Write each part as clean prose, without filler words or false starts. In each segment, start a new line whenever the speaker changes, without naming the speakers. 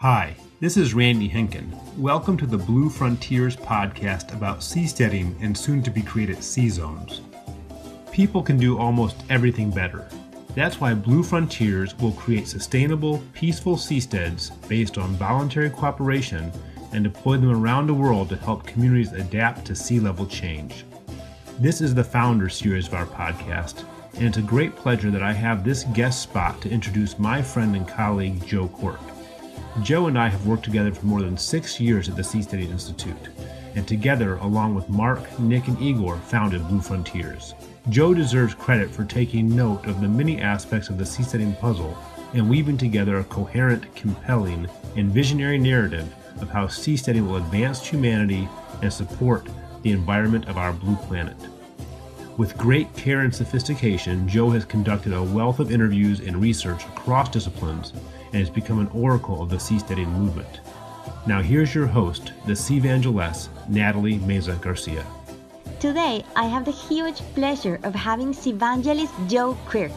Hi, this is Randy Henkin. Welcome to the Blue Frontiers podcast about seasteading and soon-to-be-created sea zones. People can do almost everything better. That's why Blue Frontiers will create sustainable, peaceful seasteads based on voluntary cooperation and deploy them around the world to help communities adapt to sea level change. This is the founder series of our podcast, and it's a great pleasure that I have this guest spot to introduce my friend and colleague, Joe Quirk. Joe and I have worked together for more than 6 years at the Seasteading Institute, and together, along with Mark, Nick, and Igor, founded Blue Frontiers. Joe deserves credit for taking note of the many aspects of the seasteading puzzle and weaving together a coherent, compelling, and visionary narrative of how seasteading will advance humanity and support the environment of our blue planet. With great care and sophistication, Joe has conducted a wealth of interviews and research across disciplines and has become an oracle of the seasteading movement. Now here's your host, the seavangelist, Natalie Meza Garcia.
Today, I have the huge pleasure of having seavangelist Joe Quirk,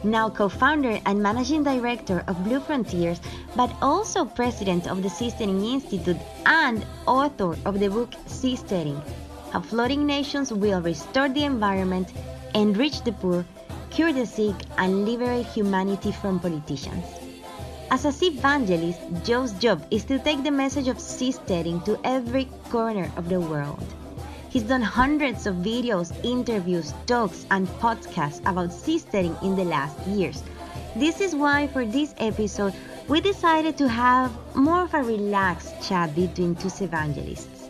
now co-founder and managing director of Blue Frontiers, but also president of the Seasteading Institute and author of the book Seasteading: How Floating Nations Will Restore the Environment, Enrich the Poor, Cure the Sick, and Liberate Humanity from Politicians. As a seavangelist, Joe's job is to take the message of seasteading to every corner of the world. He's done hundreds of videos, interviews, talks, and podcasts about seasteading in the last years. This is why for this episode, we decided to have more of a relaxed chat between two evangelists.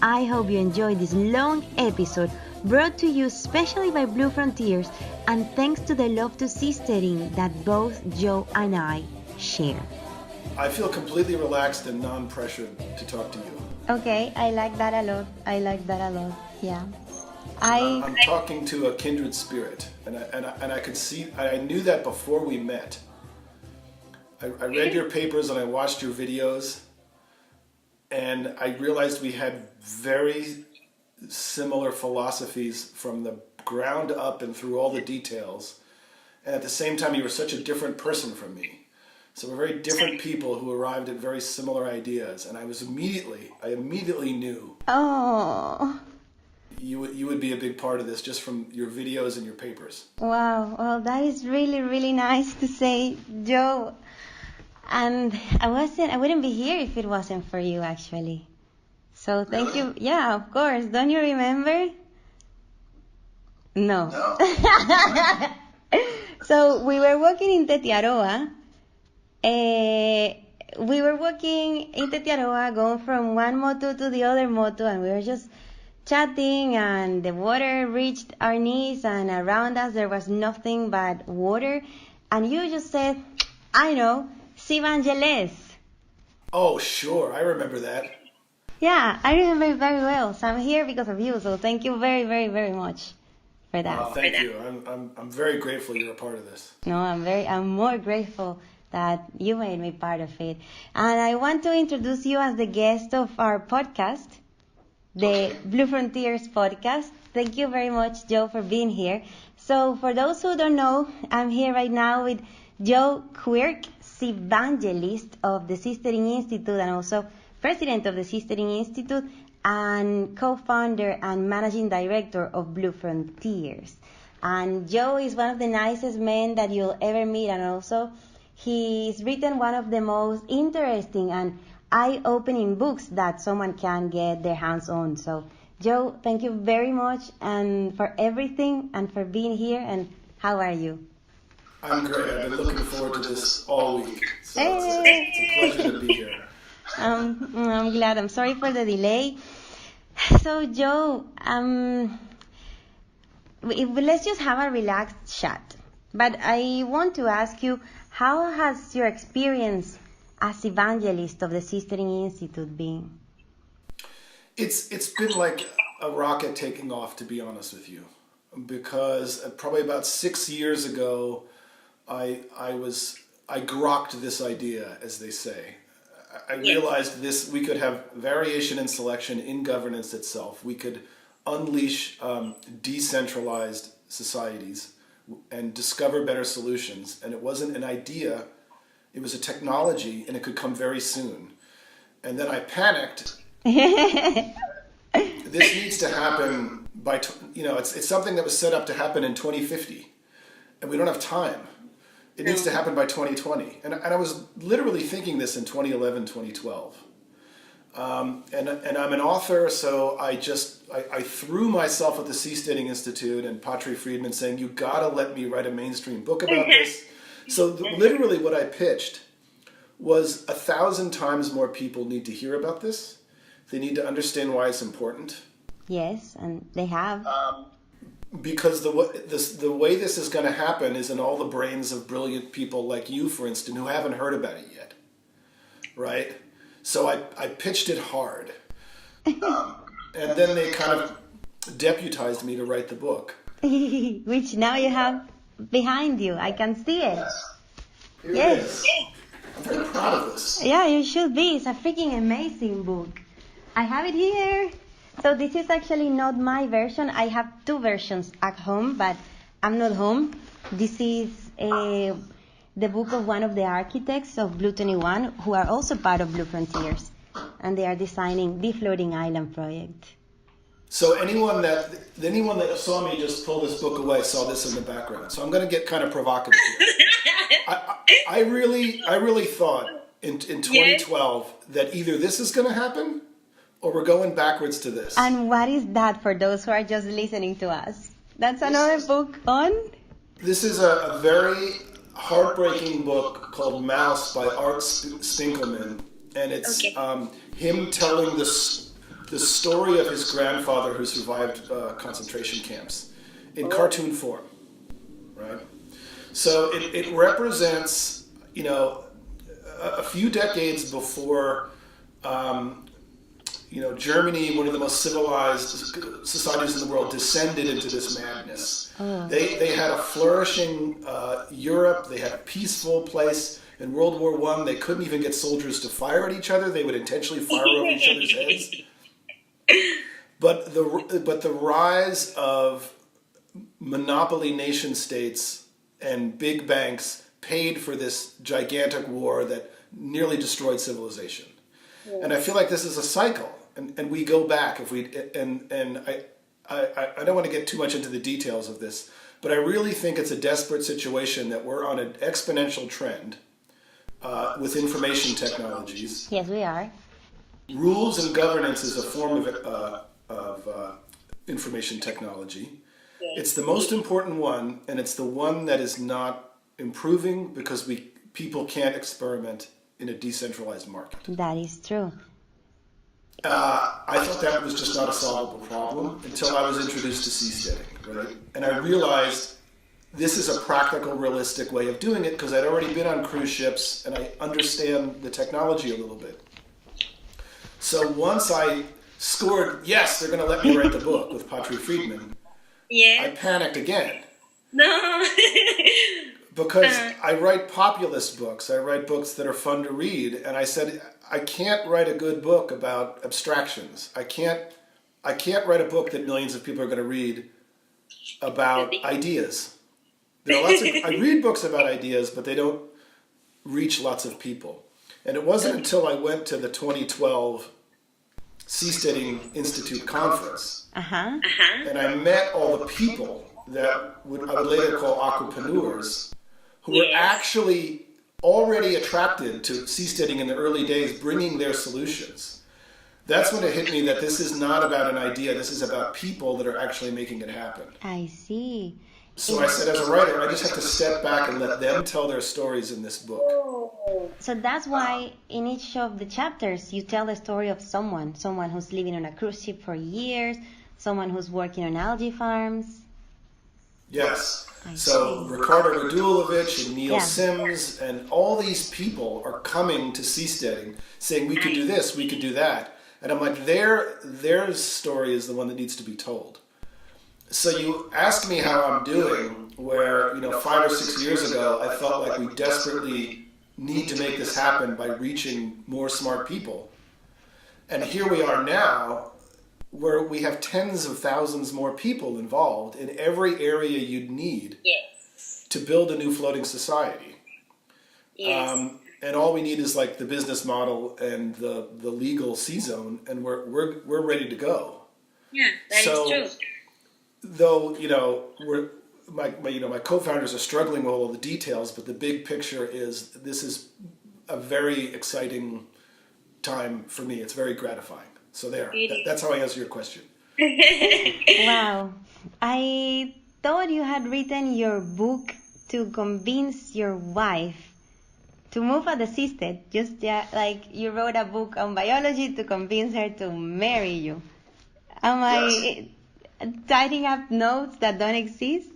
I hope you enjoyed this long episode brought to you especially by Blue Frontiers, and thanks to the love to seasteading that both Joe and I share.
I feel completely relaxed and non-pressured to talk to you.
Okay, I like that a lot. Yeah.
I'm talking to a kindred spirit, and I could see. I knew that before we met. I read your papers and I watched your videos, and I realized we had very similar philosophies from the ground up and through all the details. And at the same time, you were such a different person from me. So we're very different people who arrived at very similar ideas, and I immediately knew.
Oh.
You would be a big part of this just from your videos and your papers.
Wow. Well, that is really, really nice to say, Joe. And I wouldn't be here if it wasn't for you, actually. So thank you. Yeah, of course. Don't you remember? No. So we were walking in Tetiaroa. We were walking in Tetiaroa, going from one moto to the other moto, and we were just chatting, and the water reached our knees, and around us there was nothing but water. And you just said, I know, seavangelist.
Oh, sure. I remember that.
Yeah, I remember it very well. So I'm here because of you. So thank you very, very, very much for that.
Thank you. I'm very grateful you're a part of this.
No, I'm more grateful that you made me part of it. And I want to introduce you as the guest of our podcast, the Blue Frontiers podcast. Thank you very much, Joe, for being here. So for those who don't know, I'm here right now with Joe Quirk, evangelist of the Seasteading Institute and also president of the Seasteading Institute and co-founder and managing director of Blue Frontiers. And Joe is one of the nicest men that you'll ever meet, and also he's written one of the most interesting and eye-opening books that someone can get their hands on. So, Joe, thank you very much and for everything and for being here. And how are you?
I'm great. I've been looking forward to this all week. So it's a pleasure to be here.
I'm glad. I'm sorry for the delay. So, Joe, let's just have a relaxed chat. But I want to ask you, how has your experience as evangelist of the Seasteading Institute been?
It's been like a rocket taking off, to be honest with you, because probably about 6 years ago, I grokked this idea, as they say. I realized we could have variation and selection in governance itself. We could unleash decentralized societies and discover better solutions. And it wasn't an idea It was a technology, and it could come very soon. And then I panicked. This needs to happen by, it's something that was set up to happen in 2050, and we don't have time. It needs to happen by 2020. And I was literally thinking this in 2011, 2012. And I'm an author, so I threw myself at the Seasteading Institute and Patri Friedman saying, you gotta let me write a mainstream book about this. So literally what I pitched was 1,000 times more people need to hear about this. They need to understand why it's important.
Yes, and they have.
Because the way this is going to happen is in all the brains of brilliant people like you, for instance, who haven't heard about it yet, right? So I pitched it hard. And then they kind of deputized me to write the book.
Which now you have behind you. I can see it.
Here it is. I'm very proud of this.
Yeah, you should be. It's a freaking amazing book. I have it here. So this is actually not my version. I have two versions at home, but I'm not home. This is the book of one of the architects of Blue 21, who are also part of Blue Frontiers, and they are designing the floating island project.
So anyone that saw me just pull this book away saw this in the background. So I'm going to get kind of provocative here. I really thought in 2012 that either this is going to happen or we're going backwards to this.
And what is that for those who are just listening to us? That's another book on?
This is a very heartbreaking book called Mouse by Art Spinkelman. And it's him telling the story of his grandfather who survived concentration camps in cartoon form, right? So it represents, a few decades before Germany, one of the most civilized societies in the world, descended into this madness. They had a flourishing Europe. They had a peaceful place. In World War I, they couldn't even get soldiers to fire at each other. They would intentionally fire over each other's heads. But the rise of monopoly nation states and big banks paid for this gigantic war that nearly destroyed civilization. And I feel like this is a cycle. And we go back I don't want to get too much into the details of this, but I really think it's a desperate situation that we're on an exponential trend with information technologies.
Yes, we are.
Rules and governance is a form of information technology. It's the most important one, and it's the one that is not improving because people can't experiment in a decentralized market.
That is true.
I thought that was just not a solvable problem until I was introduced to seasteading, right? And I realized this is a practical, realistic way of doing it because I'd already been on cruise ships and I understand the technology a little bit. So once I scored, yes, they're going to let me write the book with Patri Friedman, I panicked again.
No.
Because I write populist books. I write books that are fun to read. And I said, I can't write a good book about abstractions. I can't write a book that millions of people are going to read about ideas. There are I read books about ideas, but they don't reach lots of people. And it wasn't until I went to the 2012 Seasteading Institute conference and I met all the people that I would later call aquapreneurs, who were actually already attracted to seasteading in the early days, bringing their solutions. That's when it hit me that this is not about an idea, this is about people that are actually making it happen.
I see.
So I said, as a writer, I just have to step back and let them tell their stories in this book.
So that's why in each of the chapters, you tell the story of someone who's living on a cruise ship for years, someone who's working on algae farms.
Yes. So Ricardo Radulovich and Neil Sims and all these people are coming to seasteading saying we could do this, we could do that. And I'm like, their story is the one that needs to be told. So you asked me how I'm doing, where 5 or 6 years ago I felt like we desperately need to make this happen by reaching more smart people. And here we are now, where we have tens of thousands more people involved in every area you'd need to build a new floating society. and all we need is like the business model and the legal sea zone, and we're ready to go.
Yeah, that is true.
Though my co-founders are struggling with all the details, but the big picture is this is a very exciting time for me. It's very gratifying. So that's how I answer your question.
Wow. I thought you had written your book to convince your wife to move at the seastead. Like you wrote a book on biology to convince her to marry you. Am I tying up notes that don't exist?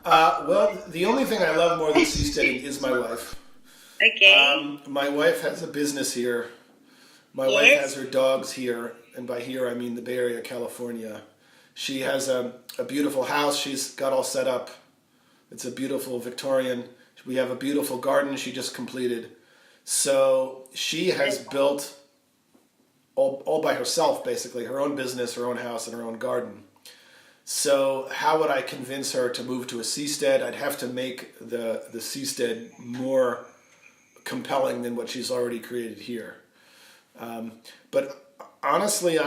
Well, the only thing I love more than seasteading is my wife.
Okay.
My wife has a business here. My wife has her dogs here, and by here I mean the Bay Area, California. She has a beautiful house she's got all set up. It's a beautiful Victorian. We have a beautiful garden she just completed. So she has built all by herself, basically, her own business, her own house, and her own garden. So how would I convince her to move to a seastead? I'd have to make the seastead more compelling than what she's already created here. But honestly,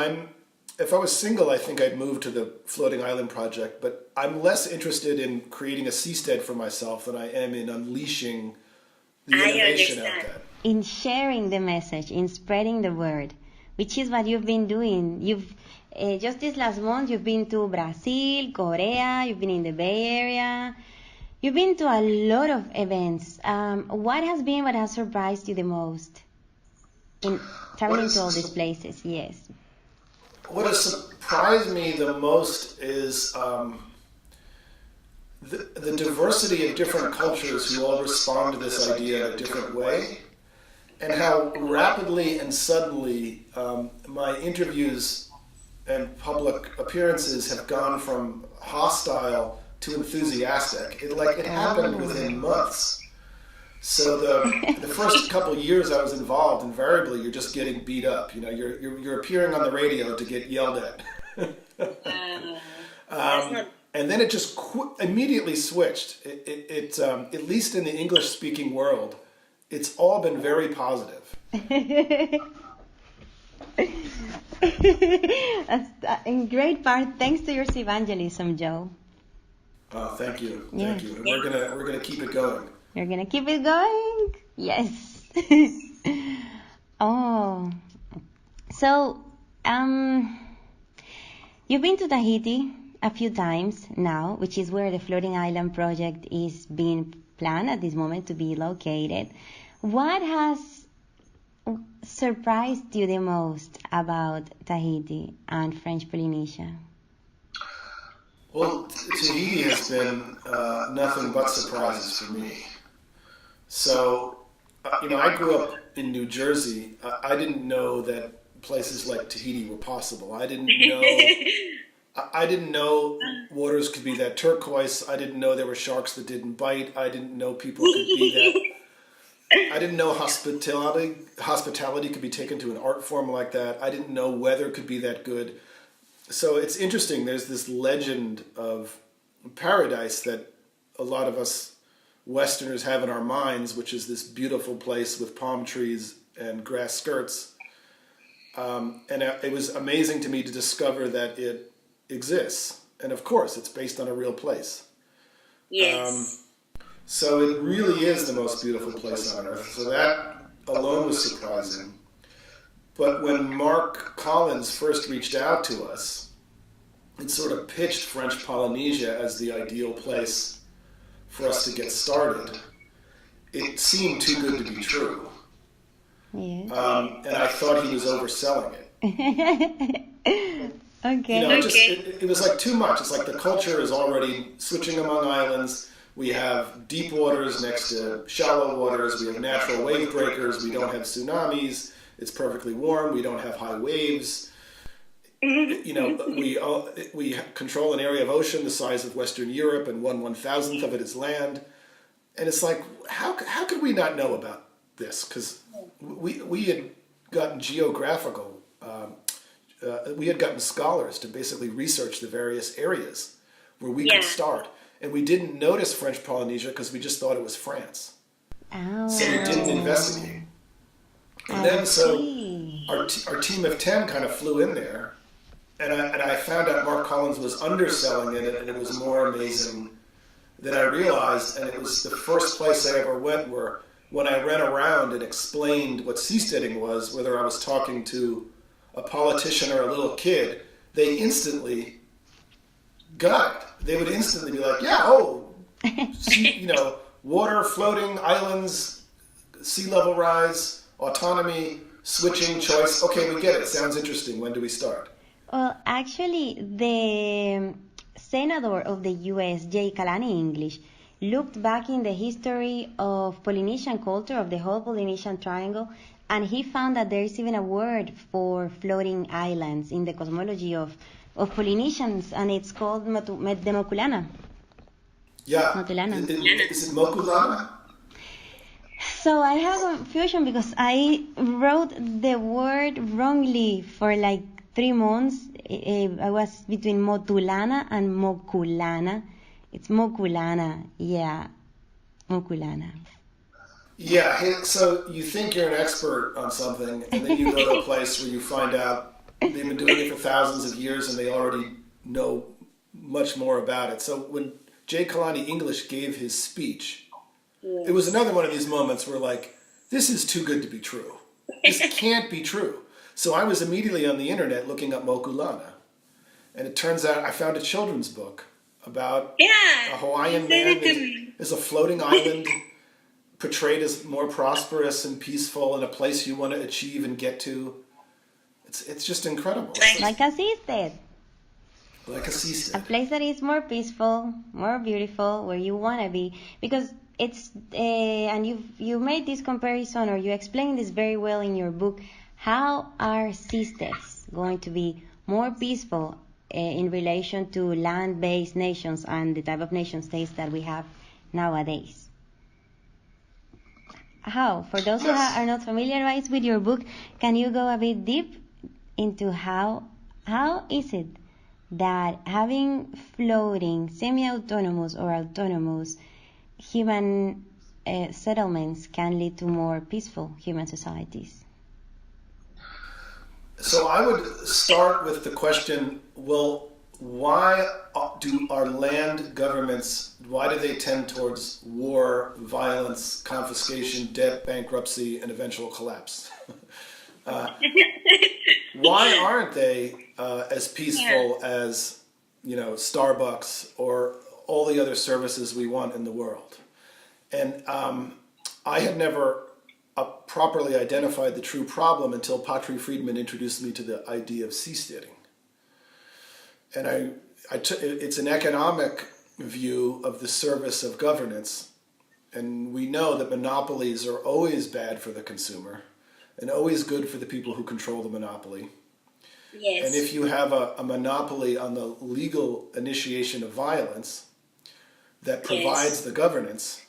if I was single, I think I'd move to the floating island project, but I'm less interested in creating a seastead for myself than I am in unleashing the innovation out there.
In sharing the message, in spreading the word, which is what you've been doing. You've just this last month, you've been to Brazil, Korea, you've been in the Bay Area. You've been to a lot of events. What has surprised you the most in traveling to all these places? Yes.
What has surprised me the most is the diversity of different cultures who all respond to this idea in a different way, and how rapidly and suddenly my interviews and public appearances have gone from hostile to enthusiastic. It happened within months. So the first couple of years I was involved, invariably you're just getting beat up. You're appearing on the radio to get yelled at. And then it just immediately switched. It at least in the English-speaking world, it's all been very positive.
In great part, thanks to your evangelism, Joe.
Thank you. Thank you. And we're gonna keep it going.
You're going to keep it going? Yes. Oh. So, you've been to Tahiti a few times now, which is where the floating island project is being planned at this moment to be located. What has surprised you the most about Tahiti and French Polynesia?
Well, Tahiti has been nothing but surprises for me. So, I grew up in New Jersey. I didn't know that places like Tahiti were possible. I didn't know waters could be that turquoise. I didn't know there were sharks that didn't bite. I didn't know people could be that. I didn't know hospitality could be taken to an art form like that. I didn't know weather could be that good. So it's interesting. There's this legend of paradise that a lot of us Westerners have in our minds, which is this beautiful place with palm trees and grass skirts. And it was amazing to me to discover that it exists. And of course, it's based on a real place.
Yes.
So it really is the most beautiful place on earth. So that alone was surprising. But when Mark Collins first reached out to us, it sort of pitched French Polynesia as the ideal place for us to get started. It seemed too good to be true.
Yes.
And I thought he was overselling it.
Okay.
It was like too much. It's like the culture is already switching among islands. We have deep waters next to shallow waters. We have natural wave breakers. We don't have tsunamis. It's perfectly warm. We don't have high waves. We control an area of ocean the size of Western Europe, and 1/1000th of it is land. And it's like, how could we not know about this? Because we had gotten we had gotten scholars to basically research the various areas where we could start. And we didn't notice French Polynesia because we just thought it was France.
Oh.
So we didn't investigate. And then our team of 10 kind of flew in there, and I found out Mark Collins was underselling it, and it was more amazing than I realized. And it was the first place I ever went where when I ran around and explained what seasteading was, whether I was talking to a politician or a little kid, they instantly got it. They would instantly be like, yeah, water, floating, islands, sea level rise, autonomy, switching, choice. Okay, we get it. Sounds interesting. When do we start?
Well, actually, the senator of the U.S., Jay Kalani English, looked back in the history of Polynesian culture, of the whole Polynesian triangle, and he found that there is even a word for floating islands in the cosmology of Polynesians, and it's called Demokulana.
Yeah.
Motulana.
Is it Mokulana?
So I have confusion because I wrote the word wrongly for like 3 months. I was between Motulana and Mokulana. It's Mokulana, yeah, Mokulana.
Yeah, so you think you're an expert on something, and then you go to a place where you find out they've been doing it for thousands of years and they already know much more about it. So when Jay Kalani English gave his speech, it was another one of these moments where like, this is too good to be true. This can't be true. So I was immediately on the internet looking up Mokulana, and it turns out I found a children's book about a Hawaiian man is a floating island portrayed as more prosperous and peaceful and a place you want to achieve and get to. It's just incredible.
Like a seastead.
Like a seastead.
A place that is more peaceful, more beautiful, where you want to be. Because it's, and you made this comparison, or you explained this very well in your book, how are seasteads going to be more peaceful in relation to land-based nations and the type of nation states that we have nowadays? How? For those who are not familiarized with your book, can you go a bit deep into how is it that having floating, semi-autonomous or autonomous human settlements can lead to more peaceful human societies?
So I would start with the question, well, why do our land governments, why do they tend towards war, violence, confiscation, debt, bankruptcy, and eventual collapse? Why aren't they as peaceful as, Starbucks or all the other services we want in the world? And I had never properly identified the true problem until Patri Friedman introduced me to the idea of seasteading. And it's an economic view of the service of governance. And we know that monopolies are always bad for the consumer and always good for the people who control the monopoly.
Yes.
And if you have a monopoly on the legal initiation of violence that provides the governance,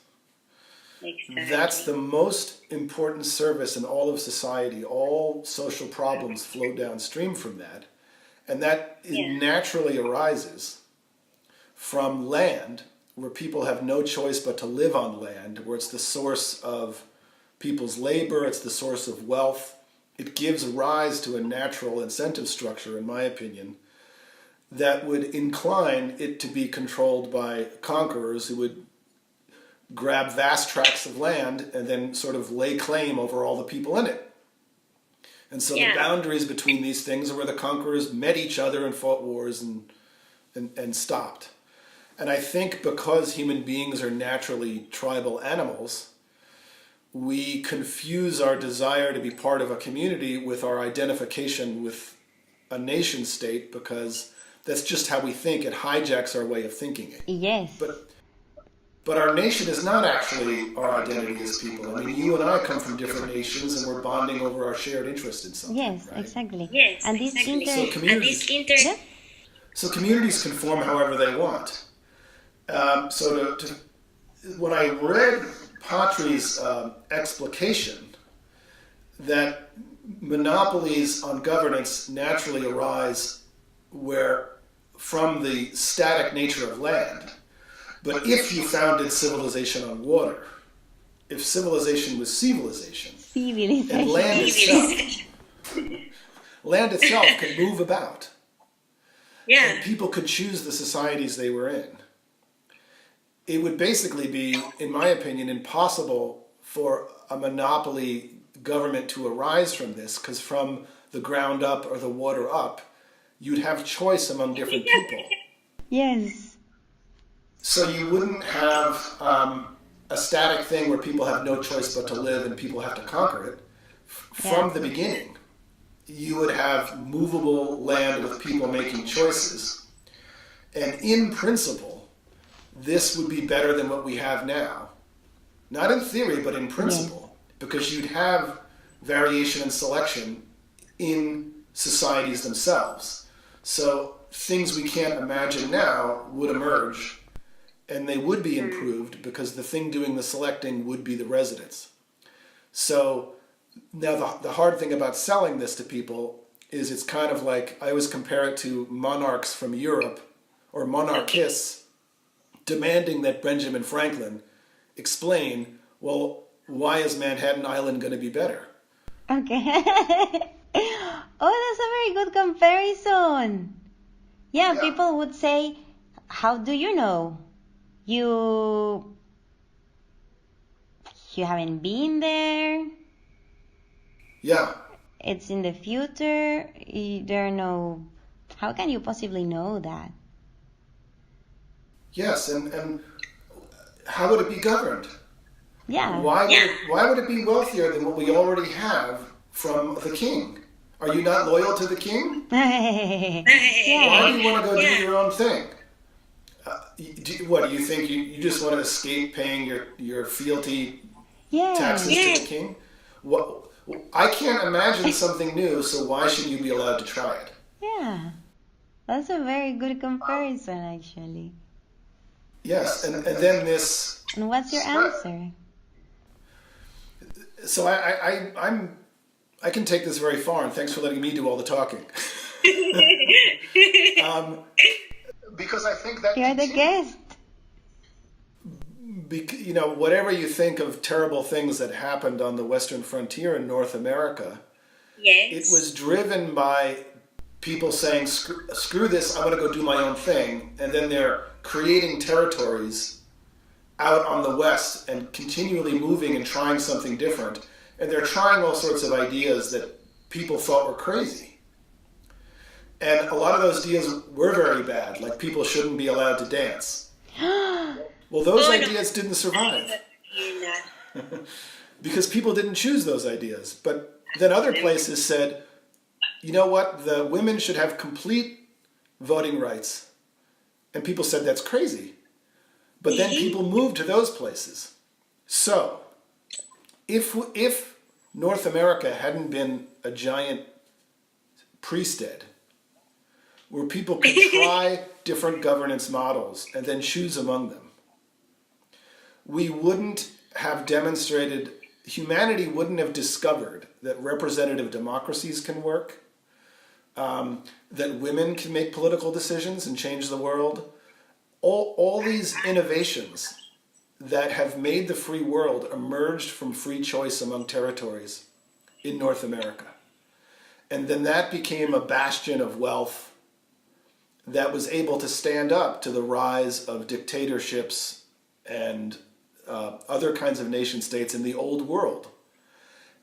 that's the most important service in all of society. All social problems flow downstream from that. And that naturally arises from land, where people have no choice but to live on land, where it's the source of people's labor, it's the source of wealth. It gives rise to a natural incentive structure, in my opinion, that would incline it to be controlled by conquerors who would grab vast tracts of land and then sort of lay claim over all the people in it. And so the boundaries between these things are where the conquerors met each other and fought wars and stopped. And I think because human beings are naturally tribal animals, we confuse our desire to be part of a community with our identification with a nation state, because that's just how we think. It hijacks our way of thinking.
Yes.
But our nation is not actually our identity as people. I mean, you and I come from different nations, and we're bonding over our shared interest in something.
Yes,
right?
exactly.
Yes,
and this
exactly.
So communities can form however they want. When I read Patri's explication that monopolies on governance naturally arise from the static nature of land, but if you founded civilization on water, if civilization was civilization.
Civilization.
And land itself could move about.
Yeah.
And people could choose the societies they were in. It would basically be, in my opinion, impossible for a monopoly government to arise from this, because from the ground up or the water up, you'd have choice among different people.
Yes.
So you wouldn't have a static thing where people have no choice but to live and people have to conquer it. From the beginning, you would have movable land with people making choices. And in principle, this would be better than what we have now. Not in theory, but in principle. Because you'd have variation and selection in societies themselves. So things we can't imagine now would emerge, and they would be improved because the thing doing the selecting would be the residents. So now the hard thing about selling this to people is it's kind of like, I always compare it to monarchs from Europe, or monarchists, demanding that Benjamin Franklin explain, well, why is Manhattan Island going to be better?
Okay. Oh, that's a very good comparison. Yeah, people would say, how do you know? You haven't been there.
Yeah.
It's in the future. How can you possibly know that?
Yes, and how would it be governed?
Yeah.
Why would it be wealthier than what we already have from the king? Are you not loyal to the king? Why do you want to go do your own thing? What do you think? You just want to escape paying your fealty taxes to the king? What? I can't imagine something new, so why should you be allowed to try it?
Yeah, that's a very good comparison, actually.
Yes, and then this.
And what's your answer?
So I can take this very far, and thanks for letting me do all the talking. Because I think that
you're the guest.
Whatever you think of terrible things that happened on the western frontier in North America, it was driven by people saying, screw this, I'm going to go do my own thing. And then they're creating territories out on the west and continually moving and trying something different. And they're trying all sorts of ideas that people thought were crazy. And a lot of those ideas were very bad, like people shouldn't be allowed to dance. Well, those ideas didn't survive. Because people didn't choose those ideas. But then other places said, you know what, the women should have complete voting rights. And people said that's crazy. But then people moved to those places. So, if North America hadn't been a giant priesthood, where people could try different governance models and then choose among them, we wouldn't have demonstrated, humanity wouldn't have discovered that representative democracies can work, that women can make political decisions and change the world. All these innovations that have made the free world emerged from free choice among territories in North America. And then that became a bastion of wealth that was able to stand up to the rise of dictatorships and other kinds of nation states in the old world.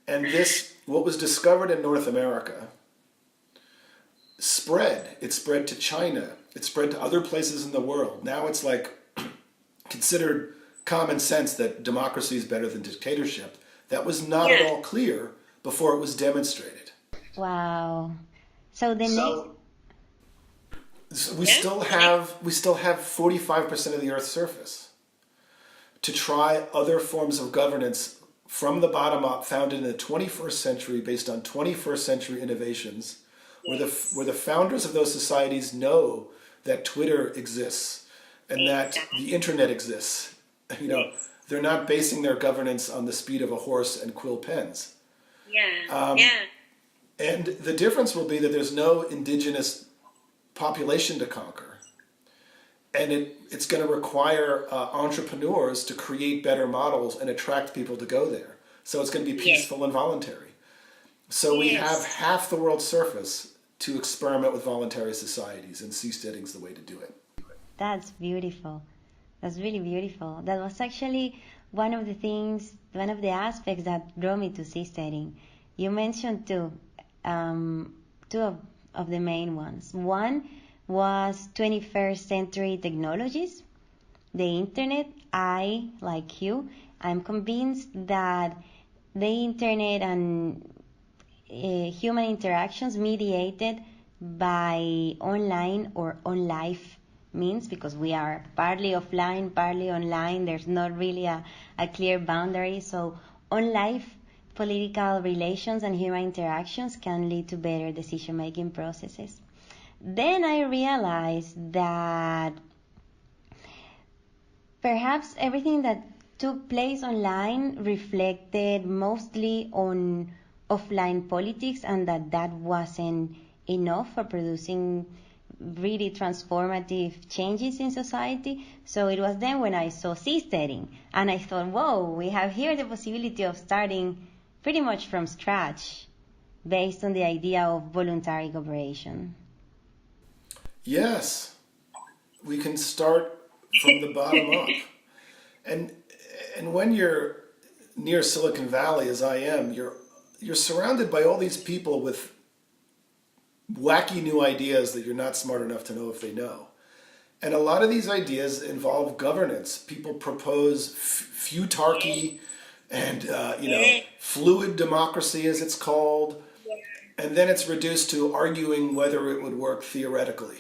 And this, what was discovered in North America, spread. It spread to China. It spread to other places in the world. Now it's like considered common sense that democracy is better than dictatorship. That was not at all clear before it was demonstrated.
Wow. So
we still have 45% of the Earth's surface to try other forms of governance from the bottom up, founded in the 21st century, based on 21st century innovations, where the founders of those societies know that Twitter exists and that the internet exists. They're not basing their governance on the speed of a horse and quill pens. And the difference will be that there's no indigenous population to conquer. and it's going to require entrepreneurs to create better models and attract people to go there. So it's going to be peaceful and voluntary. So we have half the world's surface to experiment with voluntary societies, and seasteading is the way to do it.
That's beautiful. That's really beautiful. That was actually one of the aspects that drew me to seasteading. You mentioned two of the main ones. One was 21st century technologies, the internet. I, like you, I'm convinced that the internet and human interactions mediated by online or on-life means, because we are partly offline, partly online. There's not really a clear boundary. So on-life political relations and human interactions can lead to better decision-making processes. Then I realized that perhaps everything that took place online reflected mostly on offline politics, and that wasn't enough for producing really transformative changes in society. So it was then when I saw seasteading, and I thought, whoa, we have here the possibility of starting pretty much from scratch based on the idea of voluntary cooperation.
Yes, we can start from the bottom up. And when you're near Silicon Valley, as I am, you're surrounded by all these people with wacky new ideas that you're not smart enough to know if they know. And a lot of these ideas involve governance. People propose futarchy and fluid democracy, as it's called, and then it's reduced to arguing whether it would work theoretically.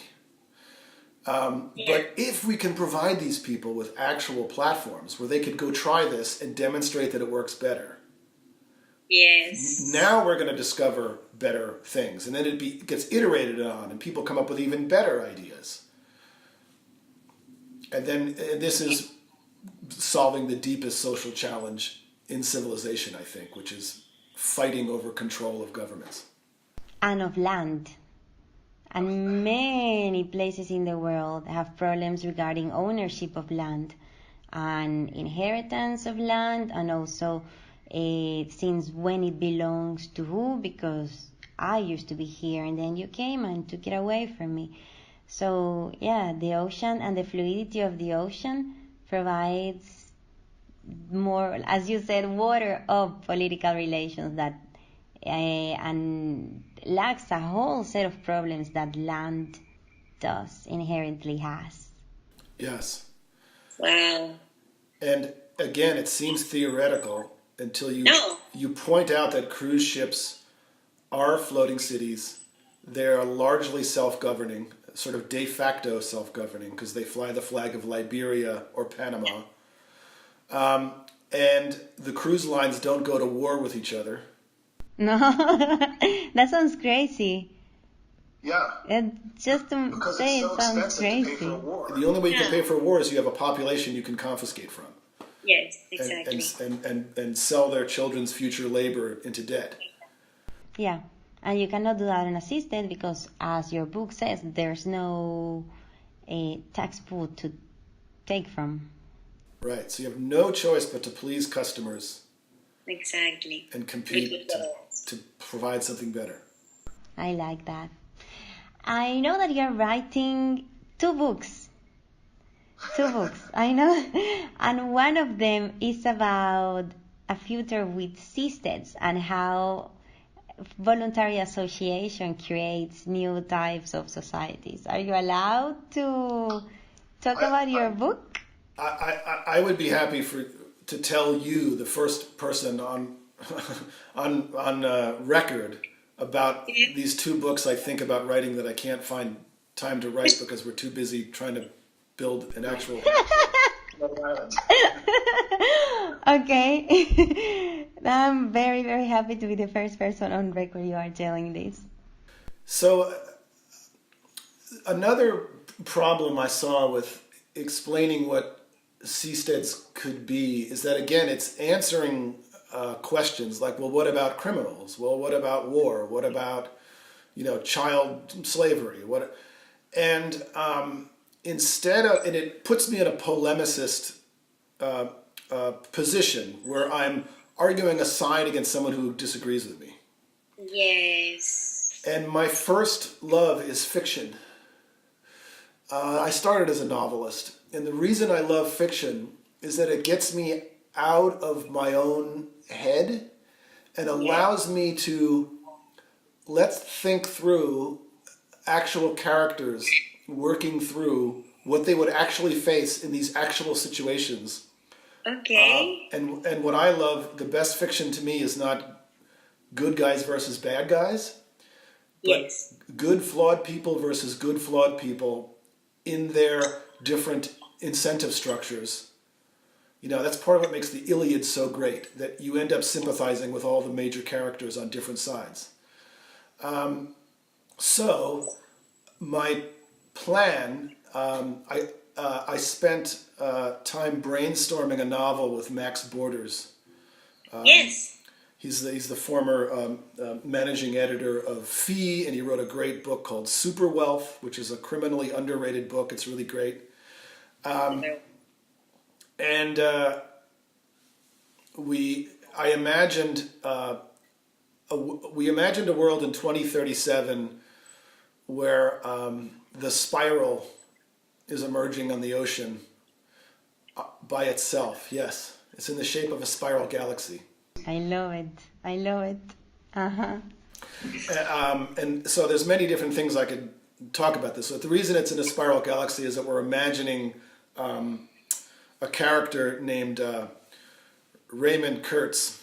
But if we can provide these people with actual platforms where they could go try this and demonstrate that it works better, now we're going to discover better things, and then it gets iterated on, and people come up with even better ideas. And this is solving the deepest social challenge in civilization, I think, which is fighting over control of governments.
And of land. And many places in the world have problems regarding ownership of land and inheritance of land, and also since when it belongs to who, because I used to be here and then you came and took it away from me. So the ocean and the fluidity of the ocean provides more, as you said, water of political relations that and lacks a whole set of problems that land does inherently has.
Yes.
Wow.
And again, it seems theoretical until you point out that cruise ships are floating cities. They're largely self-governing, sort of de facto self-governing, because they fly the flag of Liberia or Panama. And the cruise lines don't go to war with each other.
No, that sounds crazy.
Yeah.
Just to
because
say
it's so
it sounds
expensive
crazy.
to pay for a war. The only way you can pay for a war is you have a population you can confiscate from.
Yes, exactly.
And sell their children's future labor into debt.
Yeah, and you cannot do that on a seastead because, as your book says, there's no tax pool to take from.
Right, so you have no choice but to please customers.
Exactly.
And compete to provide something better.
I like that. I know that you're writing two books. I know. And one of them is about a future with seasteads and how voluntary association creates new types of societies. Are you allowed to talk about your book?
I would be happy to tell you, the first person on record, about these two books I think about writing that I can't find time to write because we're too busy trying to build an actual island.
Okay. I'm very, very happy to be the first person on record you are telling this.
So another problem I saw with explaining what seasteads could be is that, again, it's answering questions like, well, what about criminals? Well, what about war? What about, child slavery? And instead of, and it puts me in a polemicist position where I'm arguing a side against someone who disagrees with me.
Yes.
And my first love is fiction. I started as a novelist, and the reason I love fiction is that it gets me out of my own head and allows me to let's think through actual characters working through what they would actually face in these actual situations.
Okay.
And what I love, the best fiction to me is not good guys versus bad guys, but
Yes.
good flawed people versus good flawed people in their different incentive structures. You know, that's part of what makes the Iliad so great, that you end up sympathizing with all the major characters on different sides. So my plan, I spent time brainstorming a novel with Max Borders.
Yes.
He's the former managing editor of Fee, and he wrote a great book called Super Wealth, which is a criminally underrated book. It's really great. And we imagined a world in 2037 where the spiral is emerging on the ocean by itself. Yes, it's in the shape of a spiral galaxy.
I love it. I love it. Uh-huh.
And so there's many different things I could talk about this. So the reason it's in a spiral galaxy is that we're imagining a character named Raymond Kurtz,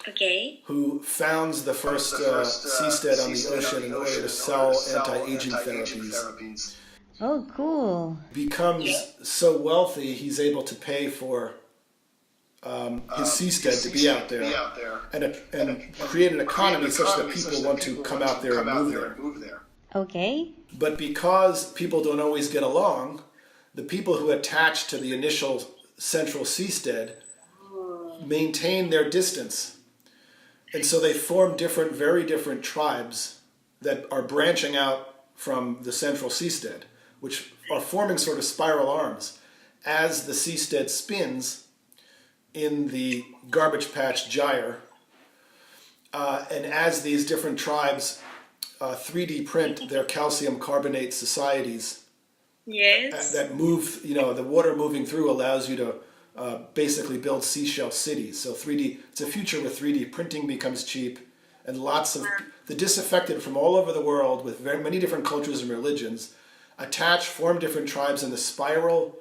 Okay.
who founds the first seastead on the ocean in order to sell anti-aging therapies.
Oh, cool.
Becomes so wealthy he's able to pay for his seastead to be out there and create an economy such that people want to come out there and move there.
Okay.
But because people don't always get along, the people who attach to the initial central seastead maintain their distance. And so they form very different tribes that are branching out from the central seastead, which are forming sort of spiral arms as the seastead spins in the garbage patch gyre, and as these different tribes 3D print their calcium carbonate societies.
Yes.
That move, you know, the water moving through allows you to basically build seashell cities. So 3D, it's a future where 3D printing becomes cheap, and lots of the disaffected from all over the world with very many different cultures and religions attach, form different tribes, and the spiral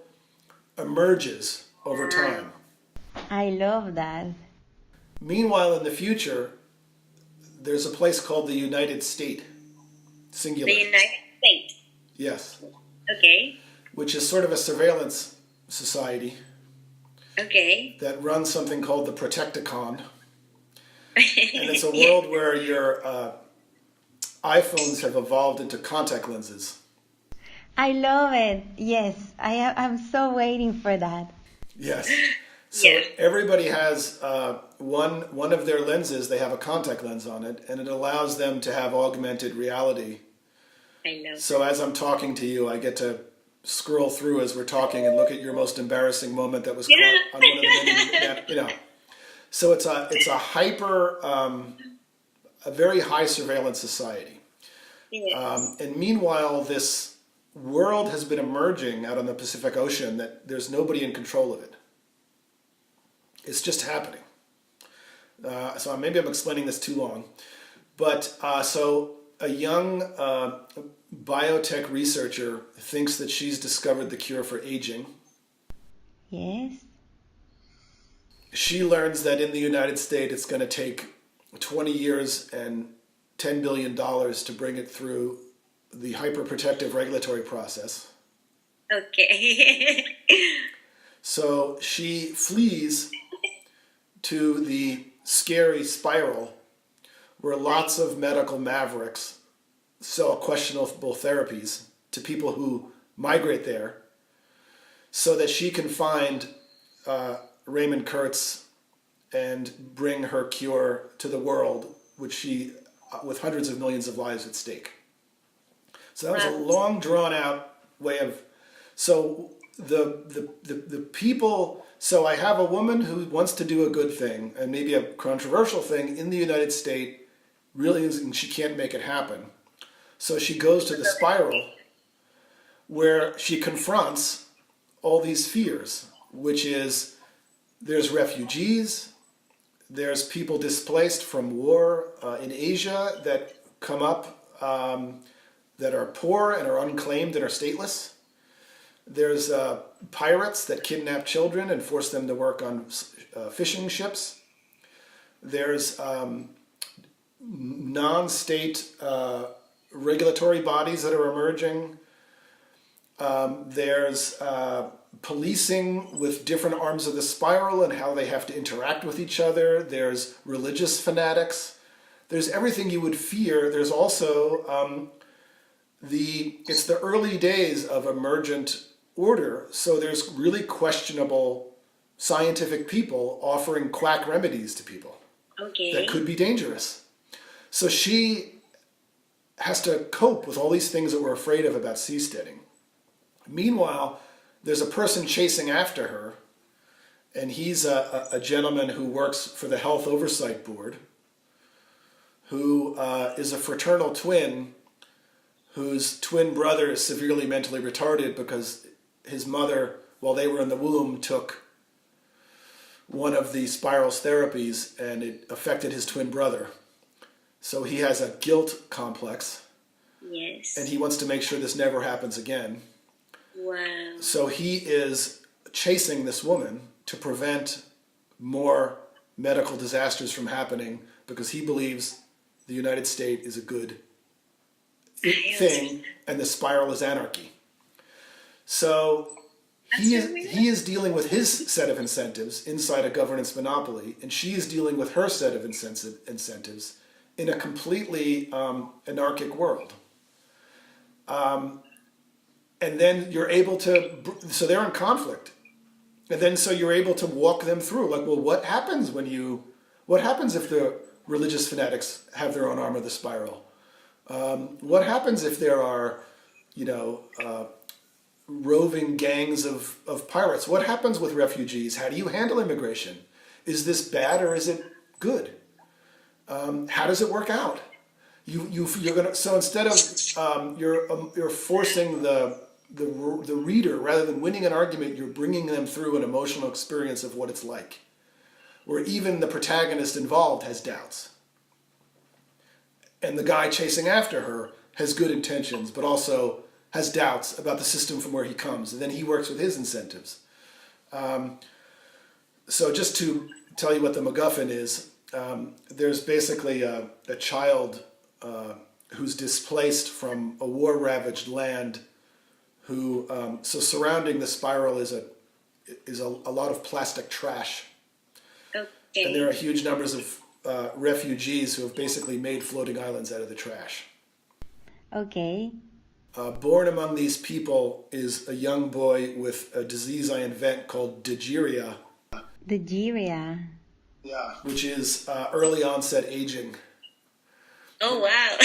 emerges over time.
I love that.
Meanwhile, in the future, there's a place called the United States, singular.
The United States.
Yes.
Okay.
Which is sort of a surveillance society
Okay.
that runs something called the Protecticon. And it's a world where your iPhones have evolved into contact lenses.
I love it. Yes, I'm so waiting for that.
Yes. So everybody has one of their lenses, they have a contact lens on it, and it allows them to have augmented reality.
I know.
So as I'm talking to you, I get to scroll through as we're talking and look at your most embarrassing moment that was caught on one of the many, you know. So it's a hyper, a very high surveillance society.
Yes.
And meanwhile, this world has been emerging out on the Pacific Ocean that there's nobody in control of it. It's just happening. So maybe I'm explaining this too long. But so a young biotech researcher thinks that she's discovered the cure for aging.
Yes.
She learns that in the United States it's going to take 20 years and $10 billion to bring it through the hyperprotective regulatory process.
Okay.
So she flees to the scary spiral where lots of medical mavericks sell questionable therapies to people who migrate there so that she can find Raymond Kurtz and bring her cure to the world, which she, with hundreds of millions of lives at stake. So that was a long, drawn-out way of, so the people, so I have a woman who wants to do a good thing and maybe a controversial thing in the United States, really, and she can't make it happen. So she goes to the spiral where she confronts all these fears, which is there's refugees, there's people displaced from war in Asia that come up that are poor and are unclaimed and are stateless. There's pirates that kidnap children and force them to work on fishing ships. There's non-state regulatory bodies that are emerging. There's policing with different arms of the spiral and how they have to interact with each other. There's religious fanatics. There's everything you would fear. There's also it's the early days of emergent order, so there's really questionable scientific people offering quack remedies to people that could be dangerous. So she has to cope with all these things that we're afraid of about seasteading. Meanwhile, there's a person chasing after her, and he's a gentleman who works for the Health Oversight Board, who is a fraternal twin whose twin brother is severely mentally retarded because his mother, while they were in the womb, took one of the spiral's therapies and it affected his twin brother. So he has a guilt complex.
Yes.
And he wants to make sure this never happens again.
Wow.
So he is chasing this woman to prevent more medical disasters from happening because he believes the United States is a good thing and the spiral is anarchy. So he is dealing with his set of incentives inside a governance monopoly, and she is dealing with her set of incentives in a completely anarchic world. And then you're able to, so they're in conflict. And then so you're able to walk them through, like, well, what happens if the religious fanatics have their own arm of the spiral? What happens if there are, roving gangs of pirates? What happens with refugees? How do you handle immigration? Is this bad or is it good? How does it work out? You're gonna, so instead of you're forcing the reader, rather than winning an argument, you're bringing them through an emotional experience of what it's like, where even the protagonist involved has doubts. And the guy chasing after her has good intentions, but also has doubts about the system from where he comes. And then he works with his incentives. So just to tell you what the MacGuffin is, there's basically a child who's displaced from a war-ravaged land who, so surrounding the spiral is a lot of plastic trash.
Okay.
And there are huge numbers of refugees who have basically made floating islands out of the trash.
Okay.
Born among these people is a young boy with a disease I invent called digeria.
Digeria.
Yeah. Which is early onset aging.
Oh, wow.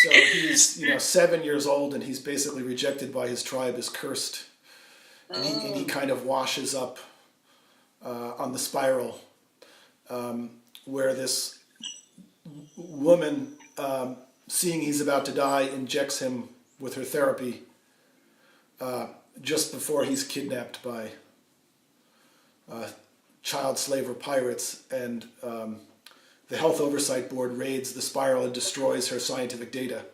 So he's 7 years old and he's basically rejected by his tribe as cursed. And he kind of washes up on the spiral where this woman, seeing he's about to die, injects him with her therapy just before he's kidnapped by child slaver pirates, and the Health Oversight Board raids the spiral and destroys her scientific data.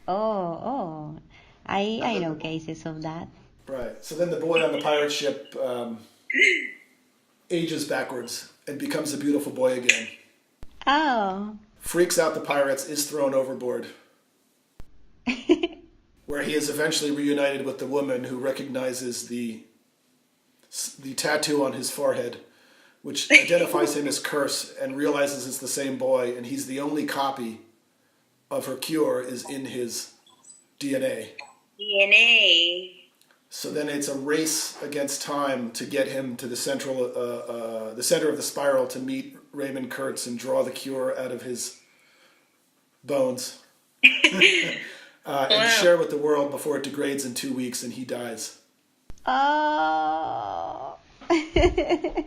Oh, I know cases of that.
Right. So then the boy on the pirate ship ages backwards and becomes a beautiful boy again.
Oh.
Freaks out the pirates, is thrown overboard. Where he is eventually reunited with the woman who recognizes the tattoo on his forehead, which identifies him as Curse, and realizes it's the same boy, and he's the only copy of her cure is in his DNA.
DNA.
So then it's a race against time to get him to the center of the spiral to meet Raymond Kurtz and draw the cure out of his bones. and share with the world before it degrades in 2 weeks and he dies.
Oh. Did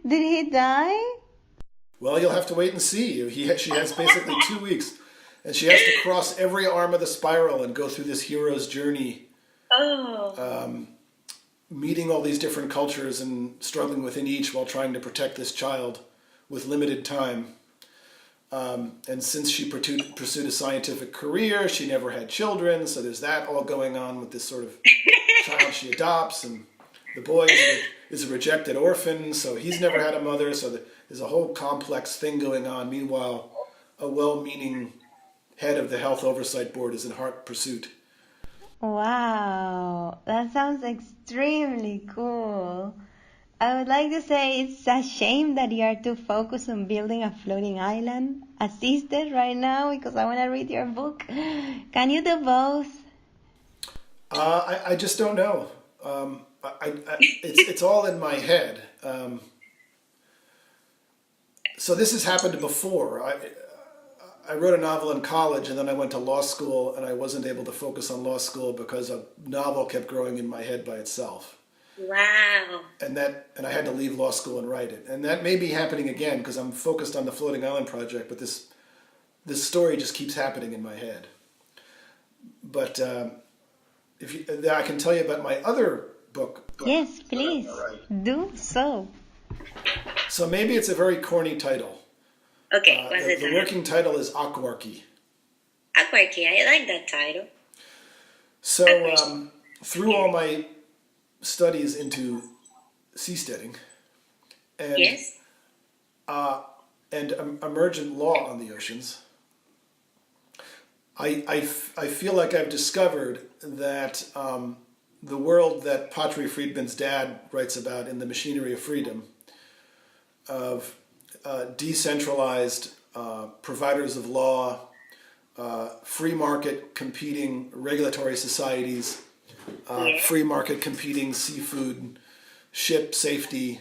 he die?
Well, you'll have to wait and see. She has basically 2 weeks, and she has to cross every arm of the spiral and go through this hero's journey, meeting all these different cultures and struggling within each while trying to protect this child with limited time. And since she pursued a scientific career, she never had children, so there's that all going on with this sort of child she adopts, and the boy is a rejected orphan, so he's never had a mother, so there's a whole complex thing going on. Meanwhile, a well-meaning head of the Health Oversight Board is in hot pursuit.
Wow, that sounds extremely cool. I would like to say it's a shame that you are too focused on building a floating island, a seastead right now, because I want to read your book. Can you do both?
I just don't know. It's all in my head. So this has happened before. I wrote a novel in college, and then I went to law school, and I wasn't able to focus on law school because a novel kept growing in my head by itself.
Wow.
And I had to leave law school and write it. And that may be happening again because I'm focused on the Floating Island project, but this story just keeps happening in my head. But I can tell you about my other book.
Yes, please. Do so.
So maybe it's a very corny title.
Okay, what's the
The
title?
working title is Aquarchy.
Aquarchy, I like that title.
So through all my studies into seasteading and
Yes?
and emergent law on the oceans, I feel like I've discovered that the world that Patri Friedman's dad writes about in The Machinery of Freedom, of decentralized providers of law, free market competing regulatory societies, free market competing seafood, ship safety,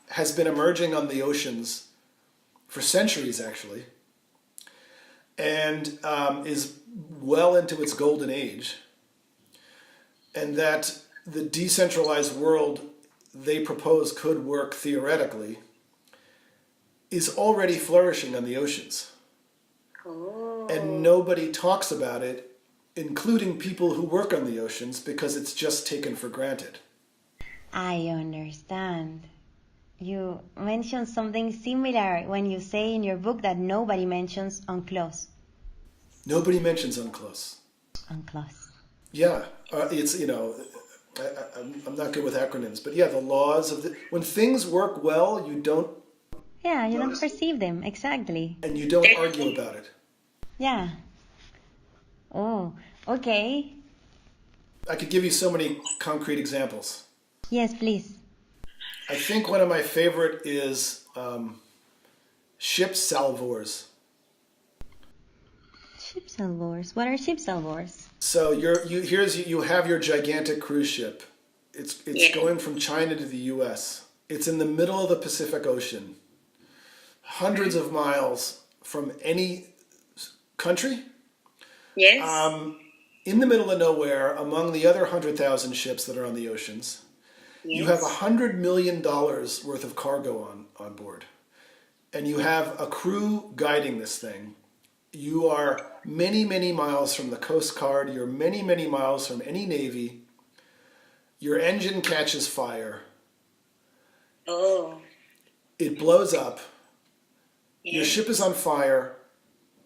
has been emerging on the oceans for centuries actually, and is well into its golden age, and that the decentralized world they propose could work theoretically is already flourishing on the oceans.
Oh.
And nobody talks about it, including people who work on the oceans, because it's just taken for granted.
I understand. You mentioned something similar when you say in your book that nobody mentions UNCLOS.
Nobody mentions UNCLOS.
UNCLOS.
Yeah, it's, I'm not good with acronyms, but yeah, the laws of when things work well, you don't.
Yeah, you don't perceive them, exactly.
And you don't argue about it.
Yeah. Oh, okay.
I could give you so many concrete examples.
Yes, please.
I think one of my favorite is ship salvors.
Ship salvors. What are ship salvors?
So you have your gigantic cruise ship. It's going from China to the U.S. It's in the middle of the Pacific Ocean, hundreds of miles from any country.
Yes?
In the middle of nowhere, among the other 100,000 ships that are on the oceans, you have $100 million worth of cargo on board, and you have a crew guiding this thing. You are many, many miles from the Coast Guard. You're many, many miles from any Navy. Your engine catches fire.
Oh.
It blows up.
Yes.
Your ship is on fire.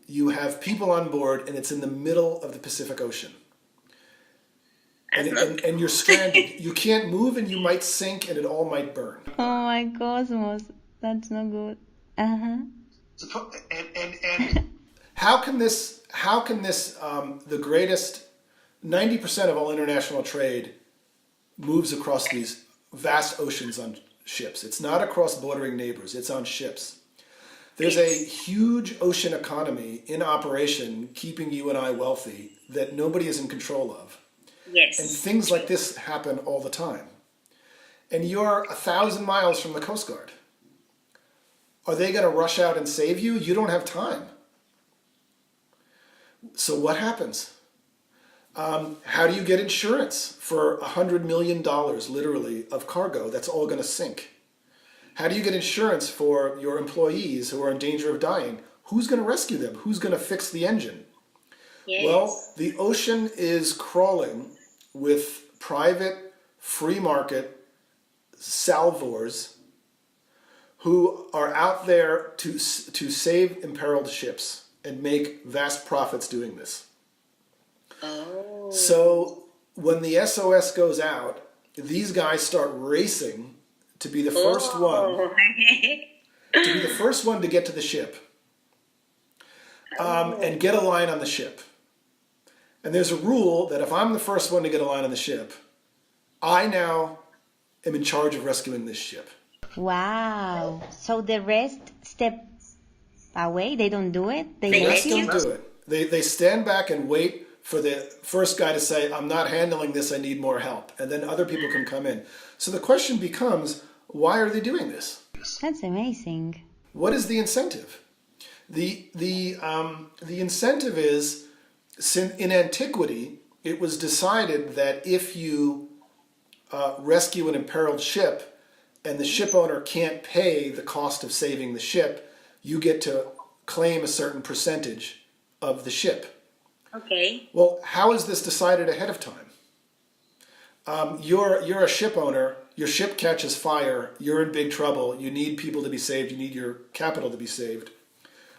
You have people on board, and it's in the middle of the Pacific Ocean. And you're stranded. You can't move, and you might sink, and it all might burn.
Oh my cosmos. That's no good. Uh-huh.
And how can this the greatest 90% of all international trade moves across these vast oceans on ships. It's not across bordering neighbors, it's on ships. There's a huge ocean economy in operation keeping you and I wealthy that nobody is in control of.
Yes.
And things like this happen all the time. And you're 1,000 miles from the Coast Guard. Are they going to rush out and save you? You don't have time. So what happens? How do you get insurance for $100 million, literally, of cargo that's all going to sink? How do you get insurance for your employees who are in danger of dying? Who's going to rescue them? Who's going to fix the engine?
Yes.
Well, the ocean is crawling with private, free market salvors who are out there to save imperiled ships and make vast profits doing this.
Oh.
So when the SOS goes out, these guys start racing to be the first one to get to the ship and get a line on the ship. And there's a rule that if I'm the first one to get a line on the ship, I now am in charge of rescuing this ship.
Wow. So the rest step away? They don't do it?
They
The rest
rescue?
don't do it. They stand back and wait for the first guy to say, I'm not handling this, I need more help. And then other people can come in. So the question becomes, why are they doing this?
That's amazing.
What is the incentive? The incentive is, in antiquity, it was decided that if you rescue an imperiled ship and the ship owner can't pay the cost of saving the ship, you get to claim a certain percentage of the ship.
Okay.
Well, how is this decided ahead of time? You're a ship owner, your ship catches fire, you're in big trouble, you need people to be saved, you need your capital to be saved.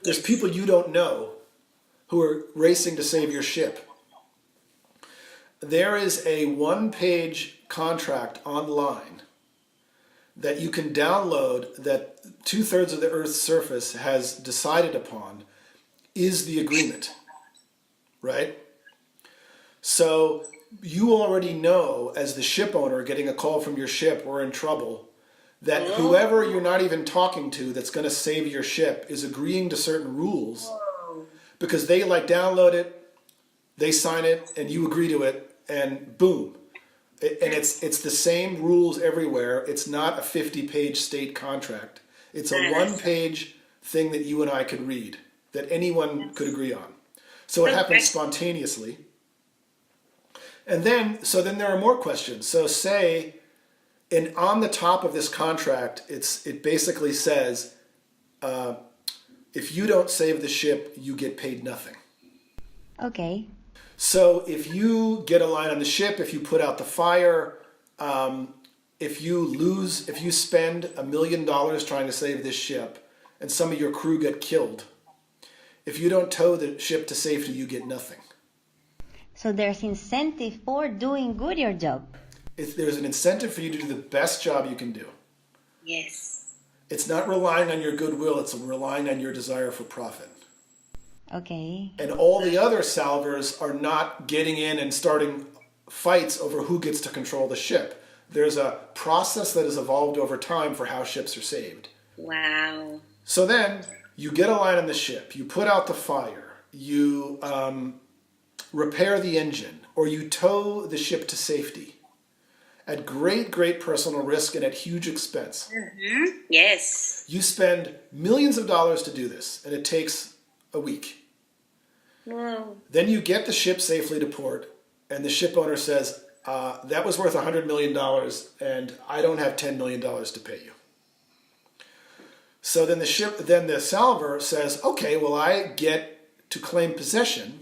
There's people you don't know who are racing to save your ship. There is a one-page contract online that you can download that 2/3 of the Earth's surface has decided upon is the agreement, right? So you already know, as the ship owner getting a call from your ship, we're in trouble, that whoever you're not even talking to that's going to save your ship is agreeing to certain rules because they download it, they sign it, and you agree to it, and boom. And it's the same rules everywhere. It's not a 50-page state contract. It's a one-page thing that you and I could read, that anyone could agree on. So it happens spontaneously. And then there are more questions. So say, and on the top of this contract, it basically says, if you don't save the ship, you get paid nothing.
Okay.
So if you get a line on the ship, if you put out the fire, if you spend $1 million trying to save this ship, and some of your crew get killed, if you don't tow the ship to safety, you get nothing.
So there's incentive for doing good your job.
There's an incentive for you to do the best job you can do.
Yes.
It's not relying on your goodwill, it's relying on your desire for profit.
Okay.
And all the other salvors are not getting in and starting fights over who gets to control the ship. There's a process that has evolved over time for how ships are saved.
Wow.
So then you get a line on the ship, you put out the fire, you repair the engine, or you tow the ship to safety at great, great personal risk and at huge expense.
Mm-hmm. Yes.
You spend millions of dollars to do this, and it takes a week.
Wow.
Then you get the ship safely to port, and the ship owner says, that was worth $100 million, and I don't have $10 million to pay you. So then the salver says, okay, well, I get to claim possession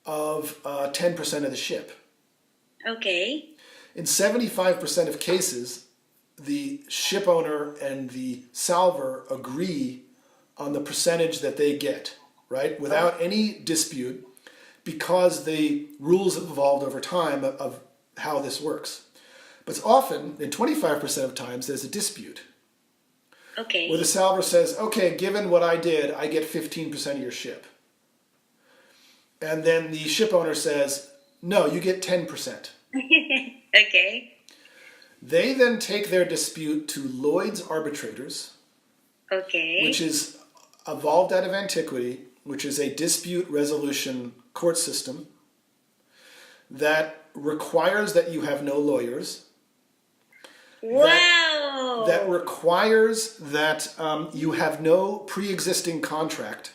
of 10% of the ship.
Okay.
In 75% of cases, the ship owner and the salver agree on the percentage that they get, right? Without any dispute, because the rules have evolved over time of how this works. But often, in 25% of times, there's a dispute.
Okay.
Where the salver says, okay, given what I did, I get 15% of your ship. And then the ship owner says, no, you get 10%.
Okay.
They then take their dispute to Lloyd's arbitrators,
Okay.
which is evolved out of antiquity, which is a dispute resolution court system that requires that you have no lawyers.
Wow.
That requires that you have no pre-existing contract.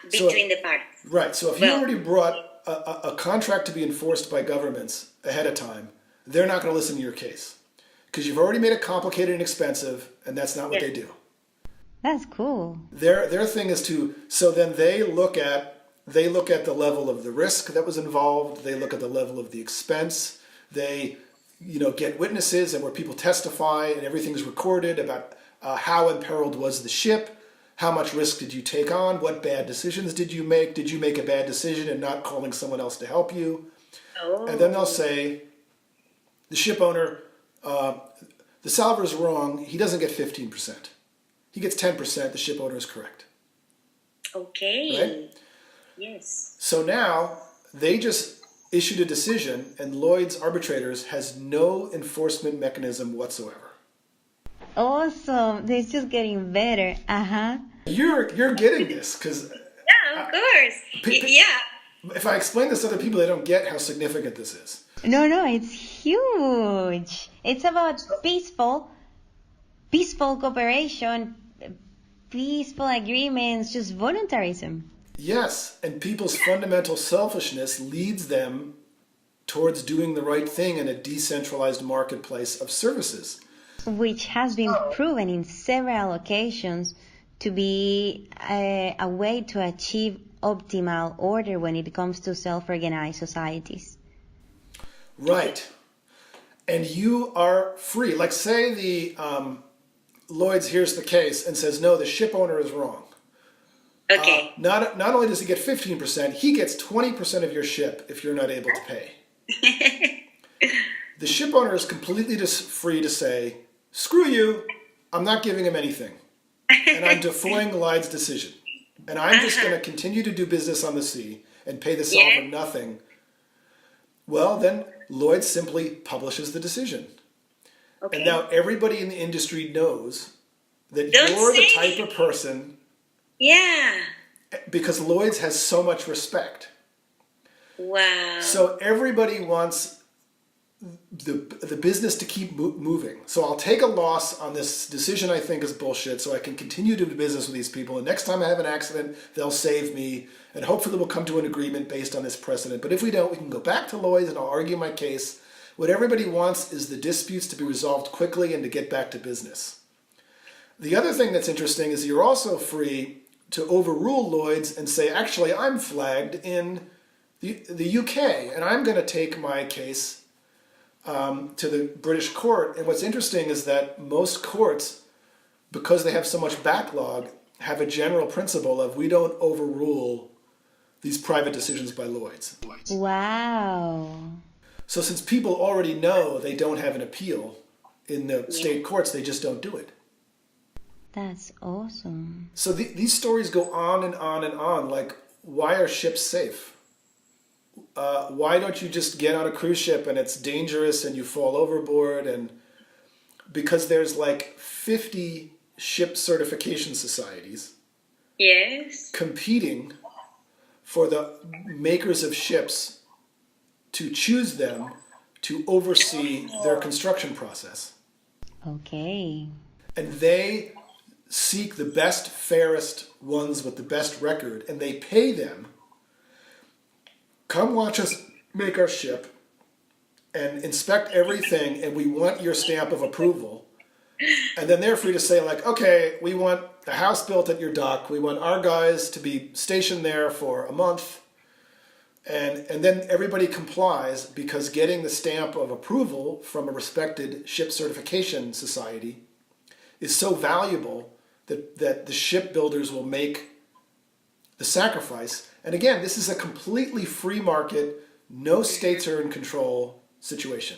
between the parties.
Right. So if you already brought a contract to be enforced by governments ahead of time, they're not going to listen to your case because you've already made it complicated and expensive, and that's not what they do.
That's cool.
Their thing is so then they look at the level of the risk that was involved. They look at the level of the expense. They, get witnesses and where people testify and everything's recorded about how imperiled was the ship. How much risk did you take on? What bad decisions did you make? Did you make a bad decision and not calling someone else to help you? Oh. And then they'll say, the ship owner, the salvor's wrong. He doesn't get 15%. He gets 10%. The ship owner is correct.
Okay.
Right?
Yes.
So now they just issued a decision, and Lloyd's Arbitrators has no enforcement mechanism whatsoever.
Awesome. It's just getting better. Uh-huh.
You're getting this because
Yeah, of course. Yeah.
If I explain this to other people, they don't get how significant this is.
No, it's huge. It's about peaceful cooperation, peaceful agreements, just voluntarism.
Yes, and people's fundamental selfishness leads them towards doing the right thing in a decentralized marketplace of services.
Which has been proven in several occasions to be a way to achieve optimal order when it comes to self-organized societies.
Right. And you are free. Like say the Lloyd's hears the case and says, no, the ship owner is wrong.
Okay.
Not only does he get 15%, he gets 20% of your ship if you're not able to pay. The ship owner is completely free to say, screw you, I'm not giving him anything. And I'm defoying Lloyd's decision. And I'm just going to continue to do business on the sea and pay the salver nothing. Well, then Lloyd simply publishes the decision. Okay. And now everybody in the industry knows that you're the type of person.
Yeah.
Because Lloyd's has so much respect.
Wow.
So everybody wants the business to keep moving. So I'll take a loss on this decision I think is bullshit so I can continue to do business with these people. And next time I have an accident, they'll save me. And hopefully we'll come to an agreement based on this precedent. But if we don't, we can go back to Lloyd's and I'll argue my case. What everybody wants is the disputes to be resolved quickly and to get back to business. The other thing that's interesting is you're also free to overrule Lloyd's and say, actually, I'm flagged in the UK and I'm going to take my case to the British court. And what's interesting is that most courts, because they have so much backlog, have a general principle of we don't overrule these private decisions by Lloyd's.
Wow.
So since people already know they don't have an appeal in the state courts, they just don't do it.
That's awesome.
So these stories go on and on and on. Like, why are ships safe? Why don't you just get on a cruise ship and it's dangerous and you fall overboard? And because there's like 50 ship certification societies competing for the makers of ships to choose them to oversee their construction process.
Okay.
And they seek the best, fairest ones with the best record, and they pay them, come watch us make our ship and inspect everything, and we want your stamp of approval. And then they're free to say, like, okay, we want the house built at your dock. We want our guys to be stationed there for a month. And then everybody complies because getting the stamp of approval from a respected ship certification society is so valuable that the shipbuilders will make the sacrifice. And again, this is a completely free market, no states are in control situation.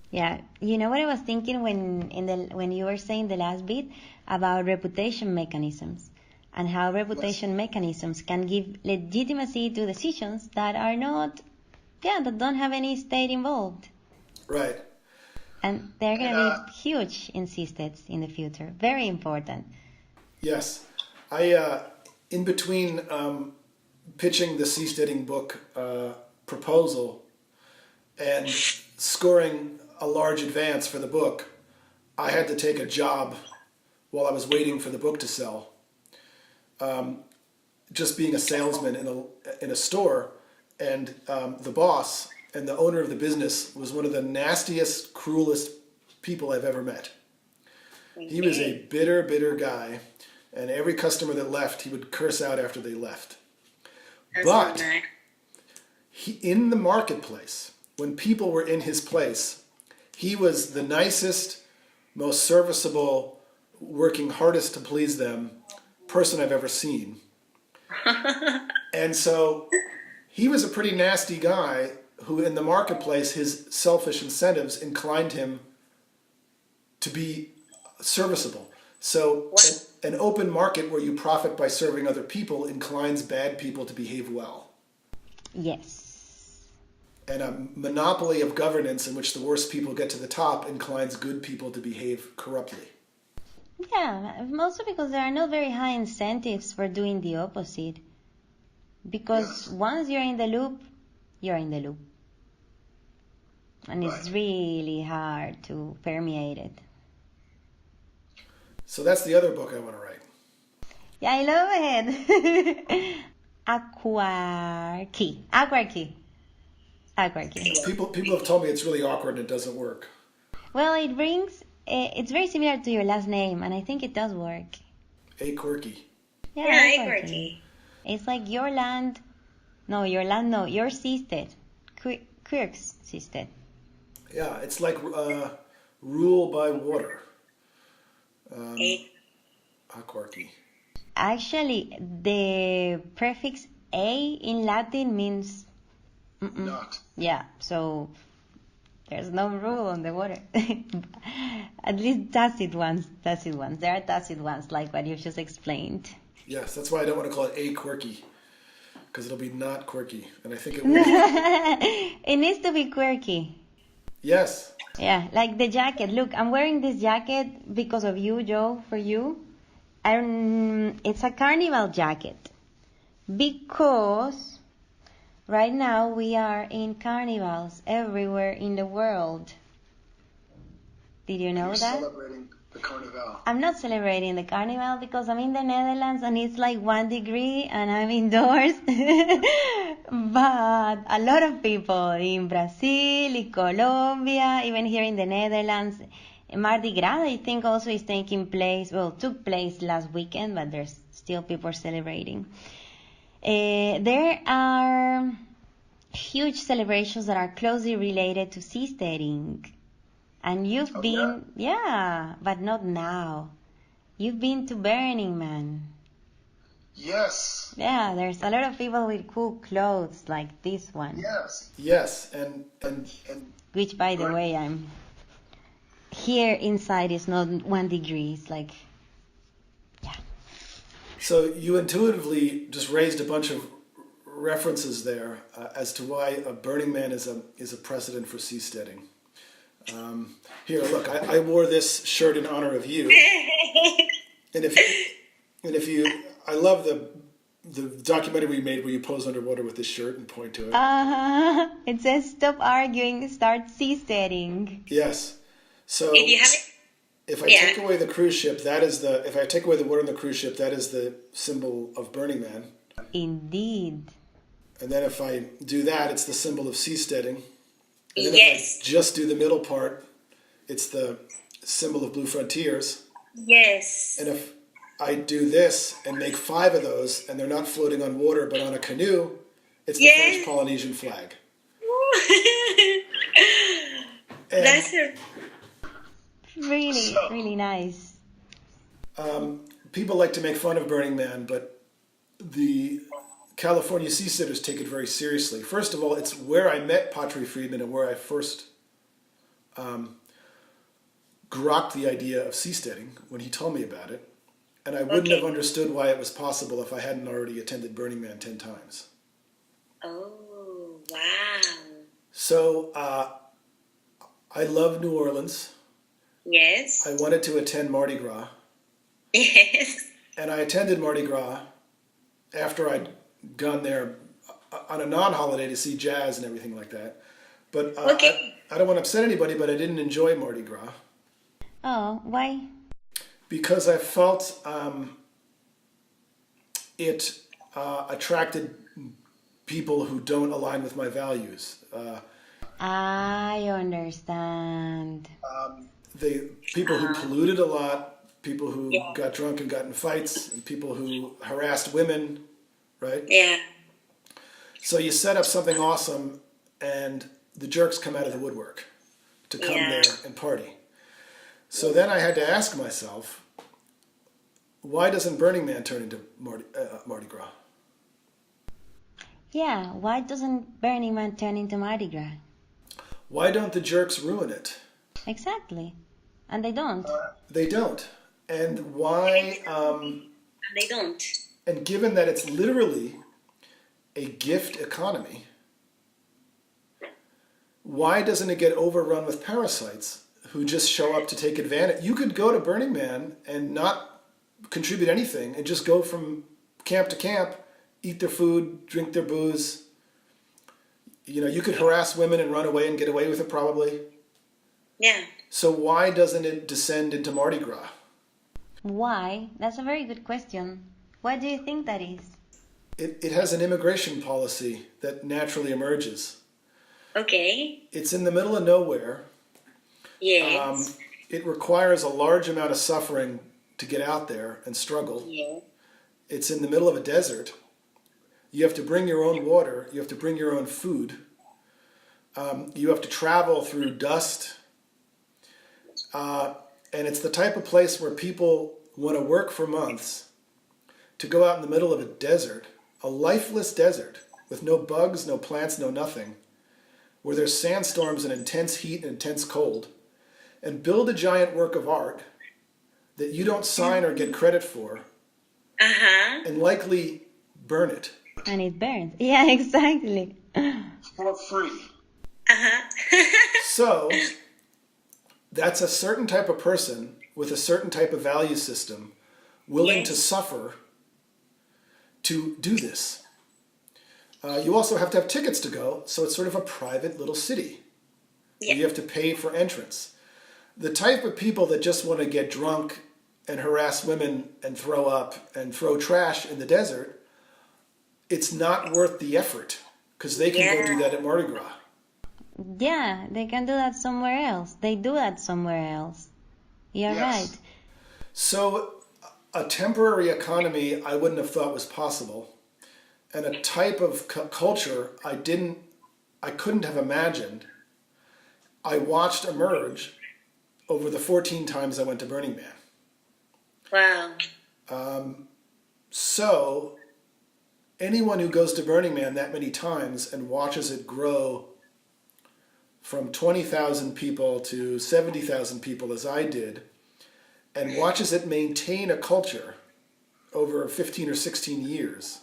Yeah, you know what I was thinking when you were saying the last bit about reputation mechanisms and how reputation mechanisms can give legitimacy to decisions that are that don't have any state involved.
Right.
And they're going to be huge in seasteads in the future. Very important.
Yes. I, in between pitching the seasteading book proposal and scoring a large advance for the book, I had to take a job while I was waiting for the book to sell. just being a salesman in a store, and the boss and the owner of the business was one of the nastiest, cruelest people I've ever met. He was a bitter, bitter guy, and every customer that left, he would curse out after they left. But in the marketplace, when people were in his place, he was the nicest, most serviceable, working hardest to please them person I've ever seen. And so he was a pretty nasty guy who in the marketplace, his selfish incentives inclined him to be serviceable. So an open market where you profit by serving other people inclines bad people to behave well.
Yes.
And a monopoly of governance in which the worst people get to the top inclines good people to behave corruptly.
Yeah, mostly because there are not very high incentives for doing the opposite. Because once you're in the loop, you're in the loop. And it's really hard to permeate it.
So that's the other book I want to write.
Yeah, I love it. Aquarchy.
People have told me it's really awkward and it doesn't work.
Well, it's very similar to your last name, and I think it does work.
Quirky.
Yeah, Quirky. It's like your seastead. Quirk's seastead.
Yeah, it's like rule by water. Aquarchy.
Actually, the prefix a in Latin means
not.
Yeah, so there's no rule on the water. At least tacit ones. There are tacit ones, like what you just explained.
Yes, that's why I don't want to call it quirky, because it'll be not quirky, and I think it will.
It needs to be quirky.
Yes.
Yeah, like the jacket. Look, I'm wearing this jacket because of you, Joe, for you. It's a carnival jacket. Because right now we are in carnivals everywhere in the world. Did you know that?
Celebrating the carnival.
I'm not celebrating the carnival because I'm in the Netherlands and it's like 1 degree and I'm indoors. But a lot of people in Brazil, in Colombia, even here in the Netherlands, Mardi Gras, I think, also is took place last weekend, but there's still people celebrating. There are huge celebrations that are closely related to seasteading. And you've been, but not now. You've been to Burning Man.
Yes.
Yeah, there's a lot of people with cool clothes like this one.
Yes, and
which, by the way, I'm here inside is not 1 degree. It's like, yeah.
So you intuitively just raised a bunch of references there as to why a Burning Man is a precedent for seasteading. Here, look, I wore this shirt in honor of you, and if you, I love the documentary we made where you pose underwater with this shirt and point to it.
It says, "Stop arguing, start seasteading."
Yes. So
If you have it,
if I take away the cruise ship, if I take away the water on the cruise ship, that is the symbol of Burning Man.
Indeed.
And then if I do that, it's the symbol of seasteading. And then
yes.
if I just do the middle part, it's the symbol of Blue Frontiers.
Yes.
And if I do this and make 5 of those, and they're not floating on water but on a canoe, it's the French Polynesian flag.
That's
really nice.
People like to make fun of Burning Man, but the California Seasteaders take it very seriously. First of all, it's where I met Patri Friedman and where I first grokked the idea of seasteading when he told me about it. And I wouldn't have understood why it was possible if I hadn't already attended Burning Man 10 times.
Oh, wow.
So I love New Orleans.
Yes.
I wanted to attend Mardi Gras.
Yes.
And I attended Mardi Gras after I'd gone there on a non-holiday to see jazz and everything like that. But I don't want to upset anybody, but I didn't enjoy Mardi Gras.
Oh, why?
Because I felt it attracted people who don't align with my values.
I understand.
People who polluted a lot, people who got drunk and got in fights, and people who harassed women, right?
Yeah.
So you set up something awesome, and the jerks come out of the woodwork to come there and party. So then I had to ask myself, why doesn't Burning Man turn into Mardi Gras?
Yeah, why doesn't Burning Man turn into Mardi Gras?
Why don't the jerks ruin it?
Exactly. And they don't.
They don't. And why...
They don't.
And given that it's literally a gift economy, why doesn't it get overrun with parasites who just show up to take advantage? You could go to Burning Man and not contribute anything and just go from camp to camp, eat their food, drink their booze. You know, you could harass women and run away and get away with it probably.
Yeah.
So why doesn't it descend into Mardi Gras?
Why? That's a very good question. Why do you think that is?
It has an immigration policy that naturally emerges.
Okay.
It's in the middle of nowhere.
Yes.
It requires a large amount of suffering to get out there and struggle.
Yeah.
It's in the middle of a desert. You have to bring your own water. You have to bring your own food. You have to travel through dust. And it's the type of place where people want to work for months to go out in the middle of a desert, a lifeless desert with no bugs, no plants, no nothing, where there's sandstorms and intense heat and intense cold, and build a giant work of art that you don't sign or get credit for, and likely burn it.
And it burns. Yeah, exactly.
For free. So, that's a certain type of person with a certain type of value system willing to suffer to do this. You also have to have tickets to go, so it's sort of a private little city. Yeah. You have to pay for entrance. The type of people that just want to get drunk and harass women and throw up and throw trash in the desert, it's not worth the effort because they can go do that at Mardi Gras.
Yeah, they can do that somewhere else. They do that somewhere else. You're right.
So a temporary economy I wouldn't have thought was possible, and a type of culture I couldn't have imagined, I watched emerge over the 14 times I went to Burning Man.
Wow.
So anyone who goes to Burning Man that many times and watches it grow from 20,000 people to 70,000 people as I did, and watches it maintain a culture over 15 or 16 years,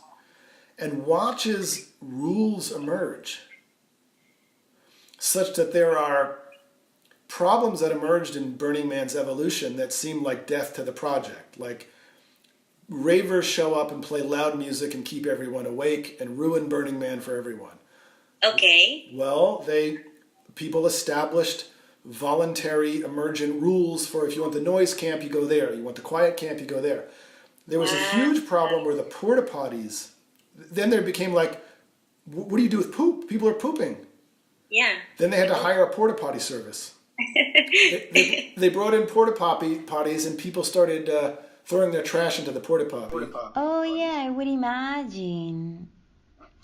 and watches rules emerge such that there are problems that emerged in Burning Man's evolution that seem like death to the project. Like ravers show up and play loud music and keep everyone awake and ruin Burning Man for everyone.
Okay.
Well, people established voluntary emergent rules for if you want the noise camp, you go there. You want the quiet camp, you go there. There was a huge problem where the porta potties, then there became like, what do you do with poop? People are pooping.
Yeah.
Then they had to hire a porta potty service. they brought in porta potties and people started throwing their trash into the porta potty.
Oh yeah, I would imagine.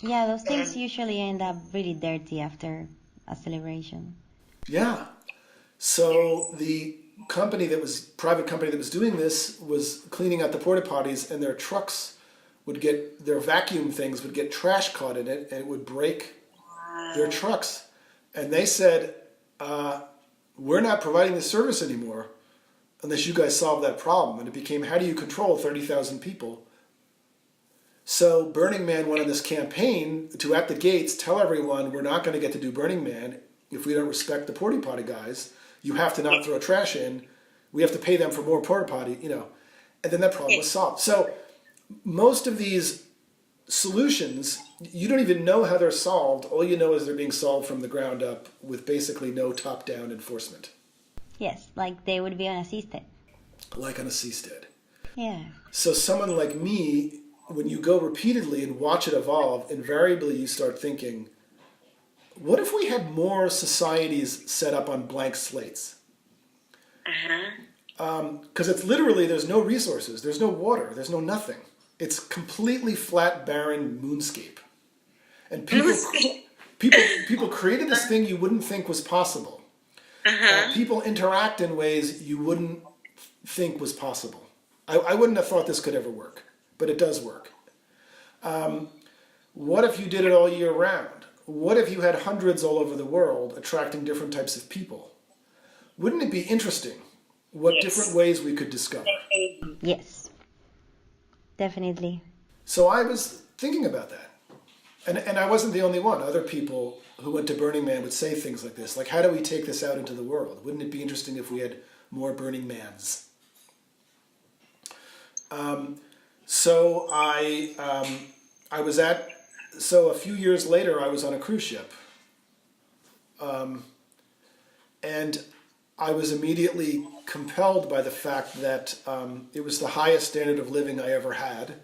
Yeah, those things usually end up really dirty after a celebration.
Yeah. So the private company that was doing this was cleaning out the porta potties, and their trucks their vacuum things would get trash caught in it, and it would break their trucks. And they said, we're not providing this service anymore unless you guys solve that problem. And it became, how do you control 30,000 people? So Burning Man went on this campaign to, at the gates, tell everyone we're not going to get to do Burning Man if we don't respect the porta potty guys. You have to not throw trash in. We have to pay them for more porta potty, And then that problem was solved. So most of these solutions, you don't even know how they're solved. All you know is they're being solved from the ground up with basically no top-down enforcement.
Yes, like they would be on a seastead.
Like on a seastead.
Yeah.
So someone like me when you go repeatedly and watch it evolve, invariably you start thinking, what if we had more societies set up on blank slates? Because it's literally, there's no resources, there's no water, there's no nothing. It's completely flat, barren moonscape. And people created this thing you wouldn't think was possible. People interact in ways you wouldn't think was possible. I wouldn't have thought this could ever work, but it does work. What if you did it all year round? What if you had hundreds all over the world attracting different types of people? Wouldn't it be interesting what different ways we could discover?
Yes, definitely.
So I was thinking about that. And I wasn't the only one. Other people who went to Burning Man would say things like this, like, how do we take this out into the world? Wouldn't it be interesting if we had more Burning Mans? So a few years later, I was on a cruise ship. And I was immediately compelled by the fact that it was the highest standard of living I ever had,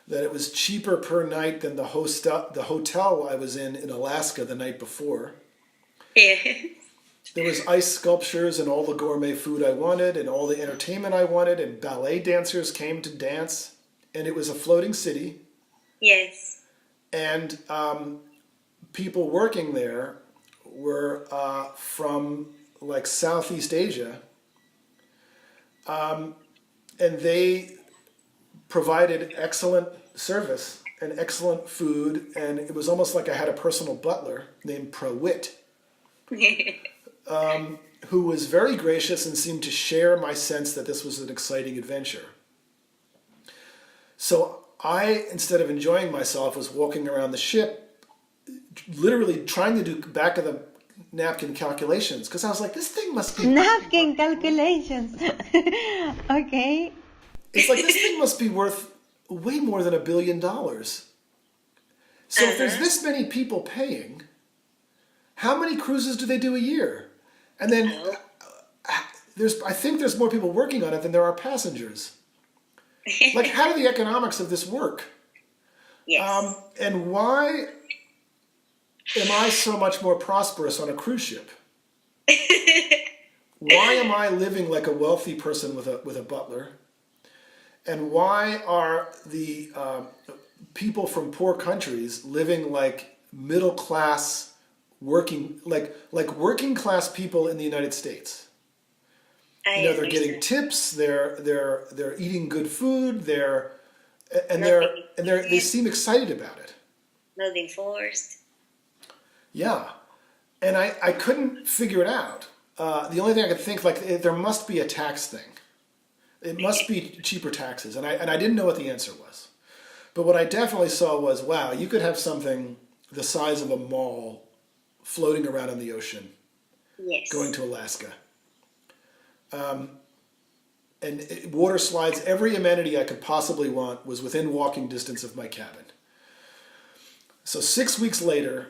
that it was cheaper per night than the hotel I was in Alaska the night before. There was ice sculptures and all the gourmet food I wanted and all the entertainment I wanted, and ballet dancers came to dance, and it was a floating city.
Yes.
And people working there were from like Southeast Asia, and they provided excellent service and excellent food, and it was almost like I had a personal butler named Prawit, who was very gracious and seemed to share my sense that this was an exciting adventure. So I, instead of enjoying myself, was walking around the ship, literally trying to do back of the napkin calculations, because I was like, this thing must be...
Napkin calculations. Okay.
It's like, this thing must be worth way more than $1 billion. So if there's this many people paying, how many cruises do they do a year? And then I think there's more people working on it than there are passengers. Like, how do the economics of this work?
Yes.
And why am I so much more prosperous on a cruise ship? Why am I living like a wealthy person with a butler? And why are the people from poor countries living like middle class, working class people in the United States? They're getting tips. They're eating good food. They seem excited about it.
Nothing forced.
Yeah, and I couldn't figure it out. The only thing I could think, like, there must be a tax thing. It must be cheaper taxes, and I didn't know what the answer was. But what I definitely saw was, wow, you could have something the size of a mall floating around in the ocean, going to Alaska. And water slides, every amenity I could possibly want was within walking distance of my cabin. So 6 weeks later,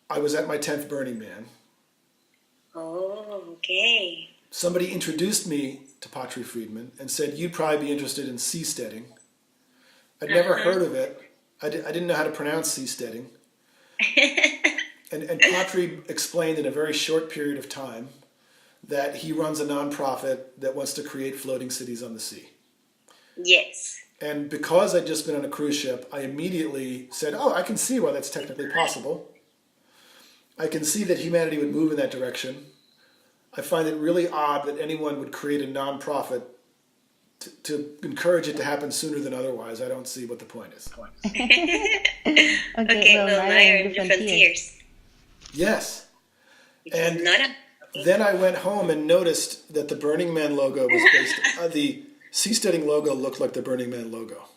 I was at my 10th Burning Man.
Oh, okay.
Somebody introduced me to Patri Friedman and said, you'd probably be interested in seasteading. I'd never heard of it. I didn't know how to pronounce seasteading. And Patri explained in a very short period of time that he runs a nonprofit that wants to create floating cities on the sea.
Yes.
And because I'd just been on a cruise ship, I immediately said, oh, I can see why that's technically possible. I can see that humanity would move in that direction. I find it really odd that anyone would create a nonprofit to encourage it to happen sooner than otherwise. I don't see what the point is.
Okay,
well, now you're in different tiers.
Yes. And then I went home and noticed that the Burning Man logo was based... the Seasteading logo looked like the Burning Man logo.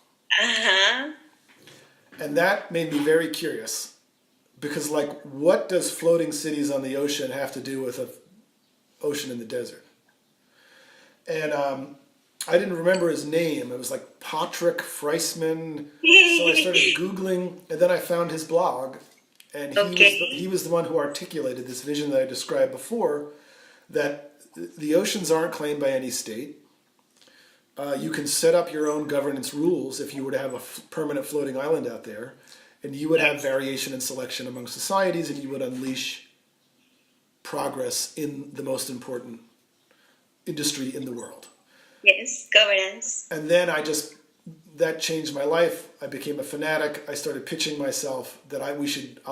Uh-huh.
And that made me very curious. Because, like, what does floating cities on the ocean have to do with an ocean in the desert? And I didn't remember his name. It was like Patrick Freisman. So I started Googling, and then I found his blog. And he was the one who articulated this vision that I described before, that the oceans aren't claimed by any state. You can set up your own governance rules if you were to have a permanent floating island out there, and you would have variation and selection among societies, and you would unleash progress in the most important industry in the world.
Yes, governance.
And then that changed my life. I became a fanatic. I started pitching myself that we should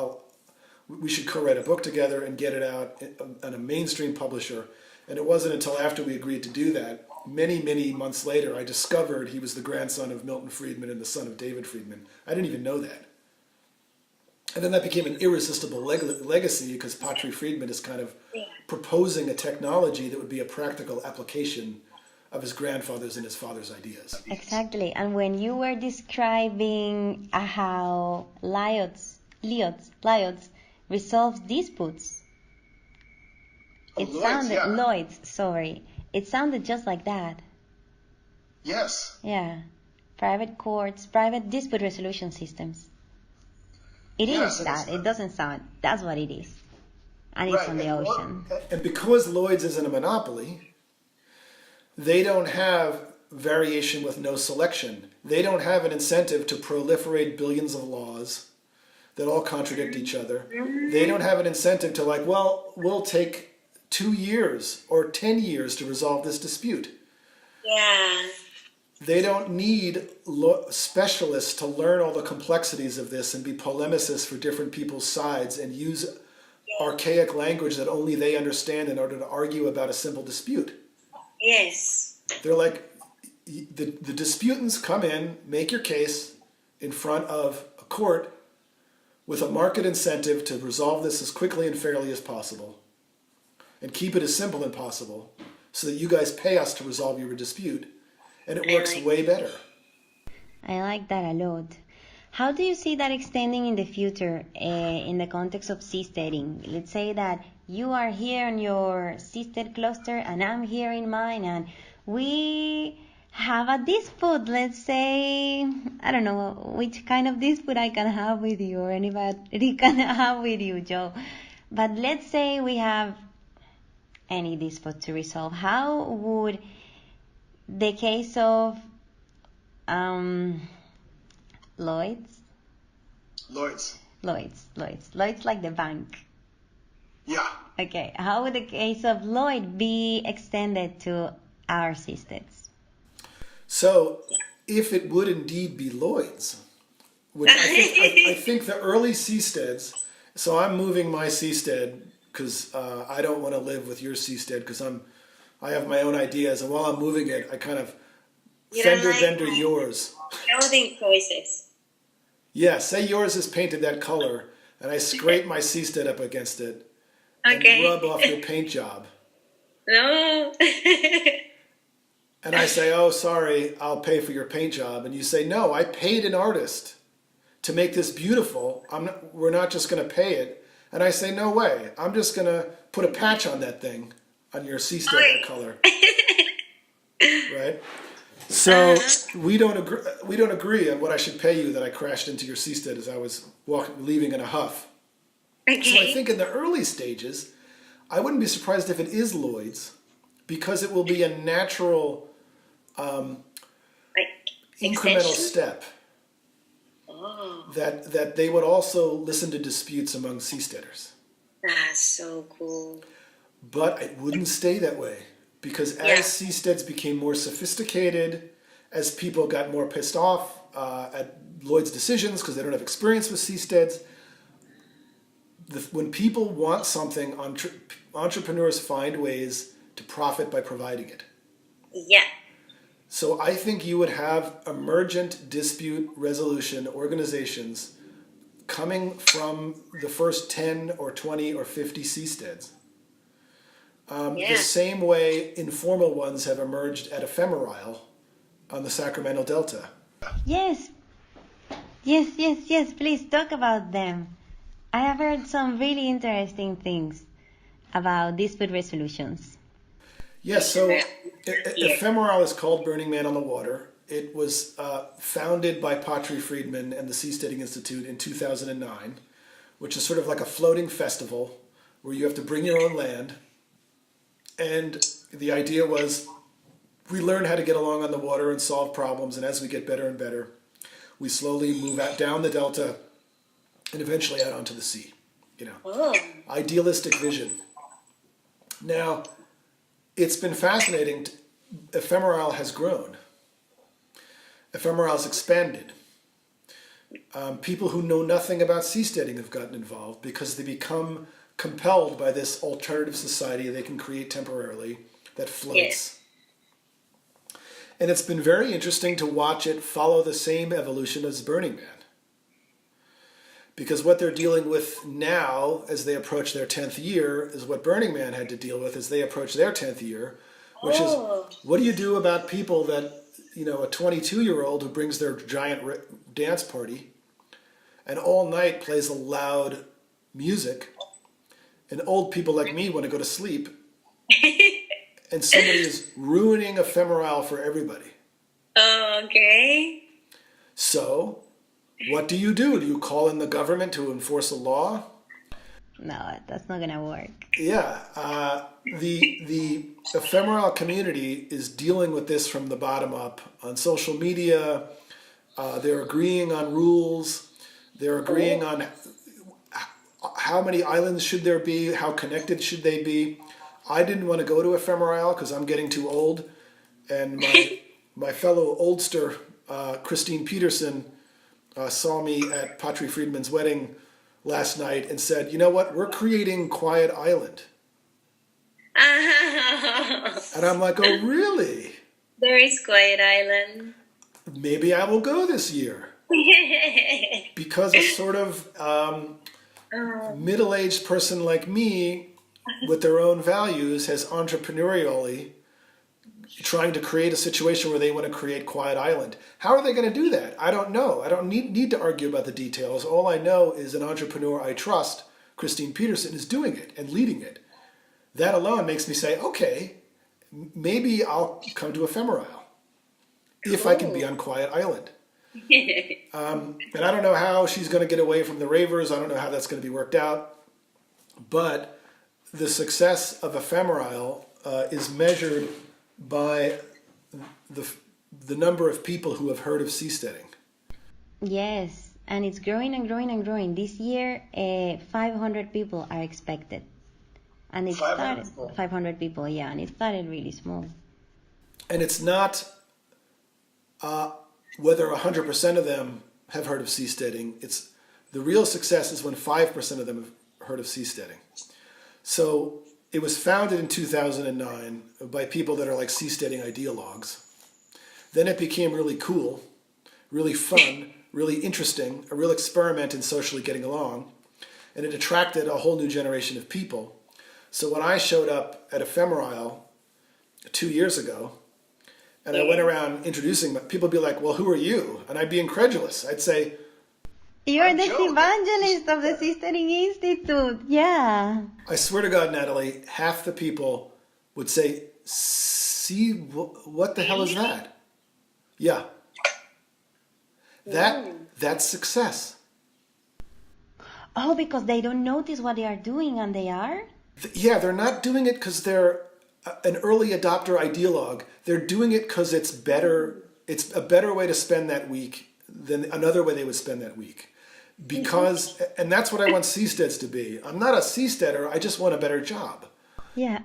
co-write a book together and get it out on a mainstream publisher. And it wasn't until after we agreed to do that, many, many months later, I discovered he was the grandson of Milton Friedman and the son of David Friedman. I didn't even know that. And then that became an irresistible legacy because Patri Friedman is kind of proposing a technology that would be a practical application of his grandfather's and his father's ideas.
Exactly. And when you were describing how Lloyds resolves disputes, it sounded just like that.
Yes.
Yeah. Private courts, private dispute resolution systems. It is that. It doesn't sound. That's what it is. And it's on the ocean.
And because Lloyd's isn't a monopoly, they don't have variation with no selection. They don't have an incentive to proliferate billions of laws that all contradict each other. They don't have an incentive to we'll take 2 years or 10 years to resolve this dispute.
Yeah.
They don't need specialists to learn all the complexities of this and be polemicists for different people's sides and use archaic language that only they understand in order to argue about a simple dispute.
Yes.
They're like, the disputants come in, make your case in front of a court with a market incentive to resolve this as quickly and fairly as possible and keep it as simple as possible so that you guys pay us to resolve your dispute. And it works way better.
I like that a lot. How do you see that extending in the future in the context of seasteading? Let's say that you are here in your seastead cluster and I'm here in mine and we have a dispute. Let's say, I don't know which kind of dispute I can have with you or anybody can have with you, Joe. But let's say we have any dispute to resolve. How would the case of Lloyd's like the bank.
Yeah.
Okay. How would the case of Lloyd be extended to our seasteads?
So, if it would indeed be Lloyd's, which I think the early seasteads. So I'm moving my seastead because I don't want to live with your seastead because I have my own ideas, and while I'm moving it, I kind of vendor yours.
Clothing choices.
Yeah, say yours is painted that color, and I scrape my seastead up against it and rub off your paint job.
No.
And I say, oh, sorry, I'll pay for your paint job. And you say, no, I paid an artist to make this beautiful. We're not just going to pay it. And I say, no way. I'm just going to put a patch on that thing, on your seastead that color. Right? So we don't agree on what I should pay you that I crashed into your seastead as I was leaving in a huff.
Okay.
So I think in the early stages, I wouldn't be surprised if it is Lloyd's, because it will be a natural incremental step. That they would also listen to disputes among seasteaders.
That's so cool.
But it wouldn't stay that way, because as seasteads became more sophisticated, as people got more pissed off at Lloyd's decisions because they don't have experience with seasteads, when people want something, entrepreneurs find ways to profit by providing it.
Yeah.
So I think you would have emergent dispute resolution organizations coming from the first 10 or 20 or 50 seasteads. The same way informal ones have emerged at Ephemerisle on the Sacramento Delta.
Yes. Please talk about them. I have heard some really interesting things about dispute resolutions.
Yes, so Ephemerisle is called Burning Man on the Water. It was founded by Patri Friedman and the Seasteading Institute in 2009, which is sort of like a floating festival where you have to bring your own land. And the idea was, we learn how to get along on the water and solve problems, and as we get better and better, we slowly move out down the delta and eventually out onto the sea.
Oh.
Idealistic vision. Now, it's been fascinating. Ephemerisle has grown. Ephemerisle has expanded. People who know nothing about seasteading have gotten involved because they become compelled by this alternative society they can create temporarily that floats.
Yes.
And it's been very interesting to watch it follow the same evolution as Burning Man. Because what they're dealing with now as they approach their 10th year is what Burning Man had to deal with as they approach their 10th year, which is, what do you do about people that, a 22-year-old who brings their giant dance party and all night plays a loud music, and old people like me want to go to sleep, and somebody is ruining Ephemerisle for everybody.
Okay.
So, what do? Do you call in the government to enforce a law?
No, that's not gonna work.
Yeah, the Ephemerisle community is dealing with this from the bottom up on social media. They're agreeing on rules. They're agreeing on how many islands should there be, how connected should they be. I didn't want to go to Ephemerisle because I'm getting too old, and my fellow oldster, Christine Peterson, saw me at Patri Friedman's wedding last night and said, you know what, we're creating Quiet Island. And I'm like, oh, really?
There is Quiet Island.
Maybe I will go this year. Because a sort of middle-aged person like me with their own values has entrepreneurially trying to create a situation where they want to create Quiet Island. How are they going to do that? I don't know. I don't need to argue about the details. All I know is an entrepreneur I trust, Christine Peterson, is doing it and leading it. That alone makes me say, okay, maybe I'll come to Ephemerisle if I can be on Quiet Island. And I don't know how she's going to get away from the ravers. I don't know how that's going to be worked out. But the success of Ephemerisle is measured by the number of people who have heard of seasteading.
Yes, and it's growing and growing and growing. This year, 500 people are expected. And it
500
started
people.
500 people, yeah, and it started really small.
And it's not whether 100% of them have heard of seasteading. It's the real success is when 5% of them have heard of seasteading. So it was founded in 2009 by people that are like seasteading ideologues. Then it became really cool, really fun, really interesting, a real experiment in socially getting along. And it attracted a whole new generation of people. So when I showed up at Ephemerisle 2 years ago, and I went around introducing them, people would be like, well, who are you? And I'd be incredulous. I'd say,
You're the evangelist of the Seasteading Institute, yeah.
I swear to God, Natalie, half the people would say, see, what the hell is that? Yeah. That's success.
Oh, because they don't notice what they are doing, and they are?
Yeah, they're not doing it because they're an early adopter ideologue. They're doing it because it's better. It's a better way to spend that week than another way they would spend that week. Because, and that's what I want seasteads to be. I'm not a seasteader. I just want a better job.
Yeah.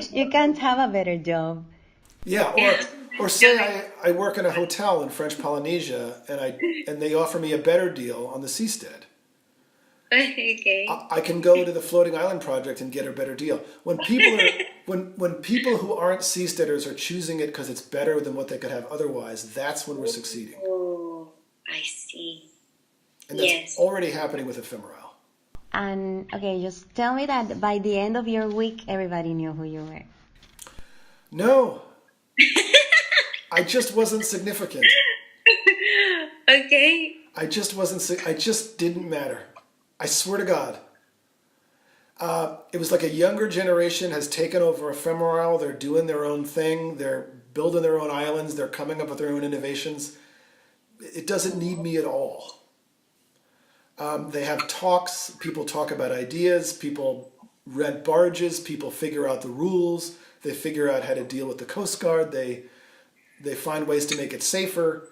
You can't have a better job.
Yeah, or say I work in a hotel in French Polynesia and they offer me a better deal on the seastead.
Okay.
I can go to the Floating Island Project and get a better deal. When people are when people who aren't seasteaders are choosing it because it's better than what they could have otherwise, that's when we're succeeding.
Oh, I see.
And that's
Yes.
already happening with Ephemerisle.
And, okay, just tell me that by the end of your week, everybody knew who you were.
No. I just wasn't significant.
Okay.
I just didn't matter. I swear to God. It was like a younger generation has taken over Ephemerisle. They're doing their own thing. They're building their own islands. They're coming up with their own innovations. It doesn't need me at all. They have talks. People talk about ideas. People rent barges. People figure out the rules. They figure out how to deal with the Coast Guard. They find ways to make it safer.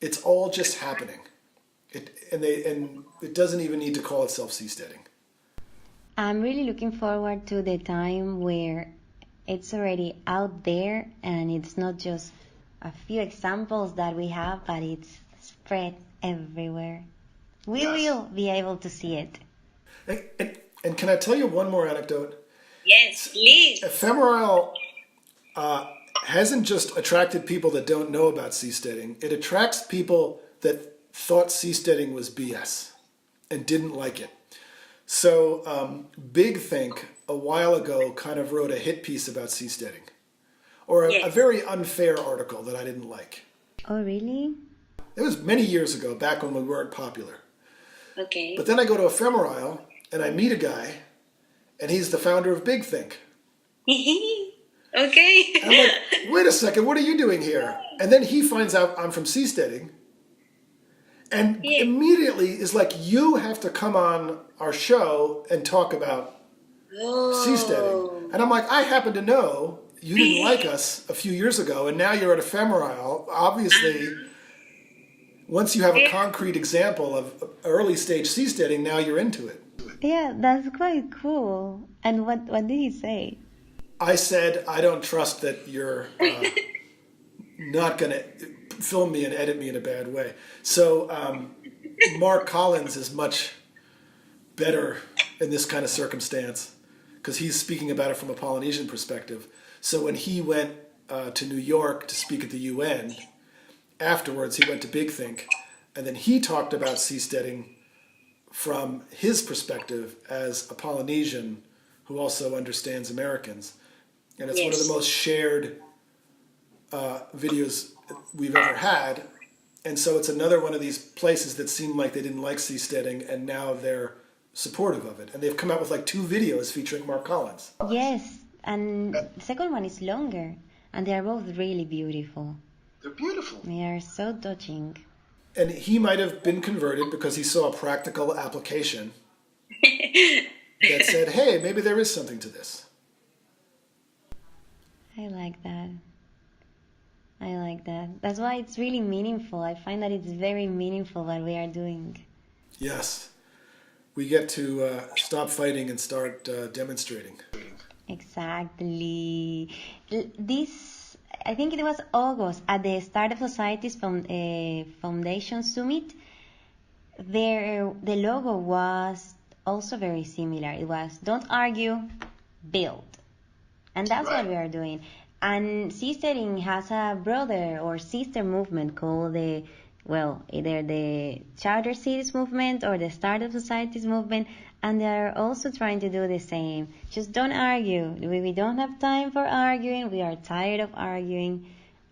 It's all just happening. And it doesn't even need to call itself seasteading.
I'm really looking forward to the time where it's already out there and it's not just a few examples that we have, but it's spread everywhere. We will be able to see it.
And can I tell you one more anecdote?
Yes, please.
Ephemerisle hasn't just attracted people that don't know about seasteading. It attracts people that thought seasteading was BS and didn't like it. So Big Think a while ago kind of wrote a hit piece about seasteading, or a very unfair article that I didn't like.
Oh, really?
It was many years ago, back when we weren't popular.
Okay.
But then I go to Ephemerisle and I meet a guy, and he's the founder of Big Think.
Okay.
And I'm like, wait a second, what are you doing here? And then he finds out I'm from Seasteading, and immediately is like, you have to come on our show and talk about seasteading. And I'm like, I happen to know you didn't like us a few years ago, and now you're at Ephemerisle. Obviously, once you have a concrete example of early stage seasteading, now you're into it.
Yeah, that's quite cool. And what did he say?
I said, I don't trust that you're not going to film me and edit me in a bad way. So Mark Collins is much better in this kind of circumstance because he's speaking about it from a Polynesian perspective. So when he went to New York to speak at the UN, afterwards he went to Big Think, and then he talked about seasteading from his perspective as a Polynesian who also understands Americans. And it's one of the most shared videos we've ever had. And so it's another one of these places that seemed like they didn't like seasteading, and now they're supportive of it. And they've come out with like 2 videos featuring Mark Collins.
Yes, and the second one is longer, and they are both really beautiful.
They're beautiful.
They are so touching.
And he might have been converted because he saw a practical application that said, hey, maybe there is something to this.
I like that. I like that. That's why it's really meaningful. I find that it's very meaningful what we are doing.
Yes. We get to stop fighting and start demonstrating.
Exactly. This, I think it was August, at the Start of Society's Foundation Summit, the logo was also very similar. It was, don't argue, build. And that's what we are doing. And seasteading has a brother or sister movement called either the Charter Cities movement or the Startup Societies movement, and they're also trying to do the same. Just don't argue. We don't have time for arguing. We are tired of arguing.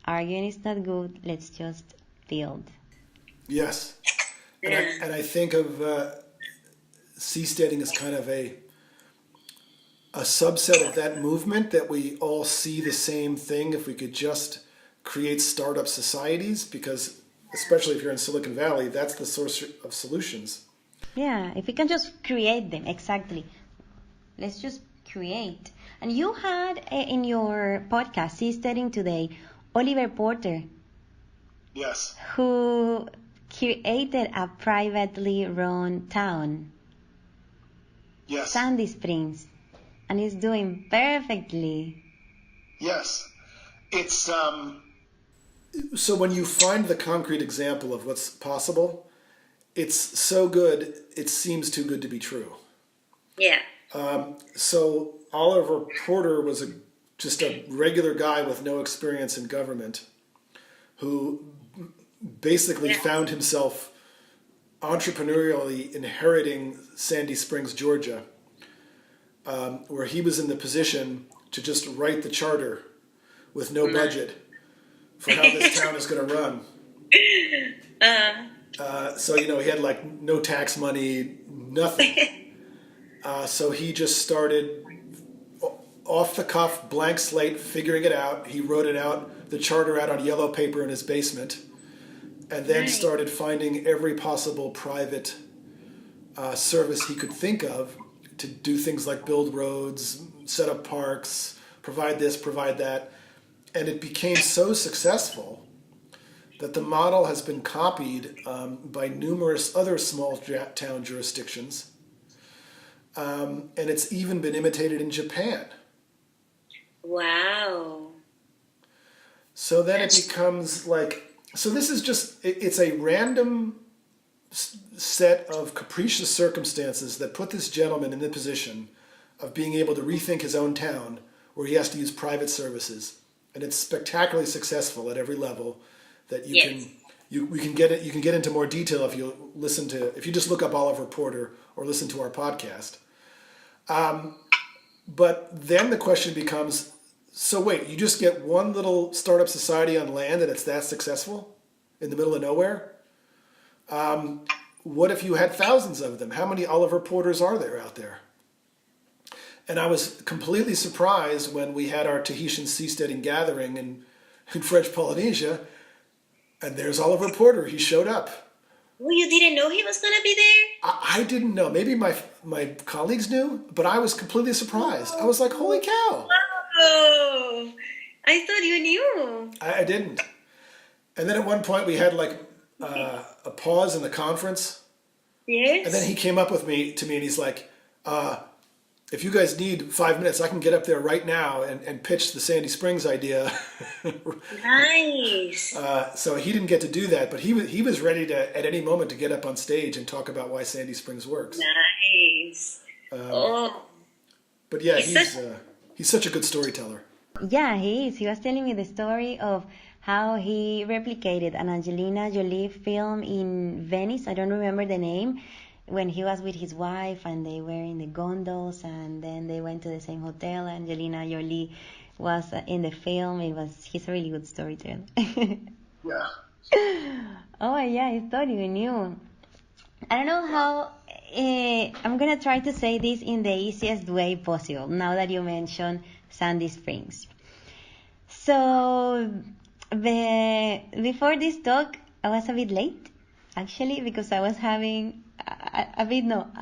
Arguing is not good. Let's just build.
Yes. And I think of seasteading as kind of a subset of that movement, that we all see the same thing if we could just create startup societies, because especially if you're in Silicon Valley, that's the source of solutions.
Yeah, if we can just create them, exactly. Let's just create. And you had in your podcast, Seasteading Today, Oliver Porter.
Yes.
Who created a privately run town.
Yes.
Sandy Springs. And he's doing perfectly.
Yes. It's so when you find the concrete example of what's possible, it's so good, it seems too good to be true.
Yeah.
So Oliver Porter was just a regular guy with no experience in government who basically found himself entrepreneurially inheriting Sandy Springs, Georgia, where he was in the position to just write the charter with no budget for how this town is going to run. So, he had like no tax money, nothing. So he just started off the cuff, blank slate, figuring it out. He wrote it out, the charter out on yellow paper in his basement, and then started finding every possible private service he could think of to do things like build roads, set up parks, provide this, provide that. And it became so successful that the model has been copied by numerous other small town jurisdictions. And it's even been imitated in Japan.
Wow.
So then it becomes like, so this is just, it's a random set of capricious circumstances that put this gentleman in the position of being able to rethink his own town where he has to use private services. And it's spectacularly successful at every level that you can, we can get it. You can get into more detail if you listen to, if you just look up Oliver Porter or listen to our podcast. But then the question becomes, so wait, you just get one little startup society on land and it's that successful in the middle of nowhere? What if you had thousands of them? How many Oliver Porters are there out there? And I was completely surprised when we had our Tahitian seasteading gathering in French Polynesia, and there's Oliver Porter. He showed up.
Well, you didn't know he was going to be there?
I didn't know. Maybe my colleagues knew, but I was completely surprised. I was like, holy cow.
Oh, I thought you knew.
I didn't. And then at one point we had like a pause in the conference.
Yes.
And then he came up to me and he's like, if you guys need 5 minutes, I can get up there right now and pitch the Sandy Springs idea.
Nice.
So he didn't get to do that, but he was ready to at any moment to get up on stage and talk about why Sandy Springs works.
Nice.
But yeah, he's such a good storyteller.
Yeah, he is. He was telling me the story of how he replicated an Angelina Jolie film in Venice. I don't remember the name. When he was with his wife and they were in the gondolas and then they went to the same hotel. Angelina Jolie was in the film. He's a really good storyteller.
Yeah.
Oh yeah, I thought you knew. I don't know how. I'm gonna try to say this in the easiest way possible. Now that you mentioned Sandy Springs, so before this talk, I was a bit late, actually, because I was having a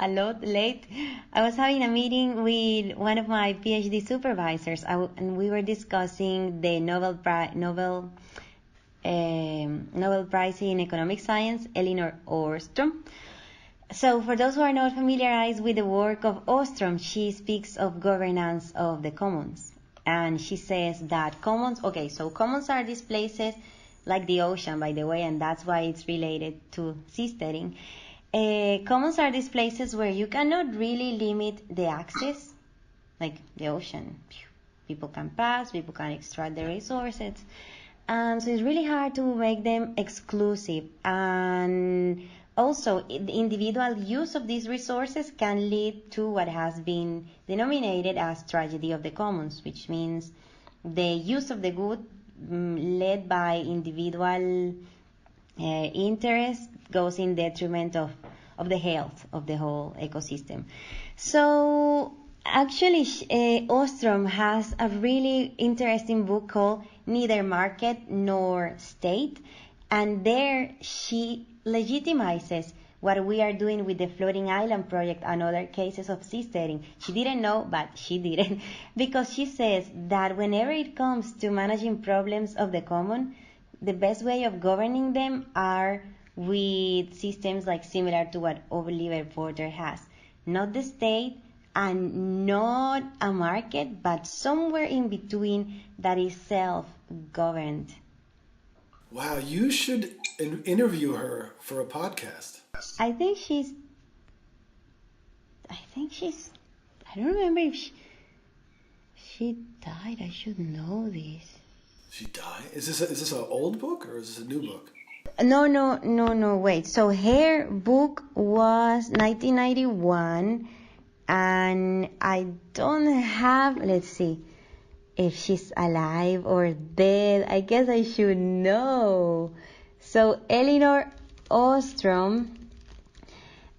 lot late. I was having a meeting with one of my PhD supervisors, and we were discussing the Nobel Prize in Economic Science, Elinor Ostrom. So for those who are not familiarized with the work of Ostrom, she speaks of governance of the commons. And she says that commons are these places like the ocean, by the way, and that's why it's related to seasteading. Commons are these places where you cannot really limit the access, like the ocean. People can pass, people can extract the resources. So it's really hard to make them exclusive. And also, the individual use of these resources can lead to what has been denominated as tragedy of the commons, which means the use of the good led by individual interest goes in detriment of the health of the whole ecosystem. So actually, Ostrom has a really interesting book called Neither Market Nor State, and there she legitimizes what we are doing with the Floating Island project and other cases of seasteading. She didn't know, but she didn't, because she says that whenever it comes to managing problems of the common, the best way of governing them are with systems like similar to what Oliver Porter has. Not the state and not a market, but somewhere in between that is self-governed.
Wow, you should interview her for a podcast.
I think she's, I don't remember if she died. I should know this.
She died? Is this an old book or is this a new book?
No, wait. So her book was 1991, and I don't have, let's see, if she's alive or dead. I guess I should know. So Elinor Ostrom,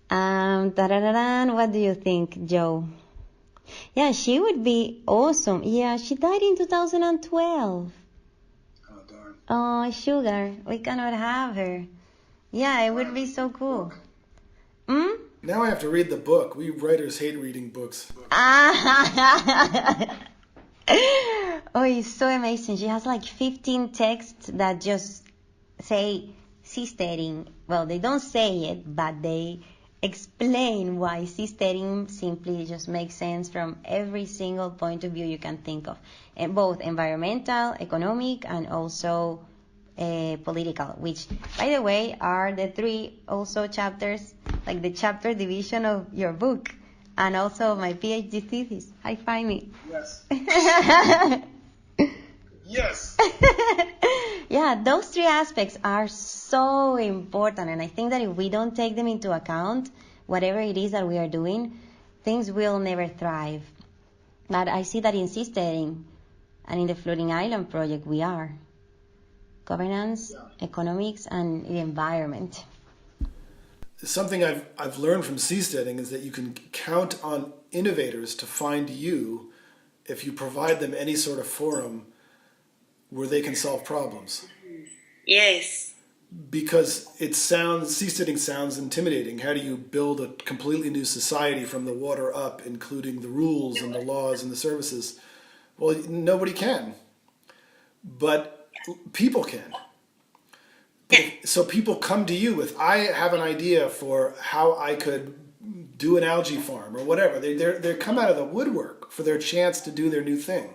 what do you think, Joe? Yeah, she would be awesome. Yeah, she died in 2012.
Oh, darn.
Oh, sugar. We cannot have her. Yeah, it would be so cool.
Now I have to read the book. We writers hate reading books.
Oh, it's so amazing. She has like 15 texts that just say seasteading. Well, they don't say it, but they explain why seasteading simply just makes sense from every single point of view you can think of, and both environmental, economic, and also political, which, by the way, are the three also chapters, like the chapter division of your book, and also my PhD thesis. High five me.
Yes. Yes.
Yeah, those three aspects are so important, and I think that if we don't take them into account, whatever it is that we are doing, things will never thrive. But I see that in Seasteading and in the Floating Island project, we are. Governance, economics, and the environment.
Something I've learned from seasteading is that you can count on innovators to find you if you provide them any sort of forum where they can solve problems.
Yes.
Because seasteading sounds intimidating. How do you build a completely new society from the water up, including the rules and the laws and the services? Well, nobody can. But people can. So people come to you with, I have an idea for how I could do an algae farm or whatever. They come out of the woodwork for their chance to do their new thing.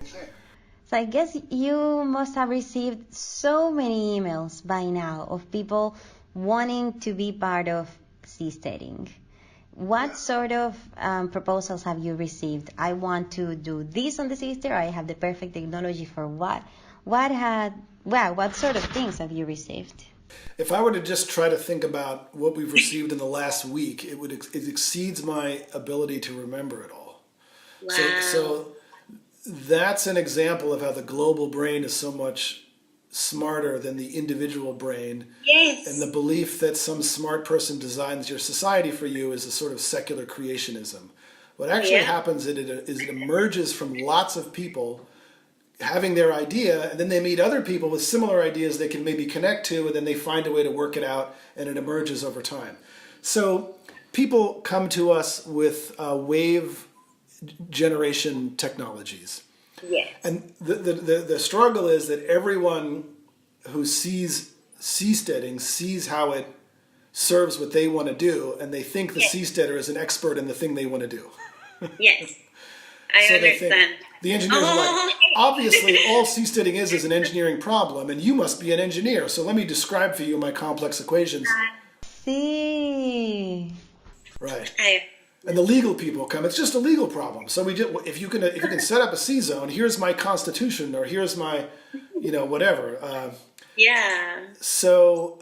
So I guess you must have received so many emails by now of people wanting to be part of seasteading. What sort of proposals have you received? I want to do this on the seastead. I have the perfect technology for what? What sort of things have you received?
If I were to just try to think about what we've received in the last week, it exceeds my ability to remember it all.
Wow.
So that's an example of how the global brain is so much smarter than the individual brain.
Yes.
And the belief that some smart person designs your society for you is a sort of secular creationism. What actually happens is it emerges from lots of people having their idea, and then they meet other people with similar ideas they can maybe connect to, and then they find a way to work it out, and it emerges over time. So people come to us with wave generation technologies.
Yes.
And the struggle is that everyone who sees seasteading sees how it serves what they want to do, and they think the seasteader is an expert in the thing they want to do.
Yes. I
So they
understand.
think, the engineers are like, obviously all seasteading is an engineering problem, and you must be an engineer, so let me describe for you my complex equations.
See.
Right. And the legal people come, it's just a legal problem. So if you can set up a sea zone, here's my constitution, or here's my, whatever.
Yeah.
So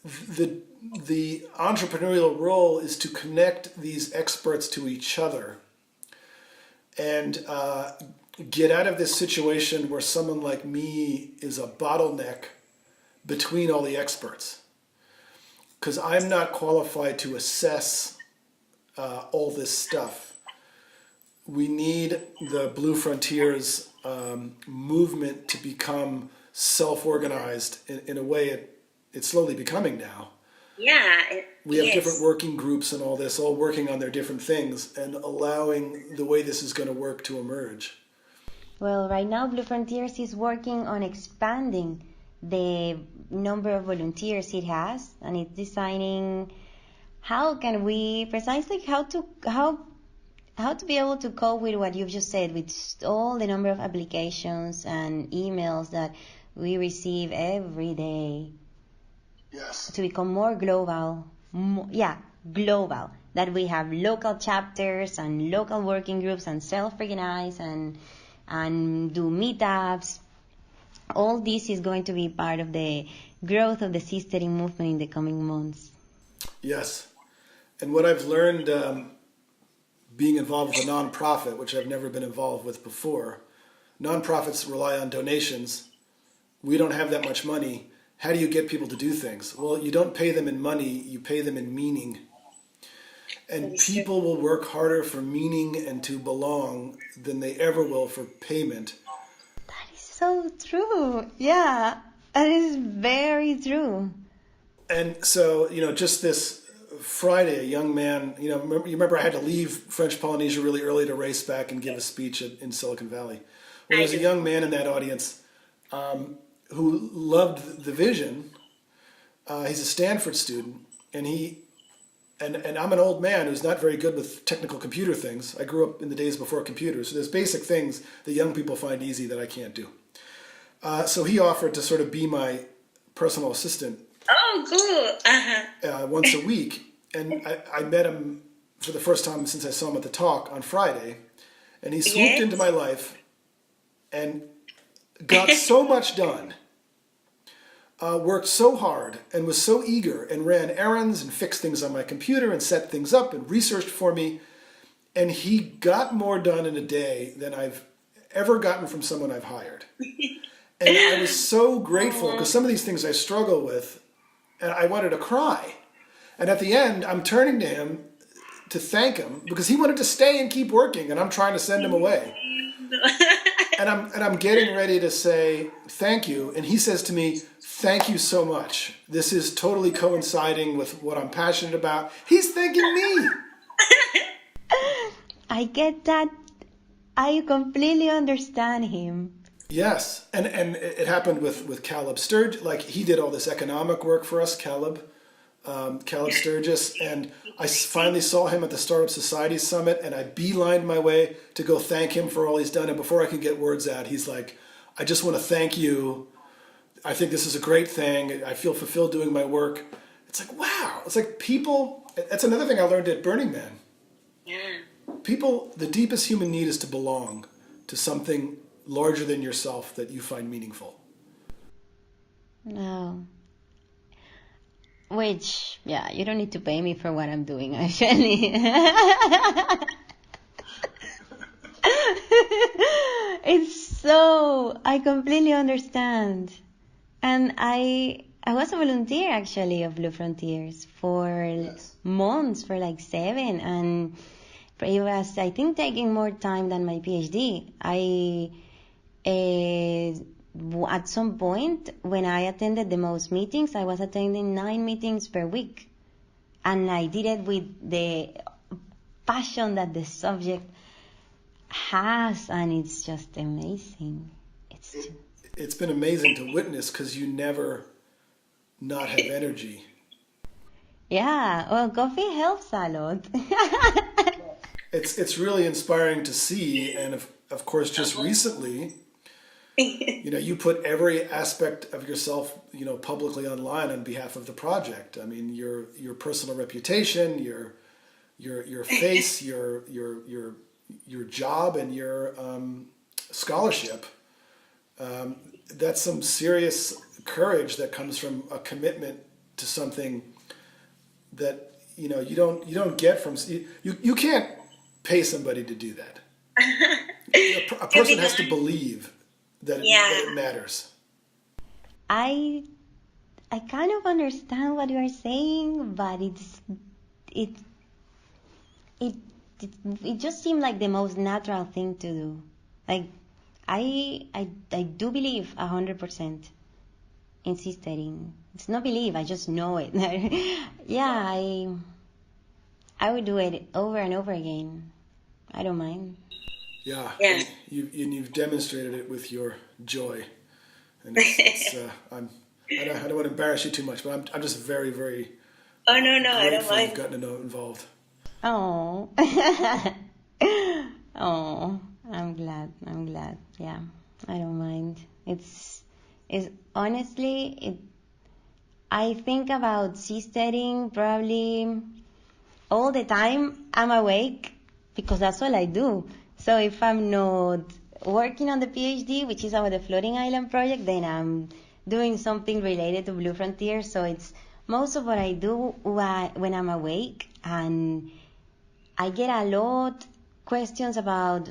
the entrepreneurial role is to connect these experts to each other and get out of this situation where someone like me is a bottleneck between all the experts. Because I'm not qualified to assess all this stuff. We need the Blue Frontiers movement to become self-organized in a way it's slowly becoming now.
Yeah.
We have different working groups and all this, all working on their different things and allowing the way this is going to work to emerge.
Well, right now Blue Frontiers is working on expanding the number of volunteers it has, and it's designing how to be able to cope with what you've just said, with all the number of applications and emails that we receive every day.
Yes.
To become more global. Global. That we have local chapters and local working groups and self-organize and do meetups. All this is going to be part of the growth of the seasteading movement in the coming months.
Yes. And what I've learned being involved with a nonprofit, which I've never been involved with before, nonprofits rely on donations. We don't have that much money. How do you get people to do things? Well, you don't pay them in money, you pay them in meaning. And people will work harder for meaning and to belong than they ever will for payment.
That is so true. Yeah, that is very true.
And so, just this Friday, a young man, you remember I had to leave French Polynesia really early to race back and give a speech in Silicon Valley. Well, there's a young man in that audience who loved the vision. He's a Stanford student, and I'm an old man who's not very good with technical computer things. I grew up in the days before computers, so there's basic things that young people find easy that I can't do. So he offered to sort of be my personal assistant.
Oh, cool.
Once a week. And I met him for the first time since I saw him at the talk on Friday. And he swooped into my life and got so much done, worked so hard, and was so eager, and ran errands and fixed things on my computer and set things up and researched for me. And he got more done in a day than I've ever gotten from someone I've hired. And I was so grateful because some of these things I struggle with, and I wanted to cry. And at the end, I'm turning to him to thank him because he wanted to stay and keep working, and I'm trying to send him away. And I'm getting ready to say thank you, and he says to me, "Thank you so much. This is totally coinciding with what I'm passionate about." He's thanking me.
I get that. I completely understand him.
Yes, and it happened with Caleb Sturgis. Like, he did all this economic work for us, Caleb Sturgis, and I finally saw him at the Startup Society Summit, and I beelined my way to go thank him for all he's done. And before I could get words out, he's like, "I just want to thank you. I think this is a great thing. I feel fulfilled doing my work." It's like, wow. It's like people, that's another thing I learned at Burning Man.
Yeah.
People, the deepest human need is to belong to something larger than yourself that you find meaningful.
No. Which, yeah, you don't need to pay me for what I'm doing, actually. I completely understand. And I was a volunteer, actually, of Blue Frontiers for months, for like 7. And it was, I think, taking more time than my PhD. At some point, when I attended the most meetings, I was attending 9 meetings per week. And I did it with the passion that the subject has, and it's just amazing.
It's been amazing to witness because you never not have energy.
Yeah, well, coffee helps a lot.
It's really inspiring to see, and of course, just recently, you put every aspect of yourself, publicly online on behalf of the project. I mean, your personal reputation, your face, your job, and your scholarship. That's some serious courage that comes from a commitment to something that you don't get from you can't pay somebody to do that. A person has to believe that it matters.
I kind of understand what you are saying, but it just seemed like the most natural thing to do. Like, I do believe 100% in seasteading. It's not believe, I just know it. Yeah, I would do it over and over again. I don't mind.
Yeah. You've demonstrated it with your joy, and I don't want to embarrass you too much, but I'm just very, very.
Oh no, I don't mind.
You've gotten to know involved.
Oh, oh, I'm glad. Yeah, I don't mind. It's honestly. I think about seasteading probably all the time I'm awake because that's all I do. So if I'm not working on the PhD, which is about the floating island project, then I'm doing something related to Blue Frontiers. So it's most of what I do when I'm awake, and I get a lot questions about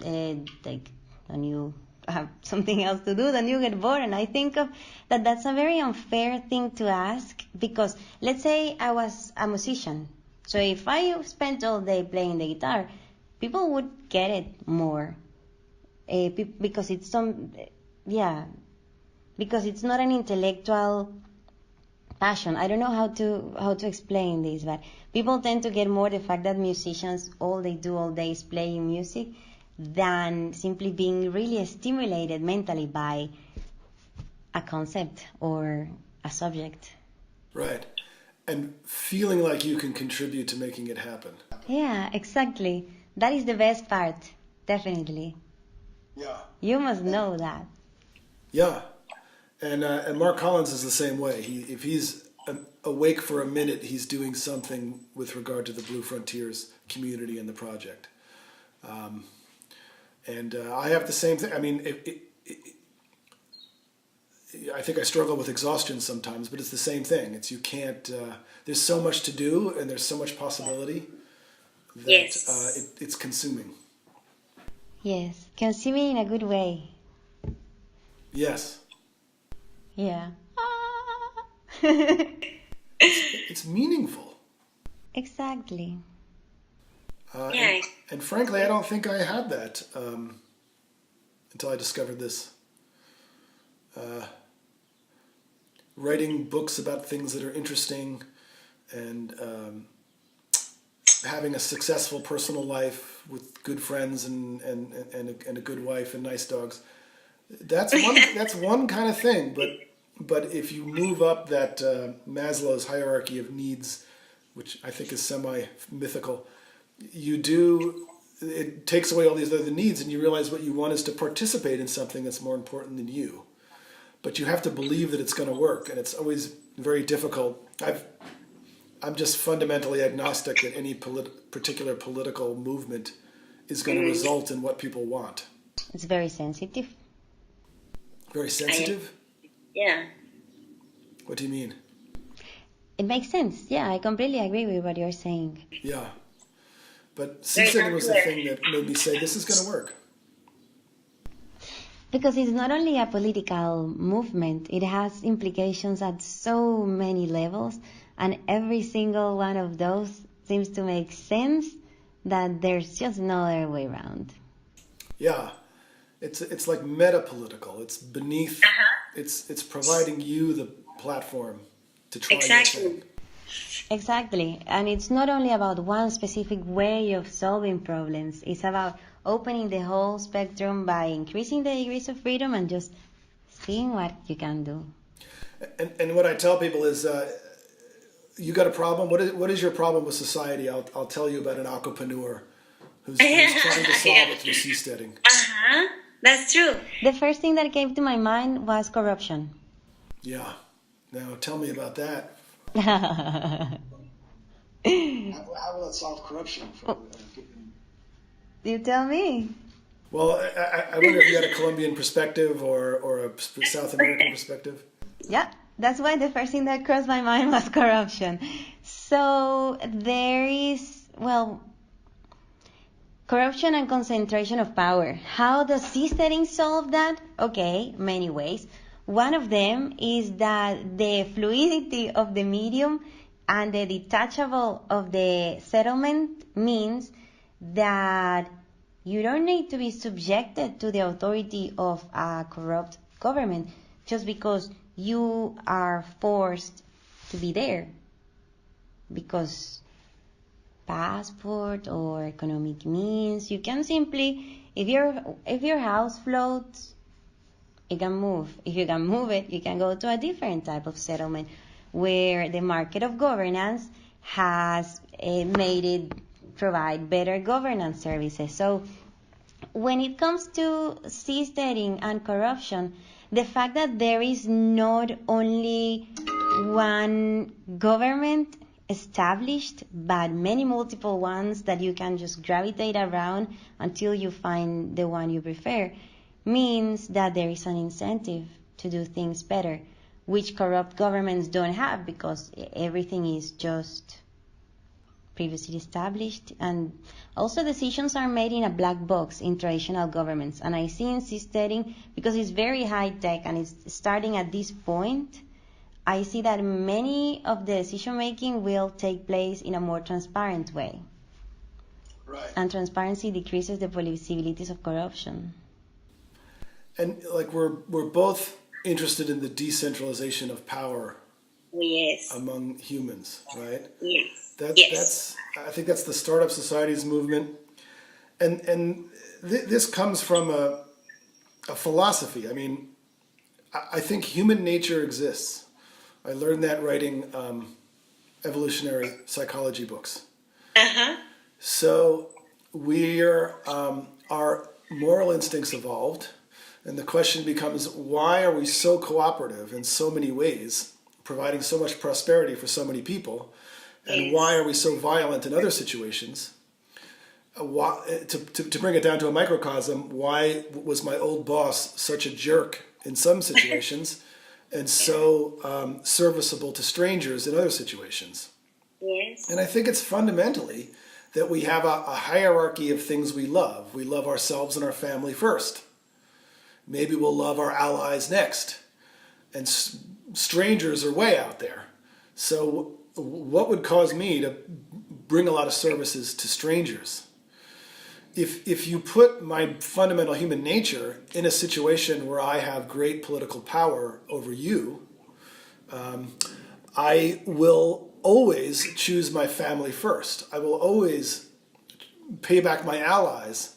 like when you have something else to do, then you get bored. And I think of that's a very unfair thing to ask, because let's say I was a musician. So if I spent all day playing the guitar, people would get it more because it's because it's not an intellectual passion. I don't know how to explain this, but people tend to get more the fact that musicians all they do all day is playing music, than simply being really stimulated mentally by a concept or a subject.
Right. And feeling like you can contribute to making it happen.
Yeah, exactly. That is the best part, definitely.
Yeah.
You must know that.
Yeah. And Mark Collins is the same way. If he's awake for a minute, he's doing something with regard to the Blue Frontiers community and the project. I have the same thing. I mean, I think I struggle with exhaustion sometimes, but it's the same thing. It's you can't. There's so much to do, and there's so much possibility that
Yes.
It's consuming.
Yes, consuming in a good way.
Yes,
Yeah.
it's meaningful.
Exactly.
Yeah.
And frankly, I don't think I had that until I discovered this. Writing books about things that are interesting and having a successful personal life with good friends and a good wife and nice dogs. That's one kind of thing, but if you move up that Maslow's hierarchy of needs, which I think is semi-mythical, it takes away all these other needs, and you realize what you want is to participate in something that's more important than you. But you have to believe that it's going to work, and it's always very difficult. I'm just fundamentally agnostic that any particular political movement is going to result in what people want.
It's very sensitive.
Very sensitive?
Yeah.
What do you mean?
It makes sense. Yeah, I completely agree with what you're saying.
Yeah. But seasteading was the thing that made me say, this is going to work.
Because it's not only a political movement, it has implications at so many levels, and every single one of those seems to make sense that there's just no other way around.
Yeah. It's like meta-political. It's beneath, it's providing you the platform to try your thing.
Exactly. And it's not only about one specific way of solving problems. It's about opening the whole spectrum by increasing the degrees of freedom and just seeing what you can do.
And what I tell people is, you got a problem? What is your problem with society? I'll tell you about an aquapreneur who's trying to solve it through seasteading.
That's true.
The first thing that came to my mind was corruption.
Yeah. Now tell me about that.
How will it solve corruption?
You tell me.
Well, I wonder if you had a Colombian perspective or a South American perspective.
Yeah, that's why the first thing that crossed my mind was corruption. So there is, corruption and concentration of power. How does seasteading solve that? Okay, many ways. One of them is that the fluidity of the medium and the detachable of the settlement means that you don't need to be subjected to the authority of a corrupt government just because you are forced to be there. Because passport or economic means, you can simply, if your house floats, you can move. If you can move it, you can go to a different type of settlement where the market of governance has made it provide better governance services. So when it comes to seasteading and corruption, the fact that there is not only one government established, but many multiple ones that you can just gravitate around until you find the one you prefer, means that there is an incentive to do things better, which corrupt governments don't have because everything is just previously established. And also decisions are made in a black box in traditional governments. And I see in seasteading, because it's very high tech and it's starting at this point, I see that many of the decision making will take place in a more transparent way.
Right.
And transparency decreases the possibilities of corruption.
And like we're both interested in the decentralization of power among humans, right?
Yes.
That's I think that's the Startup Society's movement, This comes from a philosophy. I mean, I think human nature exists. I learned that writing evolutionary psychology books.
Uh-huh.
So our moral instincts evolved, and the question becomes, why are we so cooperative in so many ways, providing so much prosperity for so many people, and why are we so violent in other situations? To bring it down to a microcosm, why was my old boss such a jerk in some situations and so serviceable to strangers in other situations?
Yes.
And I think it's fundamentally that we have a hierarchy of things we love. We love ourselves and our family first. Maybe we'll love our allies next. And strangers are way out there. So what would cause me to bring a lot of services to strangers? If you put my fundamental human nature in a situation where I have great political power over you, I will always choose my family first. I will always pay back my allies.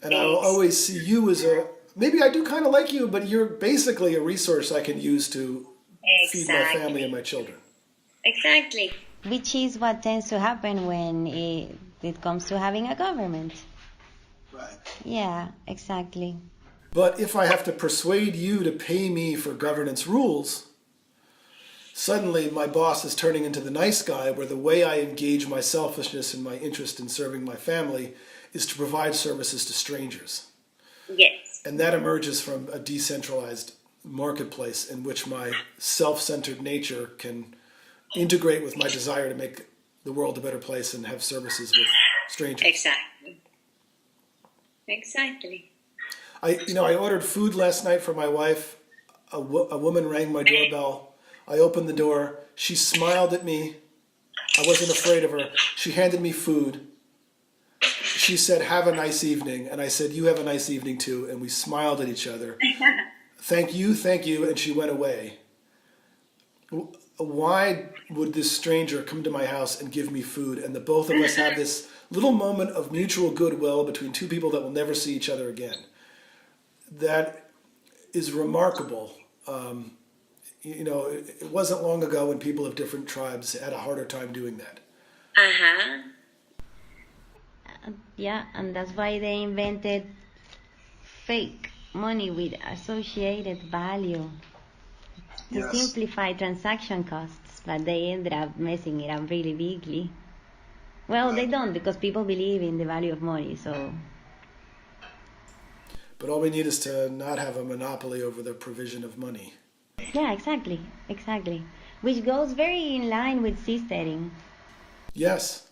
And I will always see you as maybe I do kind of like you, but you're basically a resource I can use to feed my family and my children.
Exactly.
Which is what tends to happen when it comes to having a government.
Right.
Yeah, exactly.
But if I have to persuade you to pay me for governance rules, suddenly my boss is turning into the nice guy, where the way I engage my selfishness and my interest in serving my family is to provide services to strangers.
Yes.
And that emerges from a decentralized marketplace in which my self-centered nature can integrate with my desire to make the world a better place and have services with strangers.
Exactly.
I ordered food last night for my wife. A woman rang my doorbell. I opened the door. She smiled at me. I wasn't afraid of her. She handed me food. She said, "Have a nice evening." And I said, "You have a nice evening too." And we smiled at each other. Thank you. And she went away. Why would this stranger come to my house and give me food? And the both of us have this little moment of mutual goodwill between two people that will never see each other again. That is remarkable. It wasn't long ago when people of different tribes had a harder time doing that.
Uh-huh.
Yeah, and that's why they invented fake money with associated value to simplify transaction costs, but they ended up messing it up really bigly. Well, they don't, because people believe in the value of money, so...
But all we need is to not have a monopoly over the provision of money.
Yeah, exactly. Which goes very in line with seasteading.
Yes.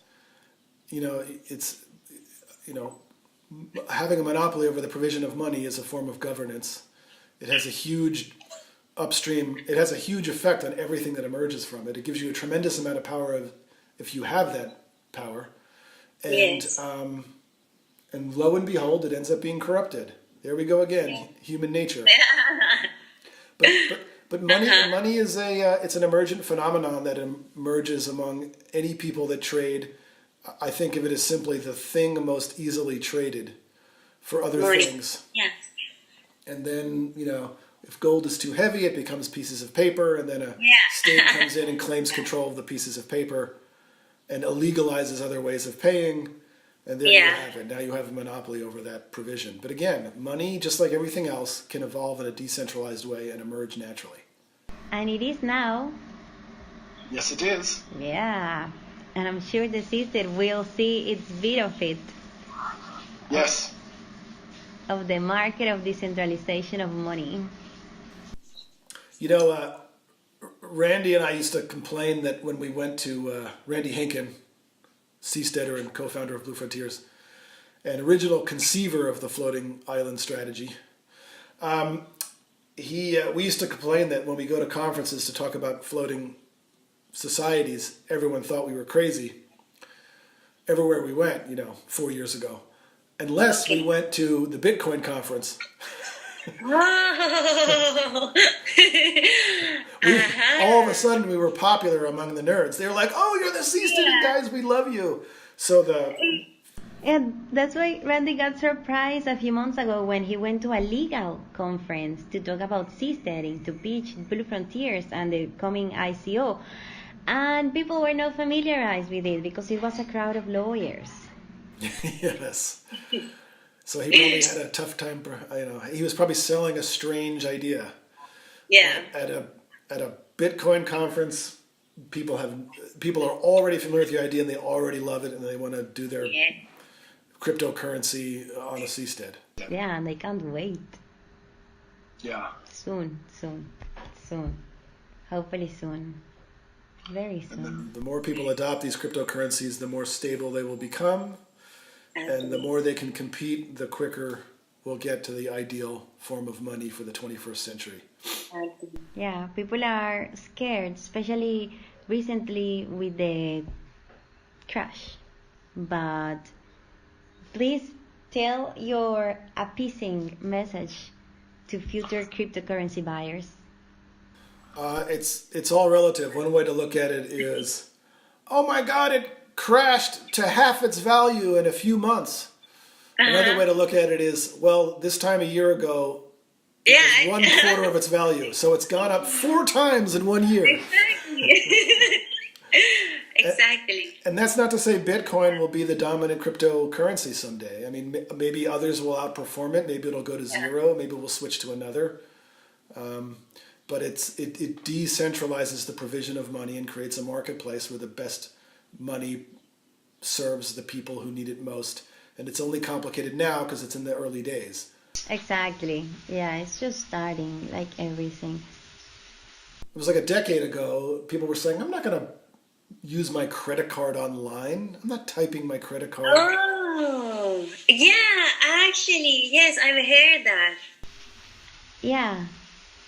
Having a monopoly over the provision of money is a form of governance. It has a huge effect on everything that emerges from it. It gives you a tremendous amount of power if you have that power. And
Yes.
And lo and behold, it ends up being corrupted. There we go again, human nature. But money is it's an emergent phenomenon that emerges among any people that trade. I think of it as simply the thing most easily traded for other things.
Yeah.
And then, if gold is too heavy, it becomes pieces of paper, and then a state comes in and claims control of the pieces of paper and illegalizes other ways of paying. And there you have it. Now you have a monopoly over that provision. But again, money, just like everything else, can evolve in a decentralized way and emerge naturally.
And it is now.
Yes, it is.
Yeah. And I'm sure the seastead will see its bit of it.
Yes.
Of the market of decentralization of money.
Randy and I used to complain that when we went to Randy Hinken, seasteader and co-founder of Blue Frontiers, and original conceiver of the floating island strategy, we used to complain that when we go to conferences to talk about floating societies, everyone thought we were crazy everywhere we went, 4 years ago. Unless we went to the Bitcoin conference. All of a sudden we were popular among the nerds. They were like, "Oh, you're the seasteading guys, we love you." So
And that's why Randy got surprised a few months ago when he went to a legal conference to talk about seasteading, to pitch Blue Frontiers and the coming ICO. And people were not familiarized with it because it was a crowd of lawyers.
Yes. So he probably had a tough time. He was probably selling a strange idea.
Yeah.
At a Bitcoin conference, people are already familiar with the idea and they already love it and they want to do their cryptocurrency on a seastead.
Yeah, and they can't wait.
Yeah.
Soon. Hopefully soon. Very soon.
And the more people adopt these cryptocurrencies, the more stable they will become. And the more they can compete, the quicker we'll get to the ideal form of money for the 21st century.
Yeah, people are scared, especially recently with the crash. But please tell your appeasing message to future cryptocurrency buyers.
It's all relative. One way to look at it is, oh my God, it crashed to half its value in a few months. Another way to look at it is, well, this time a year ago, it was 1/4 of its value. So it's gone up 4 times in 1 year.
Exactly.
And that's not to say Bitcoin will be the dominant cryptocurrency someday. I mean, maybe others will outperform it. Maybe it'll go to zero. Maybe we'll switch to another. But it decentralizes the provision of money and creates a marketplace where the best money serves the people who need it most. And it's only complicated now because it's in the early days.
Exactly. Yeah, it's just starting, like everything.
It was like a decade ago, people were saying, I'm not going to use my credit card online. I'm not typing my credit card.
Oh, yeah, actually, yes, I've heard that.
Yeah.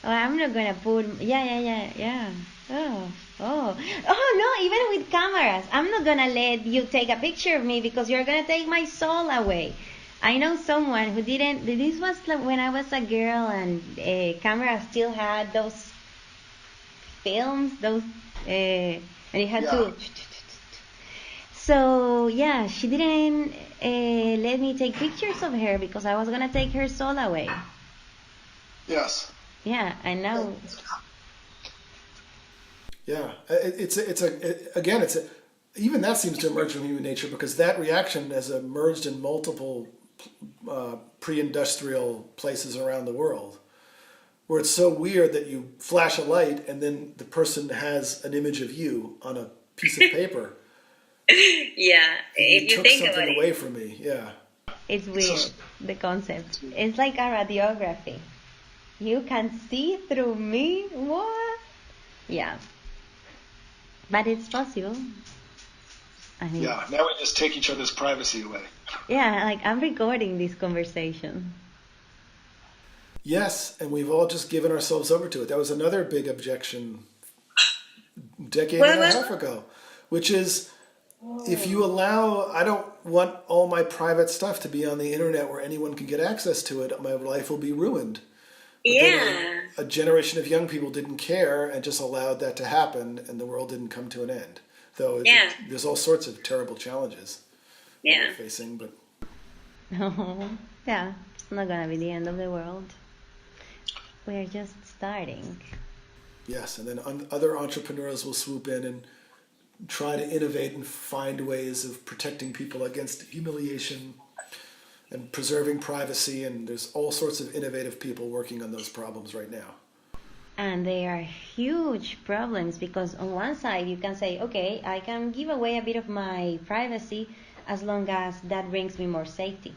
Oh, I'm not gonna put. Yeah. Oh, no, even with cameras. I'm not gonna let you take a picture of me because you're gonna take my soul away. I know someone who didn't. This was like when I was a girl and camera still had those films, and you had to. So yeah, she didn't let me take pictures of her because I was gonna take her soul away.
Yes.
Yeah, I know.
Yeah, even that seems to emerge from human nature because that reaction has emerged in multiple pre-industrial places around the world, where it's so weird that you flash a light and then the person has an image of you on a piece of paper.
Yeah, if you
took
think
something
about
away
it.
from me. Yeah.
It's weird, the concept. It's like a radiography. You can see through me? What? Yeah. But it's possible. I mean,
Yeah, now we just take each other's privacy away.
yeah, like I'm recording this conversation.
Yes, and we've all just given ourselves over to it. That was another big objection a decade and a half ago, which is if you allow, I don't want all my private stuff to be on the internet where anyone can get access to it, my life will be ruined. But then a generation of young people didn't care and just allowed that to happen, and the world didn't come to an end. Though there's all sorts of terrible challenges that we're facing, but
Yeah, it's not gonna be the end of the world. We're just starting.
yes, and then other entrepreneurs will swoop in and try to innovate and find ways of protecting people against humiliation and preserving privacy, and there's all sorts of innovative people working on those problems right now.
And they are huge problems because on one side you can say, okay, I can give away a bit of my privacy as long as that brings me more safety.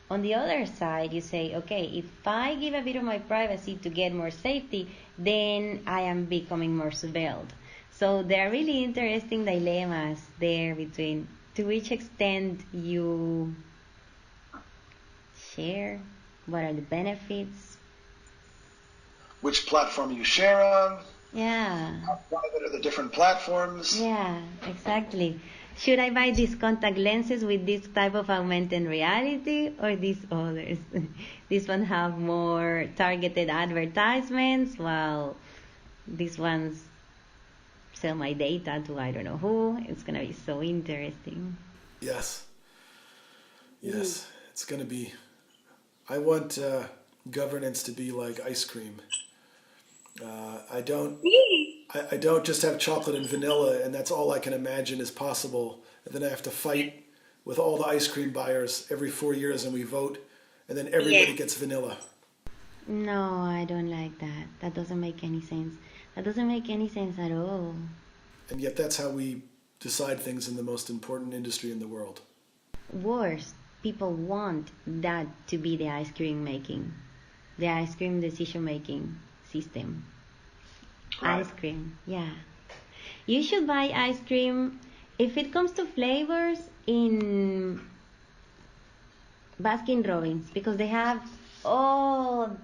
On the other side, you say, okay, if I give a bit of my privacy to get more safety, then I am becoming more surveilled. So there are really interesting dilemmas there between to which extent you share, what are the benefits.
Which platform you share on.
Yeah.
How private are the different platforms.
Yeah, exactly. Should I buy these contact lenses with this type of augmented reality or these others? This one have more targeted advertisements while these ones sell my data to I don't know who. It's going to be so interesting.
Yes. Yes, it's going to be. I want governance to be like ice cream. I don't just have chocolate and vanilla, and that's all I can imagine is possible. And then I have to fight with all the ice cream buyers every 4 years, and we vote, and then everybody gets vanilla.
No, I don't like that. That doesn't make any sense. That doesn't make any sense at all.
And yet that's how we decide things in the most important industry in the world.
Worse, people want that to be the ice cream decision making system.
Right.
Ice cream, yeah. You should buy ice cream if it comes to flavors in Baskin Robbins, because they have all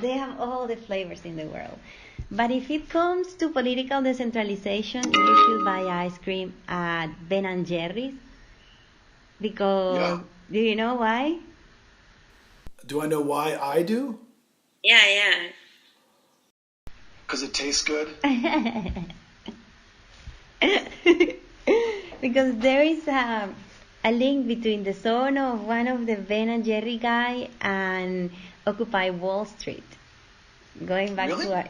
the flavors in the world. But if it comes to political decentralization, you should buy ice cream at Ben and Jerry's, because do you know why?
Do I know why I do?
Yeah.
Because it tastes good.
Because there is a link between the son of one of the Ben and Jerry guy and Occupy Wall Street. Going back
Really?
to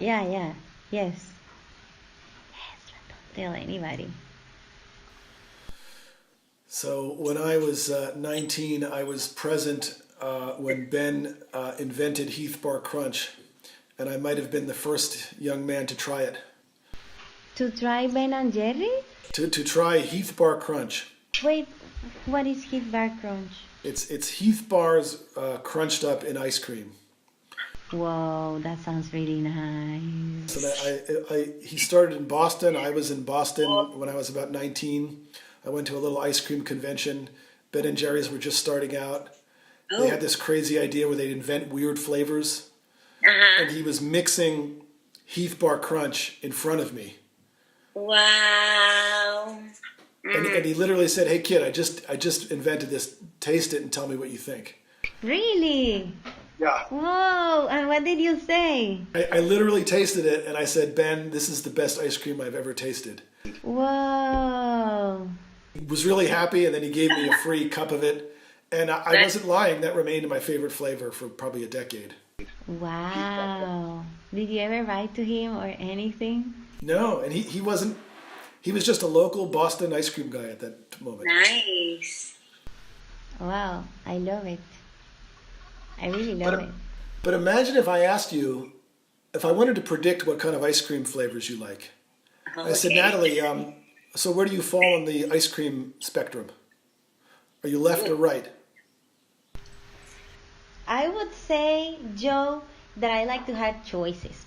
yes, but don't tell anybody.
So when I was 19, I was present when Ben invented Heath Bar Crunch, and I might have been the first young man to try it.
To try Ben and Jerry?
To try Heath Bar Crunch.
Wait, what is Heath Bar Crunch?
It's Heath bars crunched up in ice cream.
Whoa, that sounds really nice.
So that he started in Boston. I was in Boston when I was about 19. I went to a little ice cream convention. Ben and Jerry's were just starting out. They had this crazy idea where they'd invent weird flavors. And he was mixing Heath Bar Crunch in front of me.
Wow.
And he literally said, "Hey kid, I just invented this. Taste it and tell me what you think."
Really?
Yeah.
Whoa, and what did you say?
I literally tasted it and I said, "Ben, this is the best ice cream I've ever tasted."
Whoa.
He was really happy, and then he gave me a free cup of it. And I wasn't lying. That remained my favorite flavor for probably a decade.
Wow. Did you ever write to him or anything?
No, and he wasn't. He was just a local Boston ice cream guy at that moment.
Nice.
Wow, I love it. I really love it.
But imagine if I asked you, if I wanted to predict what kind of ice cream flavors you like. I said, Natalie, so where do you fall on the ice cream spectrum? Are you left or right?
I would say, Joe, that I like to have choices.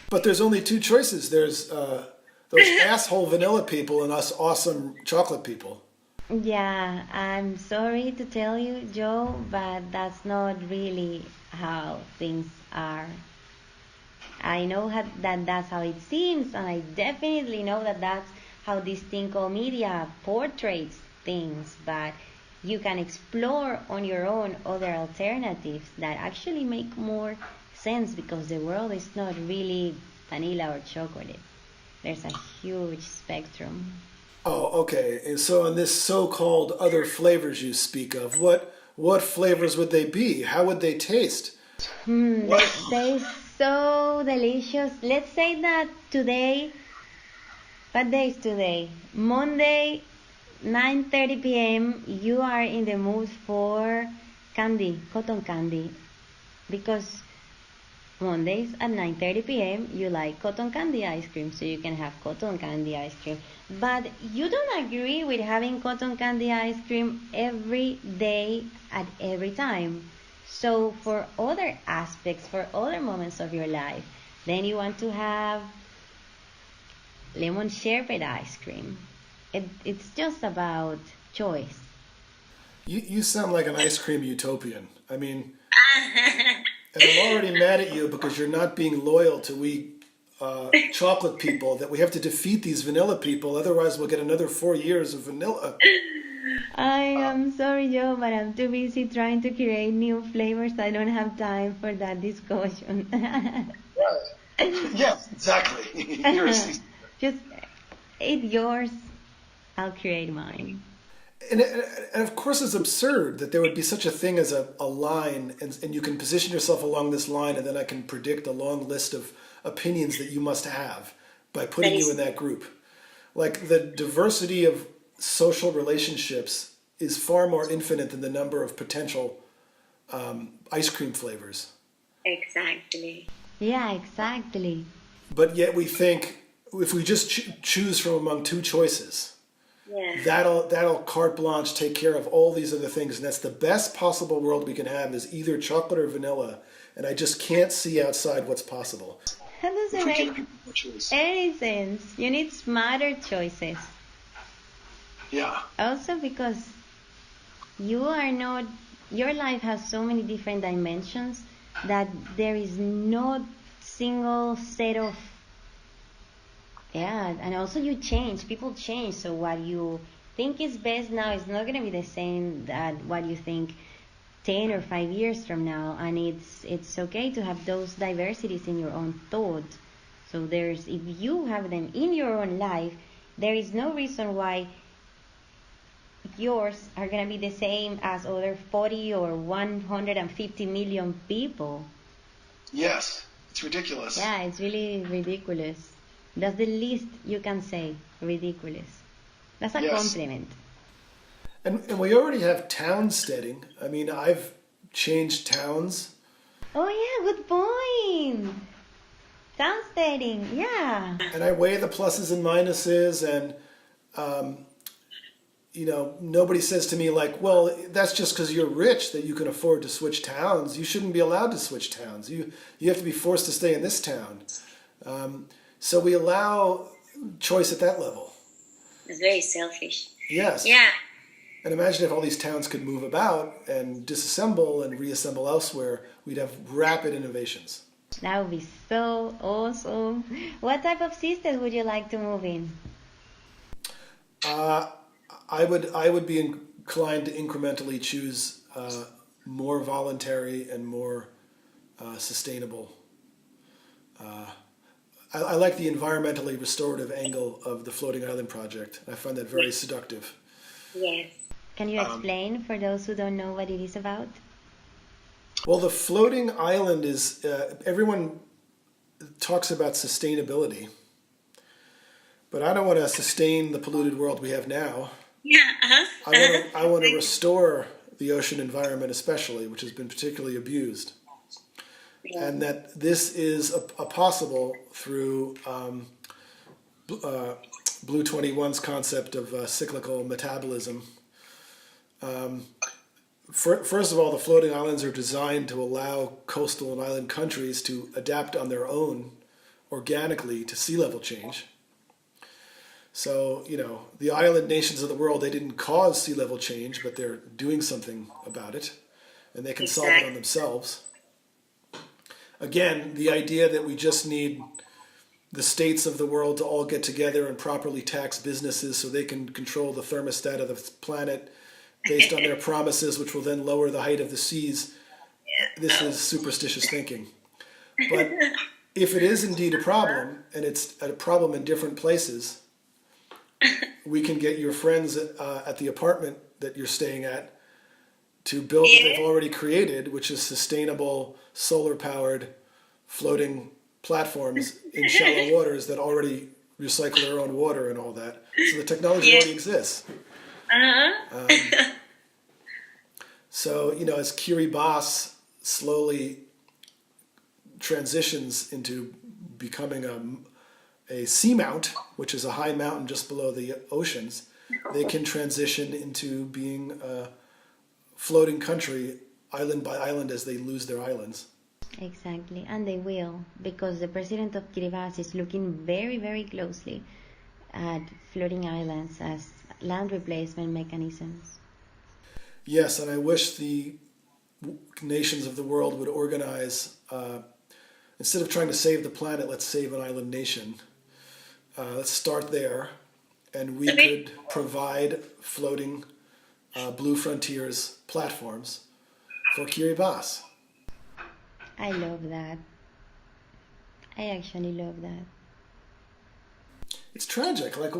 But there's only two choices. There's those asshole vanilla people and us awesome chocolate people.
Yeah, I'm sorry to tell you, Joe, but that's not really how things are. I know that that's how it seems, and I definitely know that that's how this thing called media portrays things, but you can explore on your own other alternatives that actually make more sense, because the world is not really vanilla or chocolate. There's a huge spectrum.
Oh, okay. And so on this so-called other flavors you speak of, what flavors would they be? How would they taste?
They taste so delicious. Let's say that today, what day is today? Monday, 9:30 p.m. You are in the mood for candy, cotton candy, because Mondays at 9:30 p.m. you like cotton candy ice cream, so you can have cotton candy ice cream. But you don't agree with having cotton candy ice cream every day at every time. So for other aspects, for other moments of your life, then you want to have lemon sherbet ice cream. It's just about choice.
You sound like an ice cream utopian. I mean, and I'm already mad at you because you're not being loyal to we chocolate people, that we have to defeat these vanilla people, otherwise we'll get another 4 years of vanilla.
I am sorry, Joe, but I'm too busy trying to create new flavors. I don't have time for that discussion.
Right. Yes, exactly. You're a
Just eat yours I'll create mine.
And of course it's absurd that there would be such a thing as a line, and you can position yourself along this line, and then I can predict a long list of opinions that you must have by putting you in that group. Like, the diversity of social relationships is far more infinite than the number of potential ice cream flavors.
Exactly.
Yeah, exactly.
But yet we think if we just choose from among two choices,
Yeah.
that'll carte blanche take care of all these other things, and that's the best possible world we can have, is either chocolate or vanilla, and I just can't see outside what's possible.
That doesn't make any sense. You need smarter choices.
Yeah.
Also because you are not, your life has so many different dimensions that there is no single set of, yeah, and also you change, people change, so what you think is best now is not going to be the same that what you think 10 or 5 years from now, and it's okay to have those diversities in your own thought. So if you have them in your own life, there is no reason why yours are going to be the same as other 40 or 150 million people.
Yes. It's ridiculous.
Yeah, it's really ridiculous. That's the least you can say, ridiculous. That's a compliment.
And we already have townsteading. I mean, I've changed towns.
Oh yeah, good point. Townsteading, yeah.
And I weigh the pluses and minuses, and nobody says to me like, well, that's just because you're rich that you can afford to switch towns. You shouldn't be allowed to switch towns. You have to be forced to stay in this town. So we allow choice at that level.
It's very selfish.
Yes.
Yeah.
And imagine if all these towns could move about and disassemble and reassemble elsewhere, we'd have rapid innovations.
That would be so awesome. What type of system would you like to move in?
I would be inclined to incrementally choose more voluntary and more sustainable. I like the environmentally restorative angle of the Floating Island Project. I find that very seductive.
Yes.
Can you explain for those who don't know what it is about?
Well, the floating island is, everyone talks about sustainability, but I don't want to sustain the polluted world we have now.
Yeah.
I want to restore the ocean environment, especially, which has been particularly abused. Yeah. And that this is a possible through Blue 21's concept of cyclical metabolism. First of all, the floating islands are designed to allow coastal and island countries to adapt on their own organically to sea level change. So, the island nations of the world, they didn't cause sea level change, but they're doing something about it, and they can solve it on themselves. Again, the idea that we just need the states of the world to all get together and properly tax businesses so they can control the thermostat of the planet based on their promises, which will then lower the height of the seas. This is superstitious thinking. But if it is indeed a problem, and it's a problem in different places, we can get your friends at the apartment that you're staying at to build what they've already created, which is sustainable, solar-powered, floating platforms in shallow waters that already recycle their own water and all that. So the technology already exists. So, as Kiribati slowly transitions into becoming a seamount, which is a high mountain just below the oceans, they can transition into being a floating country, island by island, as they lose their islands.
Exactly, and they will, because the president of Kiribati is looking very, very closely at floating islands as land replacement mechanisms.
Yes, and I wish the nations of the world would organize, instead of trying to save the planet, let's save an island nation. Let's start there, and we could provide floating Blue Frontiers platforms for Kiribati.
I love that. I actually love that.
It's tragic. Like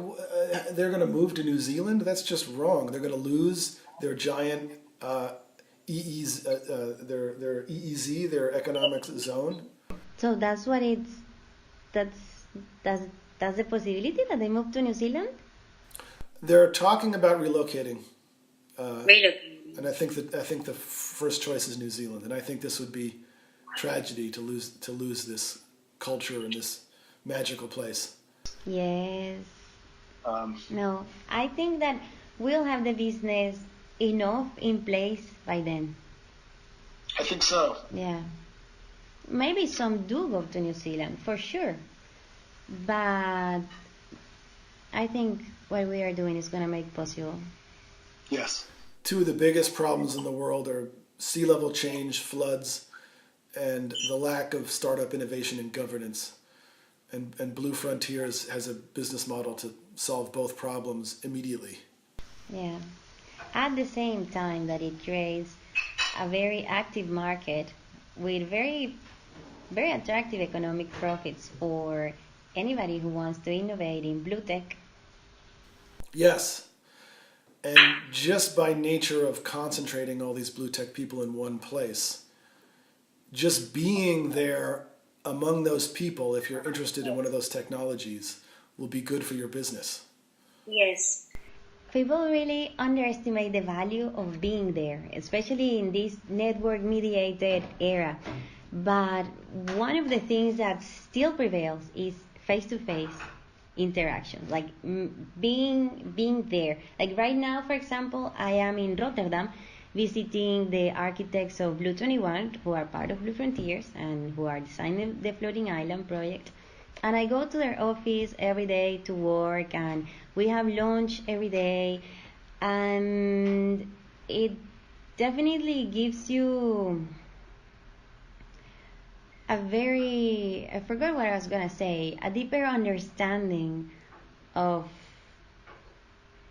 they're going to move to New Zealand. That's just wrong. They're going to lose their giant EEZ, their EEZ, their economic zone.
So that's what it's. That's the possibility that they move to New Zealand.
They're talking about relocating.
Relocating.
And I think the first choice is New Zealand. And I think this would be tragedy to lose this culture and this magical place.
Yes. No, I think that we'll have the business enough in place by then.
I think so.
Yeah. Maybe some do go to New Zealand, for sure. But I think what we are doing is going to make possible.
Yes.
Two of the biggest problems in the world are sea level change, floods, and the lack of startup innovation and governance. And Blue Frontiers has a business model to solve both problems immediately.
Yeah. At the same time that it creates a very active market with very, very attractive economic profits for anybody who wants to innovate in blue tech.
Yes. And just by nature of concentrating all these blue tech people in one place, just being there among those people, if you're interested in one of those technologies, will be good for your business.
Yes.
People really underestimate the value of being there, especially in this network-mediated era. But one of the things that still prevails is face-to-face interaction, like being there. Like right now, for example, I am in Rotterdam visiting the architects of Blue 21, who are part of Blue Frontiers and who are designing the floating island project. And I go to their office every day to work, and we have lunch every day. And it definitely gives you a very, I forgot what I was going to say, a deeper understanding of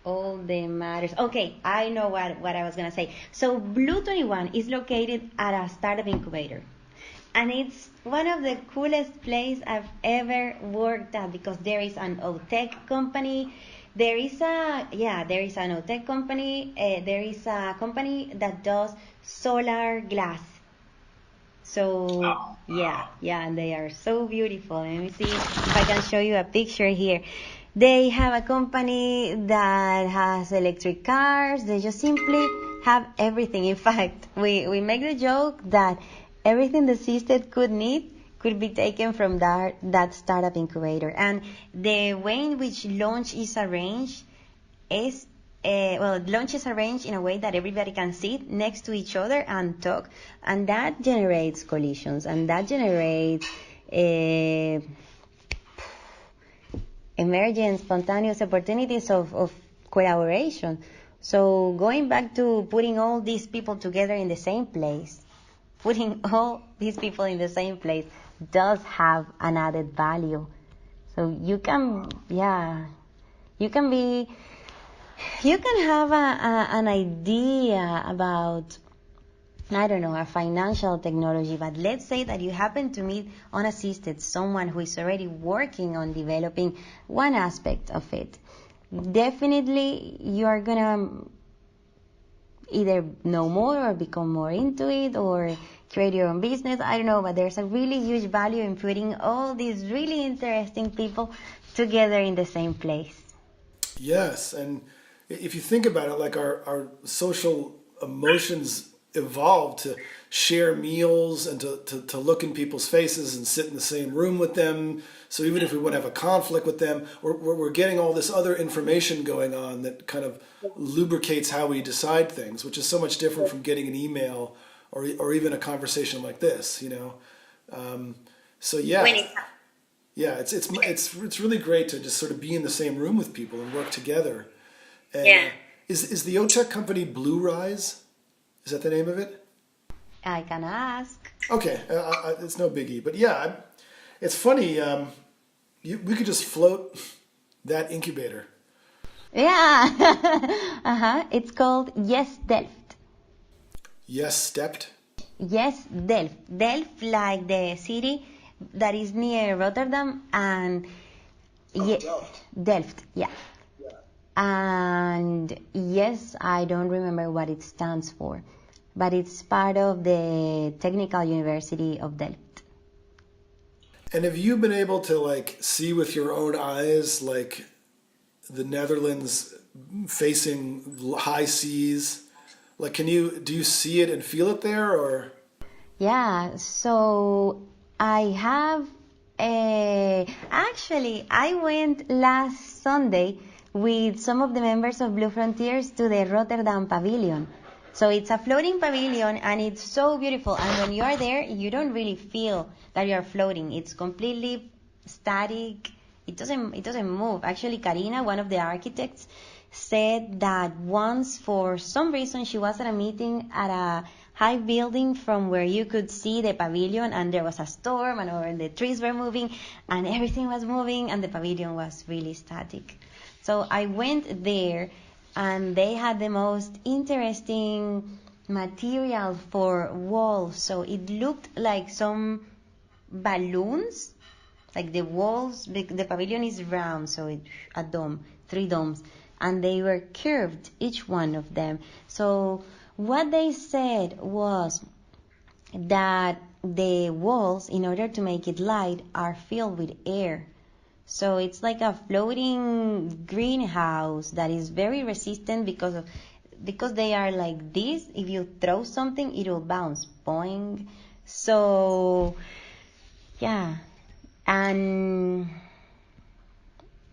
all the matters. Okay, I know what I was going to say. So Blue 21 is located at a startup incubator. And it's one of the coolest places I've ever worked at, because there is an O-Tech company. There is an O-Tech company. There is a company that does solar glass. So, yeah, and they are so beautiful. Let me see if I can show you a picture here. They have a company that has electric cars. They just simply have everything. In fact, we make the joke that everything the Seastead could need could be taken from that startup incubator. And the way in which launch is arranged is, launch is arranged in a way that everybody can sit next to each other and talk. And that generates collisions, and that generates emergent, spontaneous opportunities of collaboration. So going back to putting all these people together in the same place, putting all these people in the same place does have an added value. So you can have an idea about, I don't know, a financial technology, but let's say that you happen to meet on a Seastead someone who is already working on developing one aspect of it. Definitely you are gonna either know more or become more into it or create your own business. I don't know, but there's a really huge value in putting all these really interesting people together in the same place.
Yes, and if you think about it, like our social emotions evolved to share meals and to look in people's faces and sit in the same room with them. So even if we would have a conflict with them, we're getting all this other information going on that kind of lubricates how we decide things, which is so much different from getting an email or even a conversation like this, you know. It's really great to just sort of be in the same room with people and work together. And, is the O-Tech company Blue Rise? Is that the name of it?
I can ask.
Okay, it's no biggie. But yeah, it's funny. We could just float that incubator.
Yeah. It's called Yes Delft.
Yes Stepped?
Yes Delft. Delft, like the city that is near Rotterdam. And Yeah,
Delft.
Delft, yeah.
Yeah.
And yes, I don't remember what it stands for, but it's part of the Technical University of Delft.
And have you been able to like see with your own eyes like the Netherlands facing high seas? Like, do you see it and feel it there, or?
Yeah, so I have actually I went last Sunday with some of the members of Blue Frontiers to the Rotterdam Pavilion. So it's a floating pavilion and it's so beautiful. And when you are there, you don't really feel that you are floating. It's completely static. It doesn't move. Actually, Karina, one of the architects, said that once for some reason she was at a meeting at a high building from where you could see the pavilion, and there was a storm and over the trees were moving and everything was moving and the pavilion was really static. So I went there and they had the most interesting material for walls. So it looked like some balloons, like the walls, the pavilion is round, so it's a dome, 3 domes, and they were curved, each one of them. So what they said was that the walls, in order to make it light, are filled with air. So it's like a floating greenhouse that is very resistant because they are like this. If you throw something, it will bounce, boing. So yeah, and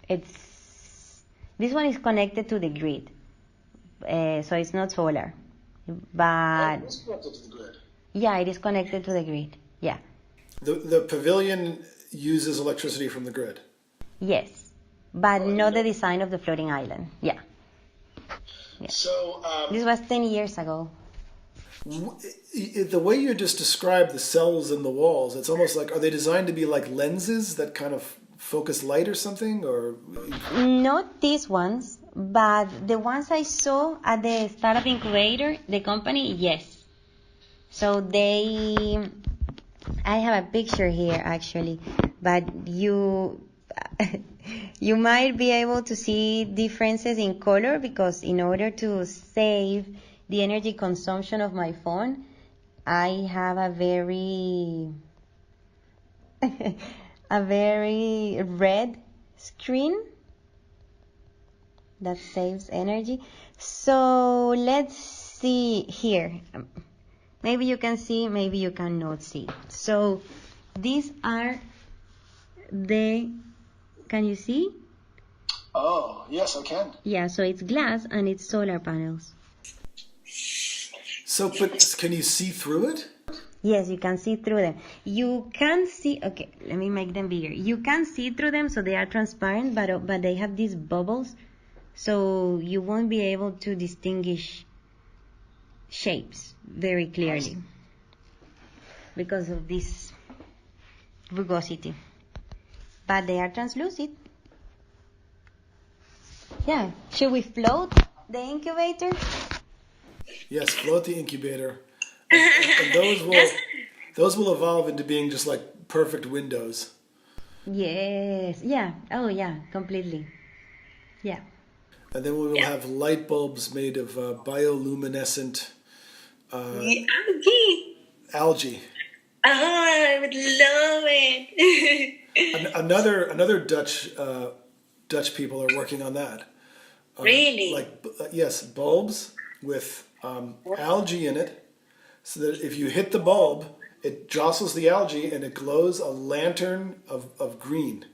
this one is connected to the grid, so it's not solar, but
It's connected to the grid.
yeah, it is connected to the grid. Yeah,
The pavilion uses electricity from the grid.
yes, but not the design of the floating island. Yeah,
So,
this was 10 years ago.
The way you just described the cells in the walls, it's almost like, are they designed to be like lenses that kind of focus light or something, or?
Not these ones, but the ones I saw at the startup incubator, the company, yes. So I have a picture here actually, but you might be able to see differences in color because in order to save the energy consumption of my phone, I have a very a very red screen that saves energy. So let's see here. Maybe you can see, maybe you cannot see. So these are can you see?
oh, yes, I can.
Yeah, so it's glass and it's solar panels.
So, but can you see through it?
Yes, you can see through them. You can see, okay, let me make them bigger. You can see through them, so they are transparent, but they have these bubbles, so you won't be able to distinguish shapes very clearly because of this rugosity. But they are translucent. Yeah, should we float the incubator?
Yes, float the incubator, and those will evolve into being just like perfect windows.
Yes, yeah, oh yeah, completely. Yeah.
And then we will have light bulbs made of bioluminescent algae.
Oh, I would love it.
Another Dutch people are working on that.
Really?
Yes, bulbs with algae in it, so that if you hit the bulb, it jostles the algae and it glows a lantern of green.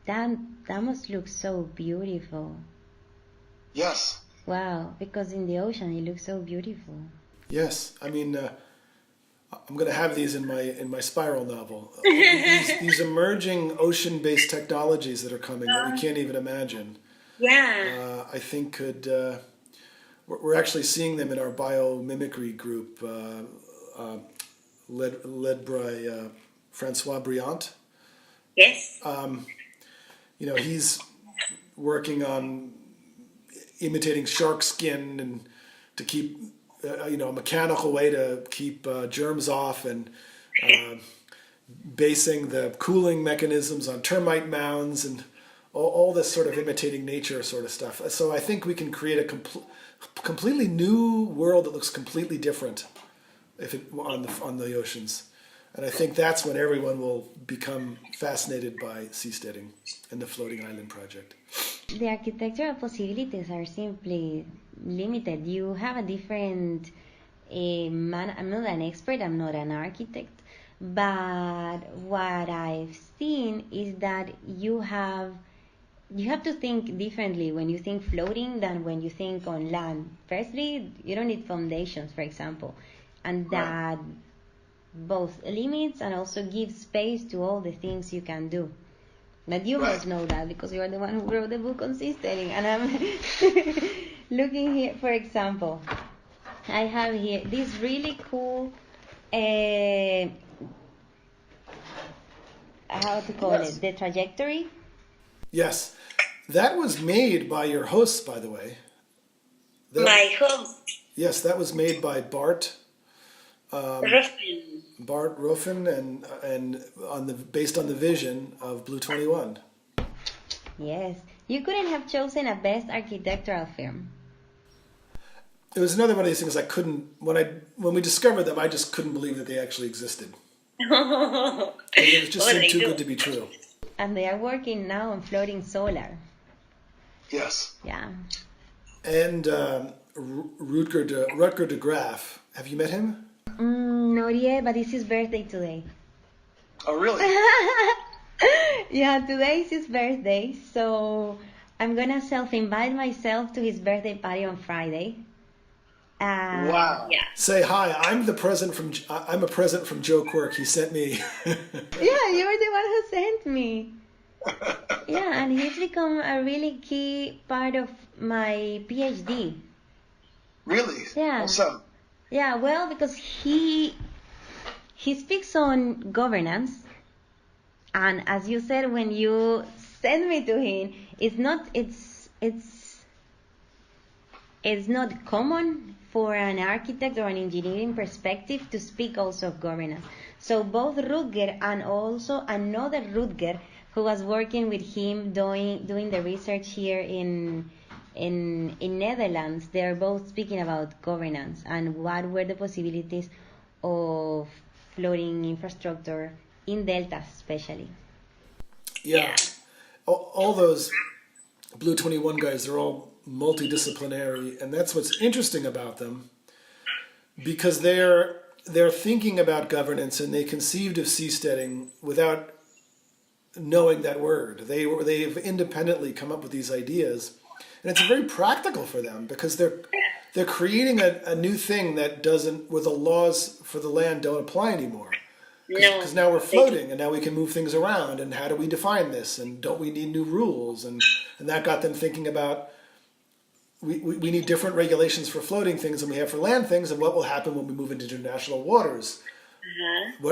That must look so beautiful.
Yes.
Wow, because in the ocean it looks so beautiful.
Yes, I mean, I'm going to have these in my spiral novel. These emerging ocean-based technologies that are coming that we can't even imagine.
Yeah.
I think could. We're actually seeing them in our biomimicry group, led by Francois Briant.
Yes.
He's working on imitating shark skin and to keep, a mechanical way to keep germs off, and basing the cooling mechanisms on termite mounds and all this sort of imitating nature sort of stuff. So I think we can create a completely new world that looks completely different on the oceans. And I think that's when everyone will become fascinated by seasteading and the floating island project.
The architectural possibilities are simply limited. You have a different I'm not an expert, I'm not an architect, but what I've seen is that you have to think differently when you think floating than when you think on land. Firstly, you don't need foundations, for example, and that both limits and also gives space to all the things you can do. But you must know that because you are the one who wrote the book on seasteading. And I'm looking here, for example, I have here this really cool, how to call it, the trajectory.
Yes, that was made by your hosts, by the way.
My host.
Yes, that was made by Bart.
Ruffin.
Bart Ruffin, and based on the vision of Blue 21.
Yes, you couldn't have chosen a best architectural firm.
It was another one of these things I couldn't. When we discovered them, I just couldn't believe that they actually existed. It just seemed too good to be true.
And they are working now on floating solar.
Yes.
Yeah.
And Rutger de Graaf. Have you met him?
Not yet, but it's his birthday today.
Oh, really?
Yeah, today is his birthday, so I'm gonna self-invite myself to his birthday party on Friday.
Wow!
Yeah.
Say hi. I'm a present from Joe Quirk. He sent me.
Yeah, you were the one who sent me. Yeah, and he's become a really key part of my PhD.
Really?
Yeah.
How so?
Yeah, well, because he speaks on governance, and as you said when you sent me to him, it's not common for an architect or an engineering perspective to speak also of governance. So both Rutger and also another Rutger who was working with him doing the research here in Netherlands, they're both speaking about governance and what were the possibilities of floating infrastructure in deltas especially.
Yeah. All those Blue 21 guys are all multidisciplinary, and that's what's interesting about them, because they're thinking about governance and they conceived of seasteading without knowing that word. They've independently come up with these ideas, and it's very practical for them because they're creating a new thing that doesn't, where the laws for the land don't apply anymore. Because now we're floating, and now we can move things around, and how do we define this, and don't we need new rules? And that got them thinking about, we need different regulations for floating things than we have for land things, and what will happen when we move into international waters?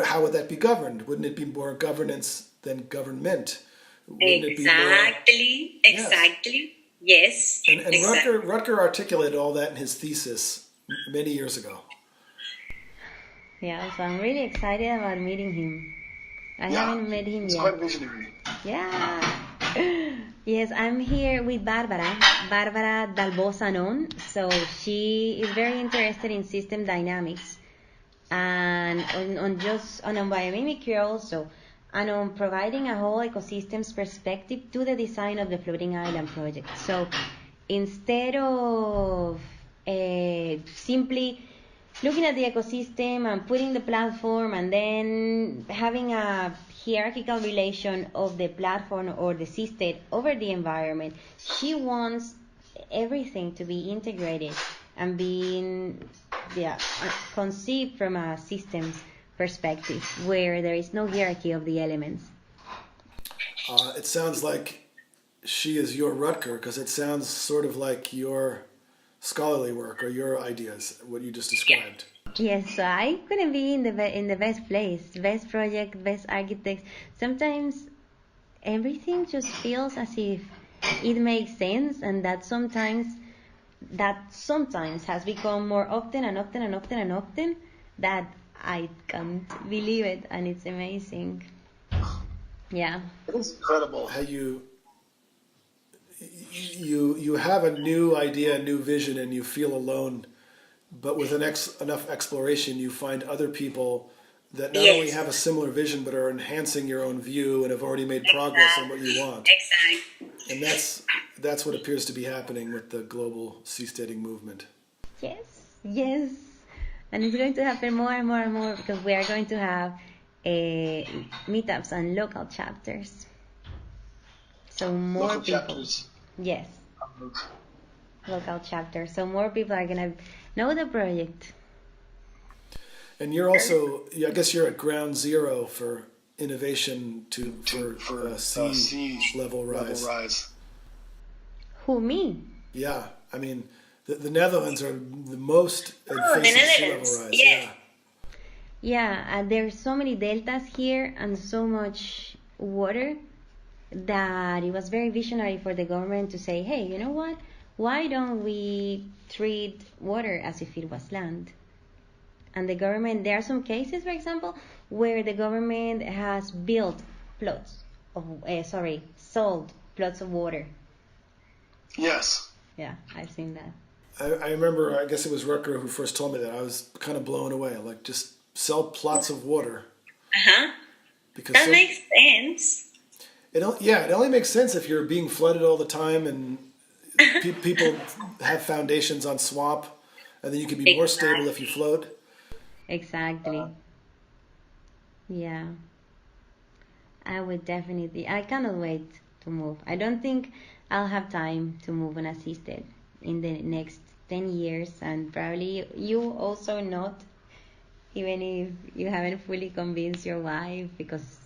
How would that be governed? Wouldn't it be more governance than government? Wouldn't
Exactly.
It be more,
Exactly. Yes.
And
exactly.
Rutger articulated all that in his thesis many years ago.
Yeah, so I'm really excited about meeting him. I haven't met him
He's
yet.
quite visionary.
Yeah. Yes, I'm here with Barbara Dalbosanon. So she is very interested in system dynamics and on biomimicry also, and on providing a whole ecosystems perspective to the design of the floating island project. So instead of simply looking at the ecosystem and putting the platform and then having a hierarchical relation of the platform or the seastead over the environment, she wants everything to be integrated and being conceived from a systems perspective where there is no hierarchy of the elements.
It sounds like she is your Rutger, because it sounds sort of like your scholarly work or your ideas, what you just described.
Yes, so I couldn't be in the best place, best project, best architect. Sometimes everything just feels as if it makes sense, and that sometimes has become more often that I can't believe it, and it's amazing. Yeah.
It is incredible.
How you you have a new idea, a new vision, and you feel alone. But with enough exploration, you find other people that not only have a similar vision, but are enhancing your own view and have already made progress on what you want.
Exactly.
And that's what appears to be happening with the global seasteading movement.
Yes. And it's going to happen more and more and more because we are going to have meetups and local chapters. So more
Local
people.
chapters.
Yes. Local chapters. So more people are going to know the project.
And you're also, I guess you're at ground zero for innovation for sea level rise.
Who, me?
Yeah, I mean, the Netherlands are the most facing sea level rise.
Yeah.
Yeah, and there's so many deltas here and so much water that it was very visionary for the government to say, hey, you know what? Why don't we treat water as if it was land? And the government, there are some cases, for example, where the government has built sold plots of water.
Yes.
Yeah, I've seen that.
I remember, I guess it was Rutger who first told me that. I was kind of blown away. Like, just sell plots of water. Because
That makes sense.
It only makes sense if you're being flooded all the time and people have foundations on swamp, and then you can be more stable if you float.
Exactly. Yeah. I cannot wait to move. I don't think I'll have time to move on a seastead in the next 10 years, and probably you also not, even if you haven't fully convinced your wife, because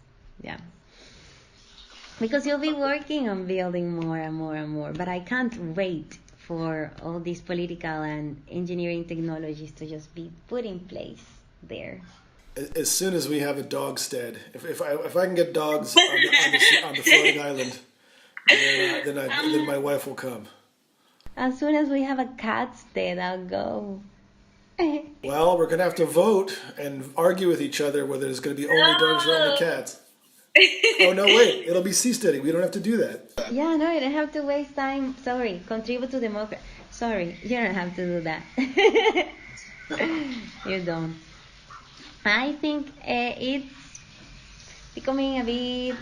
you'll be working on building more and more and more. But I can't wait for all these political and engineering technologies to just be put in place there.
As soon as we have a dog stead, if I can get dogs on the floating island, then my wife will come.
As soon as we have a cat stead, I'll go.
Well, we're gonna have to vote and argue with each other whether there's gonna be only dogs or only cats. Oh no, wait! It'll be seasteading. We don't have to do that.
Yeah, no, you don't have to waste time. Sorry, contribute to democracy. Sorry, you don't have to do that. You don't. I think it's becoming a bit.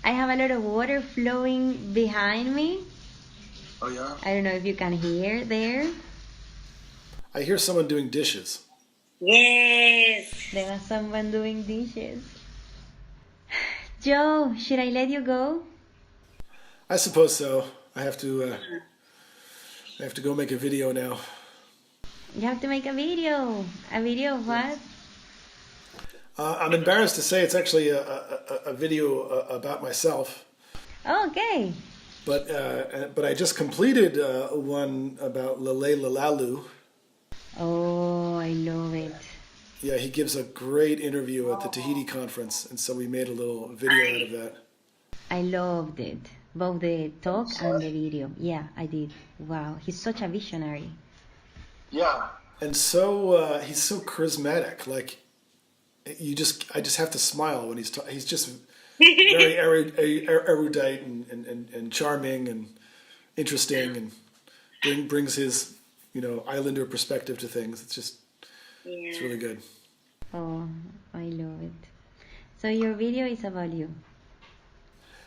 I have a lot of water flowing behind me.
Oh yeah.
I don't know if you can hear there.
I hear someone doing dishes.
Yes.
There was someone doing dishes. Joe, should I let you go?
I suppose so. I have to go make a video now.
You have to make a video. A video of what?
I'm embarrassed to say it's actually a video about myself.
Oh, okay.
But I just completed one about Lele Lalalu.
Oh, I love it.
Yeah, he gives a great interview at the Tahiti conference, and so we made a little video out of that.
I loved it. Both the talk and the video. Yeah, I did. Wow, he's such a visionary.
Yeah.
And so he's so charismatic. Like I just have to smile when he's just very erudite and charming and interesting, and brings his islander perspective to things. It's really good.
Oh, I love it. So your video is about you.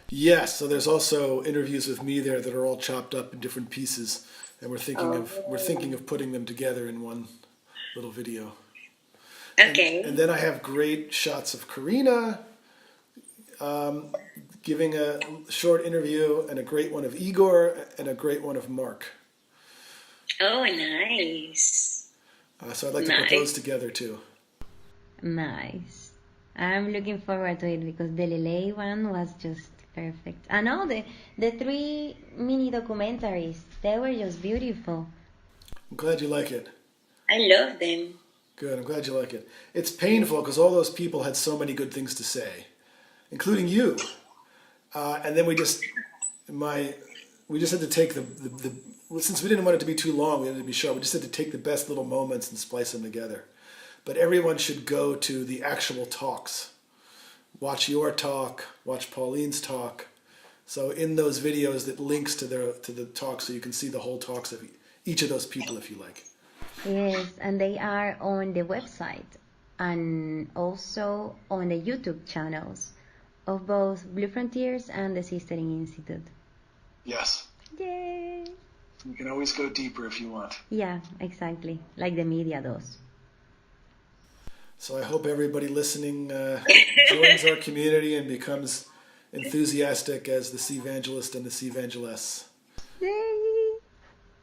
Yes. So there's also interviews with me there that are all chopped up in different pieces, and we're thinking of putting them together in one little video.
Okay.
And then I have great shots of Karina giving a short interview, and a great one of Igor, and a great one of Mark.
Oh, nice.
So I'd like to put those together too.
Nice. I'm looking forward to it because the Lele one was just perfect. And all the 3 mini documentaries, they were just beautiful.
I'm glad you like it.
I love them.
Good, I'm glad you like it. It's painful because all those people had so many good things to say, including you. And then we just had to take since we didn't want it to be too long, we had to be short, we just had to take the best little moments and splice them together. But everyone should go to the actual talks. Watch your talk, watch Pauline's talk, So in those videos, that links to the talk, so you can see the whole talks of each of those people if you like.
Yes, and they are on the website and also on the YouTube channels of both Blue Frontiers and the Seasteading Institute.
Yes.
Yay!
You can always go deeper if you want.
Yeah, exactly, like the media does.
So I hope everybody listening joins our community and becomes enthusiastic as the seavangelist and the seavangeless.
Yay!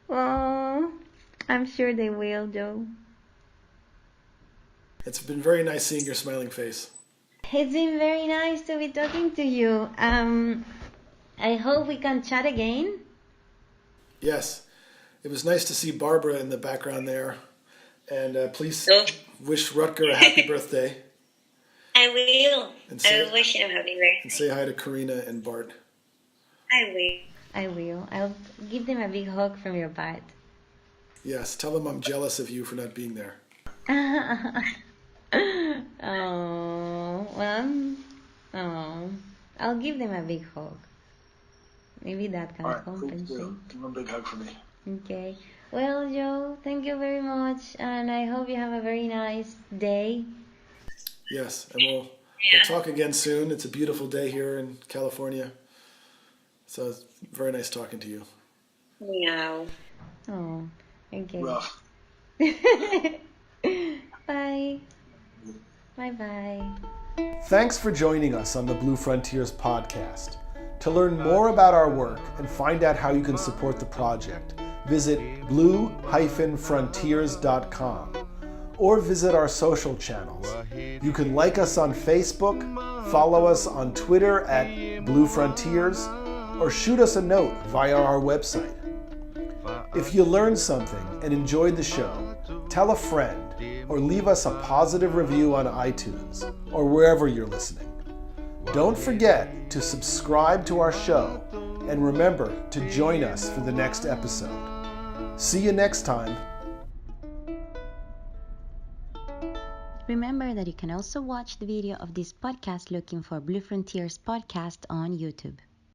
Oh, I'm sure they will, Joe.
It's been very nice seeing your smiling face.
It's been very nice to be talking to you. I hope we can chat again.
Yes, it was nice to see Barbara in the background there. And please wish Rutger a happy birthday.
I will. I will wish him a happy birthday.
And say hi to Karina and Bart.
I will.
I will. I'll give them a big hug from your part.
Yes, tell them I'm jealous of you for not being there.
Oh, well, I'll give them a big hug. Maybe that can compensate.
Give them a big hug for me.
Okay. Well, Joe, thank you very much, and I hope you have a very nice day.
Yes, and we'll talk again soon. It's a beautiful day here in California. So it's very nice talking to you.
Meow.
Oh, okay.
Rough.
Bye. Bye-bye.
Thanks for joining us on the Blue Frontiers podcast. To learn more about our work and find out how you can support the project, visit blue-frontiers.com or visit our social channels. You can like us on Facebook, follow us on Twitter at Blue Frontiers, or shoot us a note via our website. If you learned something and enjoyed the show, tell a friend or leave us a positive review on iTunes or wherever you're listening. Don't forget to subscribe to our show and remember to join us for the next episode. See you next time.
Remember that you can also watch the video of this podcast looking for Blue Frontiers Podcast on YouTube.